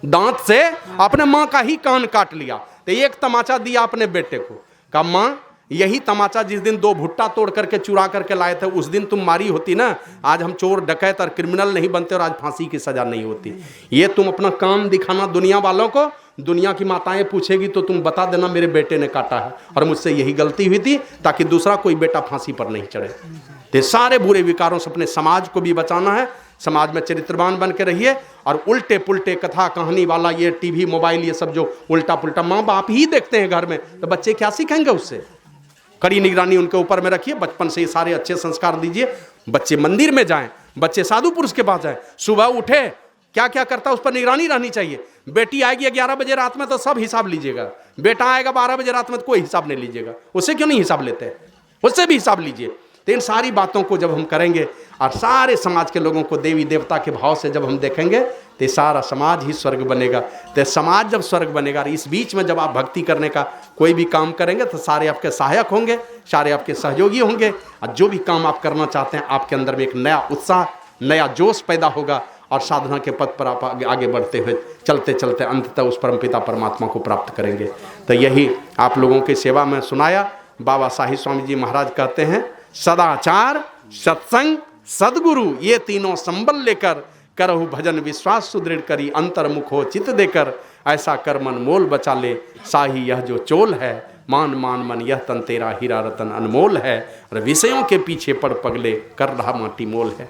दांत से अपने माँ का ही कान काट लिया। तो एक तमाचा दिया अपने बेटे को, कहा माँ यही तमाचा जिस दिन 2 भुट्टा तोड़ करके चुरा करके लाए थे, उस दिन तुम मारी होती ना, आज हम चोर डकैत और क्रिमिनल नहीं बनते और आज फांसी की सजा नहीं होती। ये तुम अपना काम दिखाना दुनिया वालों को, दुनिया की माताएं पूछेगी तो तुम बता देना मेरे बेटे ने काटा है और मुझसे यही गलती हुई थी, ताकि दूसरा कोई बेटा फांसी पर नहीं चढ़े। तो सारे बुरे विकारों से अपने समाज को भी बचाना है। समाज में चरित्रवान बन के रहिए। और उल्टे पुल्टे कथा कहानी वाला ये टीवी मोबाइल ये सब जो उल्टा पुल्टा माँ बाप ही देखते हैं घर में, तो बच्चे क्या सीखेंगे उससे? कड़ी निगरानी उनके ऊपर में रखिए, बचपन से ये सारे अच्छे संस्कार दीजिए। बच्चे मंदिर में जाएं, बच्चे साधु पुरुष के पास जाएं, सुबह उठे क्या क्या करता है उस पर निगरानी रहनी चाहिए। बेटी आएगी 11 बजे रात में तो सब हिसाब लीजिएगा, बेटा आएगा 12 बजे रात में तो कोई हिसाब नहीं लीजिएगा। उससे क्यों नहीं हिसाब लेते? उससे भी हिसाब लीजिए। तो इन सारी बातों को जब हम करेंगे और सारे समाज के लोगों को देवी देवता के भाव से जब हम देखेंगे, तो सारा समाज ही स्वर्ग बनेगा। तो समाज जब स्वर्ग बनेगा, इस बीच में जब आप भक्ति करने का कोई भी काम करेंगे तो सारे आपके सहायक होंगे, सारे आपके सहयोगी होंगे। और जो भी काम आप करना चाहते हैं, आपके अंदर में एक नया उत्साह, नया जोश पैदा होगा और साधना के पथ पर आप आगे बढ़ते हुए चलते चलते अंततः उस परमपिता परमात्मा को प्राप्त करेंगे। तो यही आप लोगों की सेवा में सुनाया। बाबा साहिब स्वामी जी महाराज कहते हैं, सदाचार, सत्संग, सदगुरु ये तीनों संबल लेकर करहु भजन विश्वास सुदृढ़ करी, अंतर्मुख हो चित देकर ऐसा कर मन मोल बचा ले, साही यह जो चोल है, मान मान मन यह तन तेरा हीरा रतन अनमोल है, और विषयों के पीछे पड़ पगले कर रहा माटी मोल है।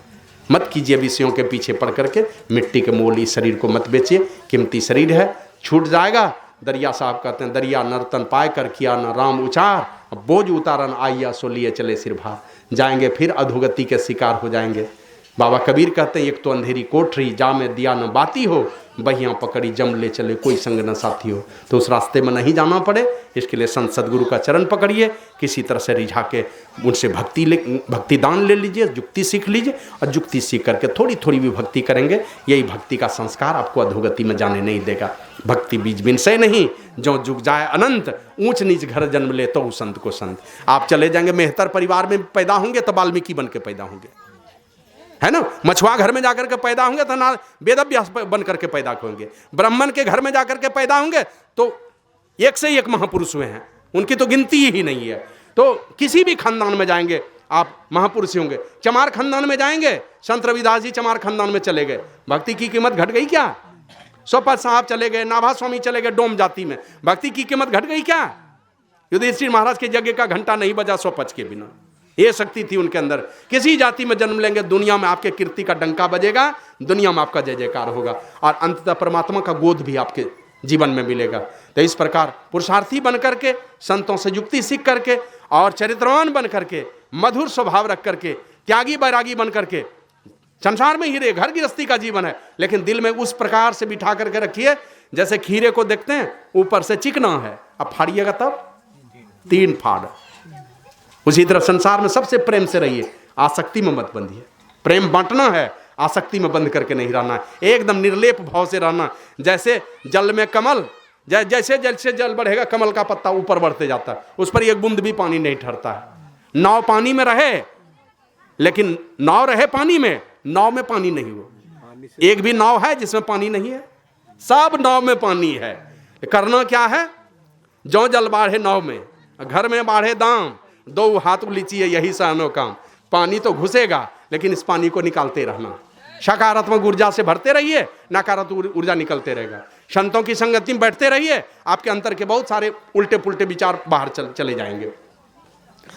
मत कीजिए विषयों के पीछे पड़ करके, मिट्टी के मोल इस शरीर को मत बेचिए, कीमती शरीर है, छूट जाएगा। दरिया साहब कहते हैं, दरिया नर्तन पाए कर किया न राम उचार, अब बोझ उतारन आइया सो लिए चले सिर भार, जाएंगे फिर अधोगति के शिकार हो जाएंगे। बाबा कबीर कहते हैं, एक तो अंधेरी कोठरी जा में दिया न बाती हो, बहियाँ पकड़ी जम ले चले कोई संग न साथी हो। तो उस रास्ते में नहीं जाना पड़े, इसके लिए संत सदगुरु का चरण पकड़िए, किसी तरह से रिझा के उनसे भक्ति दान ले लीजिए, जुक्ति सीख लीजिए, और जुक्ति सीख करके थोड़ी थोड़ी भी भक्ति करेंगे, यही भक्ति का संस्कार आपको अधोगति में जाने नहीं देगा। भक्ति बीज विनसय नहीं, जो जुग जाए अनंत, ऊंच नीच घर जन्म ले तो संत को संत। आप चले जाएंगे मेहतर परिवार में पैदा होंगे तो वाल्मीकि बन के पैदा होंगे, है ना। मछुआ घर में जाकर के पैदा होंगे तो ना वेदव्यास बन करके पैदा होंगे। ब्राह्मण के घर में जाकर के पैदा होंगे तो एक से एक महापुरुष हुए हैं, उनकी तो गिनती ही नहीं है। तो किसी भी खानदान में जाएंगे आप महापुरुष होंगे। चमार खानदान में जाएंगे, संत रविदास जी चमार खानदान में चले गए, भक्ति की कीमत घट गई क्या? सोपत साहब चले गए, नाभा स्वामी चले गए डोम जाति में, भक्ति की कीमत घट गई क्या? युधिष्ठिर महाराज के यज्ञ का घंटा नहीं बजा सोपच के बिना, ये शक्ति थी उनके अंदर। किसी जाति में जन्म लेंगे, दुनिया में आपके कीर्ति का डंका बजेगा, दुनिया में आपका जय जयकार होगा, और अंततः परमात्मा का गोद भी आपके जीवन में मिलेगा। तो इस प्रकार पुरुषार्थी बन करके, संतों से युक्ति सीख करके, और चरित्रवान बन करके, मधुर स्वभाव रख करके, त्यागी बैरागी बन करके, संसार में हीरे घर गृहस्थी का जीवन है, लेकिन दिल में उस प्रकार से बिठा करके रखिए जैसे खीरे को देखते हैं ऊपर से चिकना है, अब फाड़िएगा तब 3 फाड़। उसी तरह संसार में सबसे प्रेम से रहिए, आसक्ति में मत बंधिए। प्रेम बांटना है, आसक्ति में बंद करके नहीं रहना है, एकदम निर्लेप भाव से रहना। जैसे जल में कमल, जैसे जैसे जल बढ़ेगा कमल का पत्ता ऊपर बढ़ते जाता है, उस पर एक बूंद भी पानी नहीं ठहरता है। नाव पानी में रहे, लेकिन नाव रहे पानी में, नाव में पानी नहीं हो। एक भी नाव है जिसमें पानी नहीं है? सब नाव में पानी है। करना क्या है? जो जल बाढ़े नाव में, घर में बाढ़े दाम, 2 हाथ लीचिए यही सहनो काम। पानी तो घुसेगा, लेकिन इस पानी को निकालते रहना। सकारात्मक ऊर्जा से भरते रहिए, नकारात्मक ऊर्जा निकलते रहेगा। संतों की संगति में बैठते रहिए, आपके अंतर के बहुत सारे उल्टे पुल्टे विचार बाहर चले जाएंगे।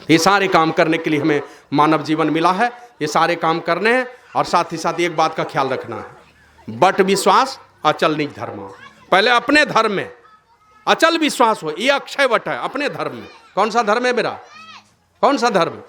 ये सारे काम करने के लिए हमें मानव जीवन मिला है, ये सारे काम करने हैं। और साथ ही साथ एक बात का ख्याल रखना है, बट विश्वास अचल निज धर्म। पहले अपने धर्म में अचल विश्वास हो, ये अक्षय वट है अपने धर्म में। कौन सा धर्म है मेरा? कौन सा धर्म?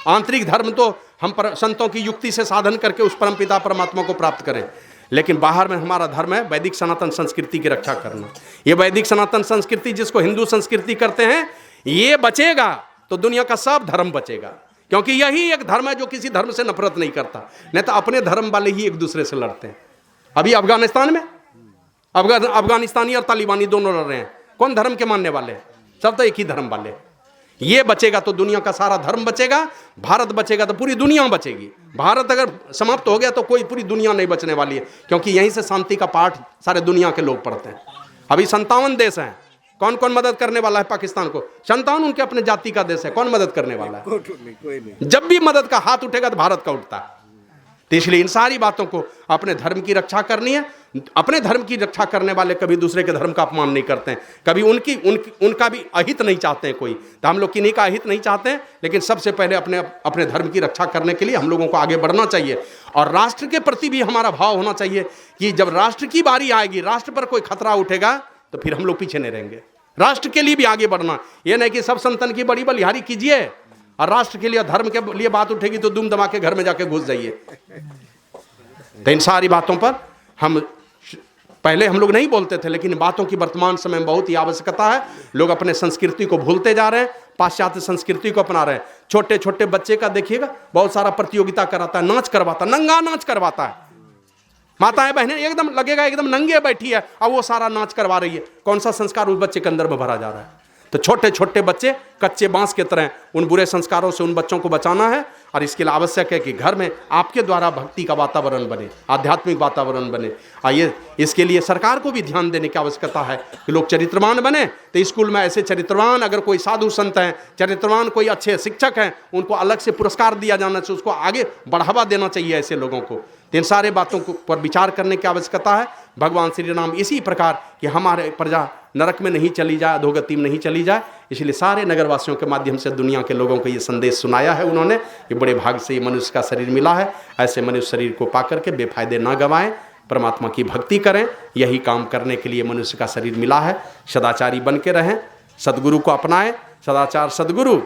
आंतरिक धर्म तो हम संतों की युक्ति से साधन करके उस परमपिता परमात्मा को प्राप्त करें, लेकिन बाहर में हमारा धर्म है वैदिक सनातन संस्कृति की रक्षा करना। ये वैदिक सनातन संस्कृति जिसको हिंदू संस्कृति करते हैं, ये बचेगा तो दुनिया का सब धर्म बचेगा, क्योंकि यही एक धर्म है जो किसी धर्म से नफरत नहीं करता। नहीं तो अपने धर्म वाले ही एक दूसरे से लड़ते हैं। अभी अफगानिस्तान में अफगानिस्तानी और तालिबानी दोनों लड़ रहे हैं, कौन धर्म के मानने वाले हैं? सब तो एक ही धर्म वाले। ये बचेगा तो दुनिया का सारा धर्म बचेगा, भारत बचेगा तो पूरी दुनिया बचेगी। भारत अगर समाप्त हो गया तो कोई पूरी दुनिया नहीं बचने वाली है, क्योंकि यहीं से शांति का पाठ सारे दुनिया के लोग पढ़ते हैं। अभी 57 देश हैं, कौन कौन मदद करने वाला है पाकिस्तान को? 57 उनके अपने जाति का देश है, कौन मदद करने वाला है? कोई नहीं। जब भी मदद का हाथ उठेगा तो भारत का उठता है। तो इसलिए इन सारी बातों को, अपने धर्म की रक्षा करनी है। अपने धर्म की रक्षा करने वाले कभी दूसरे के धर्म का अपमान नहीं करते हैं, कभी उनका भी अहित नहीं चाहते हैं कोई। तो हम लोग किन्हीं का अहित नहीं चाहते हैं, लेकिन सबसे पहले अपने धर्म की रक्षा करने के लिए हम लोगों को आगे बढ़ना चाहिए। और राष्ट्र के प्रति भी हमारा भाव होना चाहिए कि जब राष्ट्र की बारी आएगी, राष्ट्र पर कोई खतरा उठेगा तो फिर हम लोग पीछे नहीं रहेंगे। राष्ट्र के लिए भी आगे बढ़ना, ये नहीं कि सब संतन की बड़ी बलिहारी कीजिए और राष्ट्र के लिए, धर्म के लिए बात उठेगी तो दुम दबा के घर में जाके घुस जाइए। तो इन सारी बातों पर पहले हम लोग नहीं बोलते थे, लेकिन बातों की वर्तमान समय में बहुत ही आवश्यकता है। लोग अपने संस्कृति को भूलते जा रहे हैं, पाश्चात्य संस्कृति को अपना रहे हैं। छोटे छोटे बच्चे का देखिएगा, बहुत सारा प्रतियोगिता कराता है, नाच करवाता है, नंगा नाच करवाता है। माताएं बहनें एकदम लगेगा एकदम नंगे बैठी है और वो सारा नाच करवा रही है। कौन सा संस्कार उस बच्चे के अंदर में भरा जा रहा है? तो छोटे छोटे बच्चे कच्चे बांस के तरह, उन बुरे संस्कारों से उन बच्चों को बचाना है। और इसके लिए आवश्यक है कि घर में आपके द्वारा भक्ति का वातावरण बने, आध्यात्मिक वातावरण बने। आइए, इसके लिए सरकार को भी ध्यान देने की आवश्यकता है कि लोग चरित्रवान बने। तो स्कूल में ऐसे चरित्रवान, अगर कोई साधु संत हैं, चरित्रवान कोई अच्छे शिक्षक हैं, उनको अलग से पुरस्कार दिया जाना चाहिए, उसको आगे बढ़ावा देना चाहिए ऐसे लोगों को। इन सारे बातों पर विचार करने की आवश्यकता है। भगवान श्री राम इसी प्रकार कि हमारे प्रजा नरक में नहीं चली जाए, अधोगति में नहीं चली जाए, इसलिए सारे नगरवासियों के माध्यम से दुनिया के लोगों को ये संदेश सुनाया है उन्होंने कि बड़े भाग से ये मनुष्य का शरीर मिला है, ऐसे मनुष्य शरीर को पाकर के बेफायदे ना गंवाएं, परमात्मा की भक्ति करें। यही काम करने के लिए मनुष्य का शरीर मिला है। सदाचारी बन के रहें, सदगुरु को अपनाएं। सदाचार सदगुरु,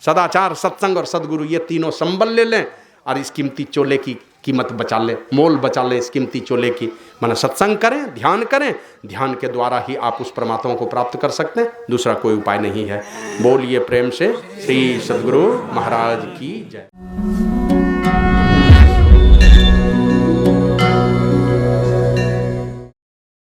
सदाचार सत्संग और सदगुरु, ये तीनों संबल ले लें और इस कीमती चोले की कीमत बचा लें, मोल बचा लें इस कीमती चोले की। माना सत्संग करें, ध्यान करें, ध्यान के द्वारा ही आप उस परमात्मा को प्राप्त कर सकते हैं, दूसरा कोई उपाय नहीं है। बोलिए प्रेम से श्री सद्गुरु महाराज की जय।